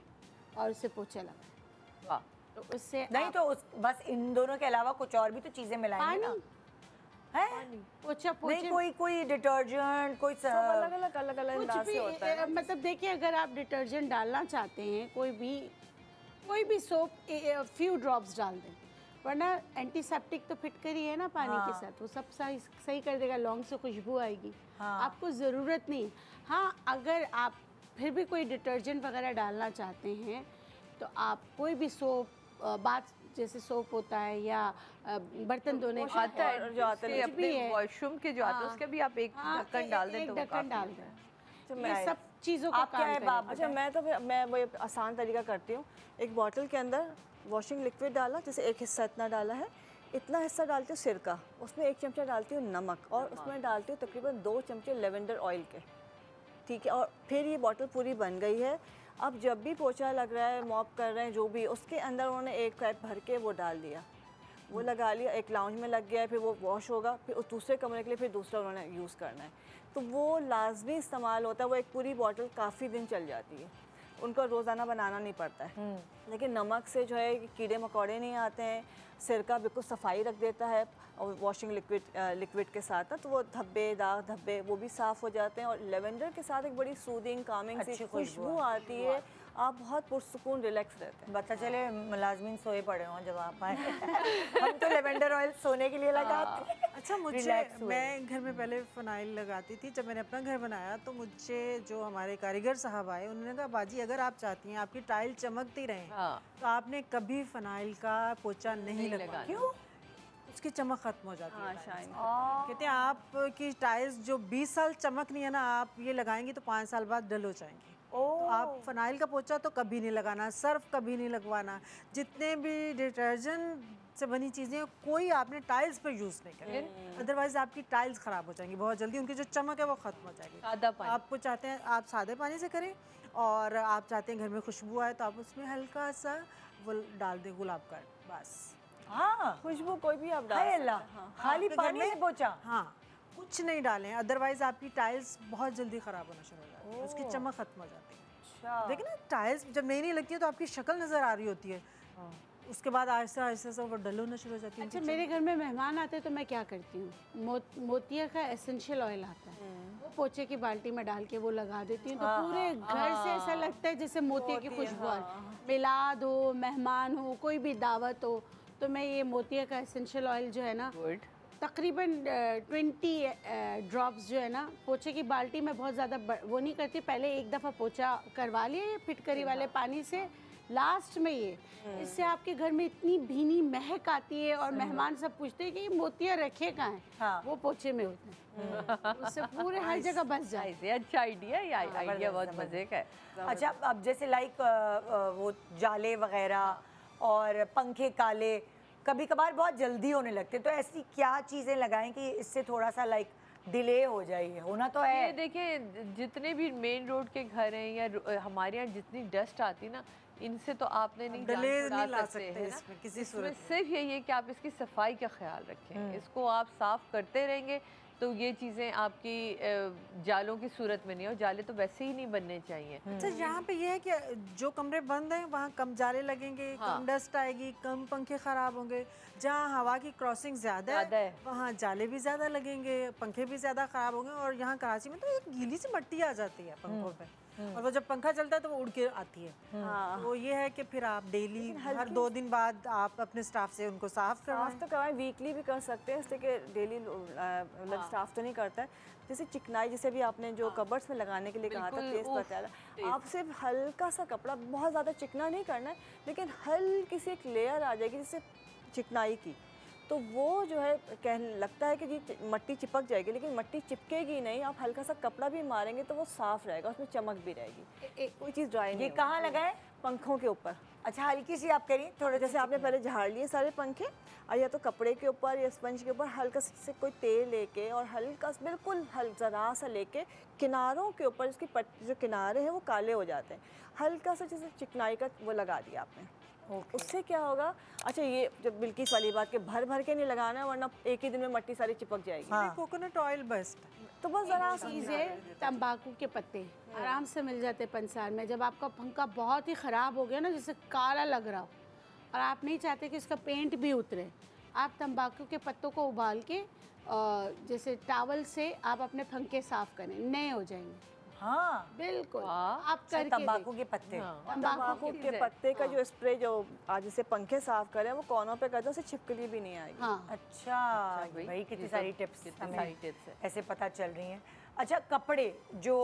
और उससे पोछा लगाएं। वाह। तो उससे नहीं तो उस बस इन दोनों के अलावा कुछ और भी तो चीजें मिलाएंगे ना, है? पोछा नहीं कोई डिटर्जेंट, कोई अलग अलग कुछ अंदाज से होता है। भी, मतलब देखिए, अगर आप डिटर्जेंट डालना चाहते हैं, कोई भी सोप फ्यू ड्रॉप्स डाल दें, वरना एंटीसेप्टिक तो फिटकरी है ना पानी के साथ, वो सब सही कर देगा, लौंग से खुशबू आएगी। आपको ज़रूरत नहीं। हाँ, अगर आप फिर भी कोई डिटर्जेंट वगैरह डालना चाहते हैं तो आप कोई भी सोप, बाथ जैसे सोप होता है या बर्तन धोने का आता है जो आता है कुछ भी अपने है, वॉशरूम के जो आता है उसके भी आप एक ढक्कन डाल दें तो वो ढक्कन डाल काफी दें। तो ये सब चीज़ों का आप क्या काम है करेगा। बाप? अच्छा, मैं वो आसान तरीका करती हूँ। एक बॉटल के अंदर वॉशिंग लिक्विड डाला, जैसे एक हिस्सा इतना डाला है, इतना हिस्सा डालती हूँ सिरका, उसमें 1 चमचा डालती हूँ नमक, और उसमें डालती हूँ तकरीबन 2 चमचे लेवेंडर ऑयल के, ठीक है। और फिर ये बॉटल पूरी बन गई है। अब जब भी पोछा लग रहा है, मॉप कर रहे हैं, जो भी, उसके अंदर उन्होंने 1 पाइप भर के वो डाल दिया, वो लगा लिया, एक लाउंज में लग गया है, फिर वो वॉश होगा, फिर उस दूसरे कमरे के लिए फिर दूसरा उन्होंने यूज़ करना है, तो वो लाजमी इस्तेमाल होता है। वो एक पूरी बॉटल काफ़ी दिन चल जाती है, उनको रोज़ाना बनाना नहीं पड़ता है। लेकिन नमक से जो है कीड़े मकोड़े नहीं आते हैं, सिरका बिल्कुल सफाई रख देता है, और वॉशिंग लिक्विड के साथ ना, तो वो धब्बे, दाग धब्बे वो भी साफ़ हो जाते हैं। और लेवेंडर के साथ एक बड़ी सूदिंग, कामिंग सी खुशबू आती है, आप बहुत पुरसुकून रिलैक्स रहते हैं। पता चले मुलाजमीन सोए पड़े हों जब आप आए। हम तो लेवेंडर ऑयल सोने के लिए लगाते हैं। अच्छा, मैं घर में पहले फ़नाइल लगाती थी। जब मैंने अपना घर बनाया तो मुझे जो हमारे कारीगर साहब आए, उन्होंने कहा बाजी अगर आप चाहती हैं आपकी टाइल चमकती रहे तो आपने कभी फ़नाइल का पोछा नहीं लगाना। क्यों? उसकी चमक खत्म हो जाती है। शाइन कहते हैं आपकी टाइल्स जो 20 साल चमक नहीं है ना, आप ये लगाएंगी तो 5 साल बाद डल हो जाएंगी। तो आप फ़नाइल का पोछा तो कभी नहीं लगाना, सर्फ कभी नहीं लगवाना, जितने भी डिटर्जेंट से बनी चीज़ें कोई आपने टाइल्स पे यूज़ नहीं करनी, अदरवाइज़ आपकी टाइल्स ख़राब हो जाएंगी बहुत जल्दी, उनकी जो चमक है वो ख़त्म हो जाएगी। सादा पानी आपको चाहते हैं आप सादे पानी से करें, और आप चाहते हैं घर में खुशबू आए तो आप उसमें हल्का सा वो डाल दें गुलाब का, बस। हाँ, खुशबू कोई भी आप डाल हाय सकते अल्लाह, हैं। हाँ। खाली आपके घर पानी में- से पोछा। हाँ, कुछ नहीं डालें, अदरवाइज़ आपकी टाइल्स बहुत जल्दी ख़राब होना शुरू हो जाती है, उसकी चमक खत्म हो जाती है। अच्छा, देखिए ना, टाइल्स जब नई नई लगती है तो आपकी शक्ल नज़र आ रही होती है, उसके बाद आहिस्ता आहिस्ता से वो डल होना शुरू हो जाती है। अच्छा, मेरे घर में मेहमान आते हैं तो मैं क्या करती हूँ, मोतिया का एसेंशियल ऑयल आता है, वो पोछे की बाल्टी में डाल के वो लगा देती हूँ, तो पूरे घर से ऐसा लगता है जैसे मोतिया की खुशबू आ रही। मिलाद हो, मेहमान हो, कोई भी दावत हो, तो मैं ये मोतिया का एसेंशियल ऑयल जो है ना, तकरीबन 20 ड्रॉप्स जो है ना, पोछे की बाल्टी में बहुत ज़्यादा वो नहीं करती, पहले एक दफ़ा पोछा करवा लिए फिटकरी वाले पानी से, लास्ट में ये, इससे आपके घर में इतनी भीनी महक आती है, और मेहमान सब पूछते हैं कि ये मोतिया रखे कहाँ हैं। हाँ। वो पोछे में होते हैं, उससे पूरे हर जगह बस जाए। ये अच्छा आइडिया, ये आइडिया बहुत मजे का है। अच्छा, अब जैसे लाइक वो जाले वगैरह और पंखे काले कभी कभार बहुत जल्दी होने लगते, तो ऐसी क्या चीज़ें लगाएं कि इससे थोड़ा सा लाइक डिले हो जाए? होना तो है। ये देखिए, जितने भी मेन रोड के घर हैं या हमारे यहाँ जितनी डस्ट आती है ना, इनसे तो आपने नहीं जान डिले छुड़ा नहीं ला सकते सकते हैं ना। इसमें किसी इसमें सूरत सिर्फ यही है कि आप इसकी सफाई का ख्याल रखें, इसको आप साफ करते रहेंगे तो ये चीज़ें आपकी जालों की सूरत में नहीं हो। जाले तो वैसे ही नहीं बनने चाहिए। अच्छा, यहाँ पे ये है कि जो कमरे बंद हैं वहाँ कम जाले लगेंगे, कम डस्ट आएगी, कम पंखे ख़राब होंगे। जहाँ हवा की क्रॉसिंग ज़्यादा है वहाँ जाले भी ज़्यादा लगेंगे, पंखे भी ज़्यादा ख़राब होंगे। और यहाँ कराची में तो एक गीली सी मट्टी आ जाती है पंखों पे, और वो जब पंखा चलता है तो वो उड़ के आती है। तो ये है कि फिर आप डेली हर 2 दिन बाद आप अपने स्टाफ से उनको साफ़ करवाएं। साफ तो करवाएं, वीकली भी कर सकते हैं, इसलिए कि डेली मतलब स्टाफ तो नहीं करता है। जैसे चिकनाई, जैसे भी आपने जो कबर्ड्स में लगाने के लिए कहा था, पेस्ट बताया, आप सिर्फ हल्का सा कपड़ा, बहुत ज़्यादा चिकना नहीं करना है, लेकिन हल्की सी एक लेयर आ जाएगी जिससे चिकनाई की, तो वो जो है कहने लगता है कि जी मट्टी चिपक जाएगी, लेकिन मट्टी चिपकेगी नहीं। आप हल्का सा कपड़ा भी मारेंगे तो वो साफ़ रहेगा, उसमें चमक भी रहेगी, कोई चीज़ ड्राई नहीं ये होगी। कहाँ लगाए? पंखों के ऊपर। अच्छा, हल्की सी आप करिए थोड़ा, जैसे आपने पहले झाड़ लिए सारे पंखे, और या तो कपड़े के ऊपर या स्पंज के ऊपर हल्का से कोई तेल लेके और हल्का बिल्कुल ज़रा सा लेके किनारों के ऊपर, इसकी जो किनारे हैं वो काले हो जाते हैं, हल्का सा जैसे चिकनाई का वो लगा दिया आपने। उससे क्या होगा, अच्छा ये जब बिल्किस वाली बात के भर भर के नहीं लगाना है, वरना एक ही दिन में मट्टी सारी चिपक जाएगी। हाँ। Coconut oil best. तो बस ज़रा सा चीज़ है, तंबाकू के पत्ते आराम से मिल जाते हैं पंसार में। जब आपका पंखा बहुत ही ख़राब हो गया ना, जैसे काला लग रहा हो और आप नहीं चाहते कि उसका पेंट भी उतरे, आप तंबाकू के पत्तों को उबाल के जैसे टॉवल से आप अपने पंखे साफ़ करें, नए हो जाएंगे। हाँ बिल्कुल, आप करके तंबाकू के पत्ते। तंबाकू के पत्ते का जो स्प्रे जो आज जैसे पंखे साफ करें वो कोनों पे करते हैं, उससे छिपकली भी नहीं आएगी। हाँ। अच्छा भाई, कितनी सारी टिप्स हमें टिप्स ऐसे पता चल रही हैं। अच्छा, कपड़े जो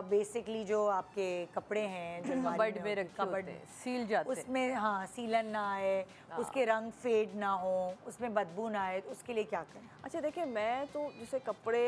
बेसिकली जो आपके कपड़े हैं जो कबर्ड में रखे कबर्ड होते हैं, सील जाते हैं। उसमें हाँ सीलन ना आए, उसके रंग फेड ना हो, उसमें बदबू ना आए, तो उसके लिए क्या करें? अच्छा देखिए, मैं तो जैसे कपड़े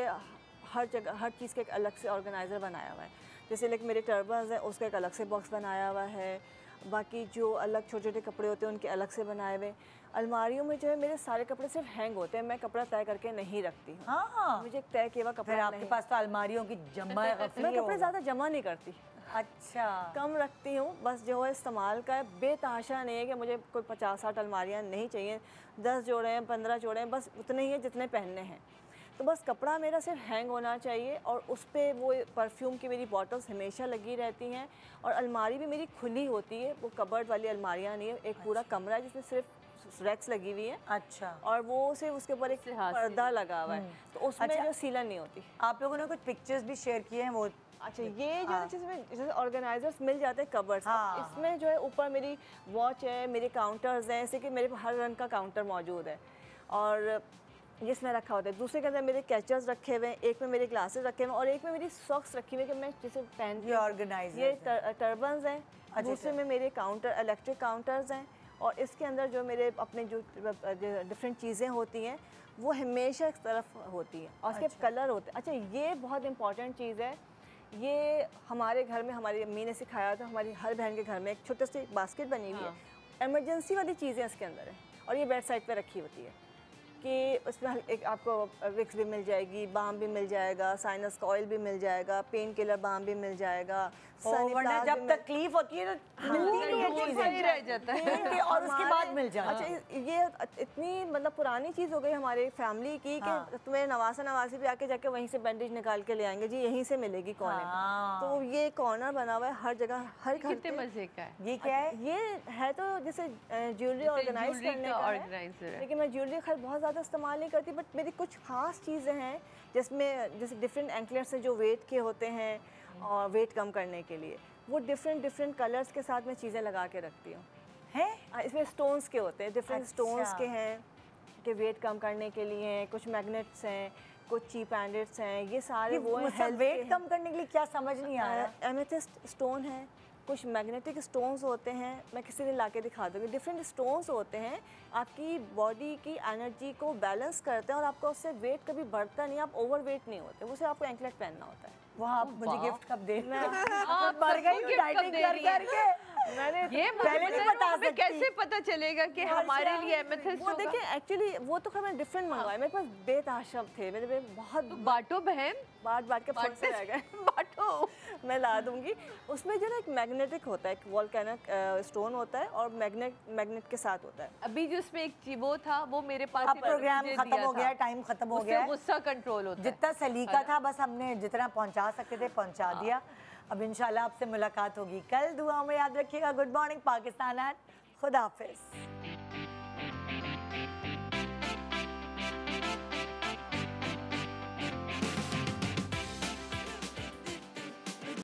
हर जगह हर चीज़ का एक अलग से ऑर्गेनाइज़र बनाया हुआ है। जैसे लाइक मेरे टर्बन्स हैं, उसका एक अलग से बॉक्स बनाया हुआ है। बाकी जो अलग छोटे छोटे कपड़े होते हैं उनके अलग से बनाए हुए। अलमारियों में जो है मेरे सारे कपड़े सिर्फ हैंग होते हैं, मैं कपड़ा तय करके नहीं रखती हूँ। हाँ, मुझे एक तय किया हुआ फिर कपड़ा आपके नहीं। पास तो अलमारियों की जमा मैं कपड़े ज़्यादा जमा नहीं करती, अच्छा, कम रखती हूँ। बस जो है इस्तेमाल का है, बेतहाशा नहीं है कि मुझे कोई 50-60 अलमारियाँ नहीं चाहिए। 10 जोड़े हैं, 15 जोड़े हैं, बस उतने ही हैं जितने पहनने हैं। तो बस कपड़ा मेरा सिर्फ हैंग होना चाहिए, और उस पर वो परफ्यूम की मेरी बॉटल्स हमेशा लगी रहती हैं। और अलमारी भी मेरी खुली होती है, वो कबर्ड वाली अलमारियाँ नहीं है। एक पूरा कमरा है जिसमें सिर्फ रैक्स लगी हुई है, अच्छा, और वो सिर्फ उसके ऊपर एक पर्दा लगा हुआ है, तो उसमें अच्छा, जो सीलन नहीं होती। आप लोगों ने कुछ पिक्चर्स भी शेयर किए हैं वो? अच्छा, ये जो जिसमें जैसे ऑर्गेनाइजर्स मिल जाते हैं कबर्ड्स, हाँ। इसमें जो है ऊपर मेरी वॉच है, मेरे काउंटर्स हैं, जैसे कि मेरे हर रंग का काउंटर मौजूद है, और जिसमें रखा होता है। दूसरे के अंदर मेरे कैचर्स रखे हुए हैं, एक में मेरे ग्लासेस रखे हुए हैं, और एक में मेरी सॉक्स रखी हुई है कि मैं जिसे पहनती ये ऑर्गेनाइजर ये टर्बन्स हैं। दूसरे में मेरे काउंटर इलेक्ट्रिक काउंटर्स हैं, और इसके अंदर जो मेरे अपने जो डिफरेंट चीज़ें होती हैं वो हमेशा एक तरफ होती हैं, और उसके कलर होते हैं। अच्छा, ये बहुत इंपॉर्टेंट चीज़ है, ये हमारे घर में हमारी अम्मी ने सिखाया था। हमारी हर बहन के घर में एक छोटी सी बास्केट बनी हुई है, एमरजेंसी वाली चीज़ें इसके अंदर है, और ये बेड साइड पे रखी होती है कि उसमें एक आपको विक्स भी मिल जाएगी, बाम भी मिल जाएगा, साइनस का ऑयल भी मिल जाएगा, पेन किलर बाम भी मिल जाएगा। वरना जब तकलीफ होती है तो मिलती नहीं है चीजें, रह जाता है और उसके बाद मिल जाता है। अच्छा, ये इतनी मतलब पुरानी चीज़ हो गई हमारे फैमिली की कि तुम्हें नवासा नवासी भी आके जाके वहीं से बैंडेज निकाल के ले आएंगे, जी यहीं से मिलेगी कॉर्नर में। तो ये कॉर्नर बना हुआ है हर जगह, हर घर कितने मजे का है। ये क्या है? ये है तो जैसे ज्वेलरी ऑर्गेनाइज करने का ऑर्गेनाइजर है, लेकिन मैं ज्वेलरी खैर बहुत ज़्यादा इस्तेमाल नहीं करती, बट मेरी कुछ खास चीज़ें हैं जिसमें जैसे डिफरेंट एंकलेट्स हैं जो वेट के होते हैं, और वेट कम करने के लिए वो डिफरेंट कलर्स के साथ मैं चीज़ें लगा के रखती हूँ। हैं? इसमें स्टोन्स के होते हैं, डिफरेंट स्टोन्स अच्छा। के हैं कि वेट कम करने के लिए हैं, कुछ मैग्नेट्स हैं, कुछ चीप हैंडेड्स हैं, ये सारे वो हैं हेल्थ वेट कम करने के लिए। क्या समझ नहीं आ रहा? एमेथिस्ट स्टोन है, कुछ मैग्नेटिक स्टोन्स होते हैं, मैं किसी दिन लाके दिखा दूँगी। डिफरेंट स्टोन्स होते हैं, आपकी बॉडी की एनर्जी को बैलेंस करते हैं, और आपका उससे वेट कभी बढ़ता नहीं, आप ओवर वेट नहीं होते, उसे आपको एंकलेट पहनना होता है। वहाँ आप मुझे गिफ्ट कब दे? आप मर गई सबको डाइटिंग gift कर दे रही है। करके। मैंने ये पहले नहीं बता हमें सकती। कैसे पता चलेगा कि हमारे लिए एमेथिस्ट वो होगा? देखिए एक्चुअली वो तो खैर मैंने डिफरेंट मंगवाए, मेरे पास बेतहाशा थे, मेरे पे बहुत तो बांटो बहन, बांट के फट से रह गए। बांटो। मैं ला दूंगी। उसमें जो ना एक मैग्नेटिक होता है, एक वोल्केनिक स्टोन होता है, और मैग्नेट के साथ होता है। अभी जो उसमें एक वो था वो मेरे पास अब प्रोग्राम खत्म हो गया, टाइम खत्म हो गया है। गुस्सा कंट्रोल होता है। जितना सलीका था बस हमने जितना पहुंचा सकते थे पहुंचा दिया। अब इंशाल्लाह आपसे मुलाकात होगी कल। दुआ में याद रखिएगा। गुड मॉर्निंग पाकिस्तान एंड खुदा हाफिज।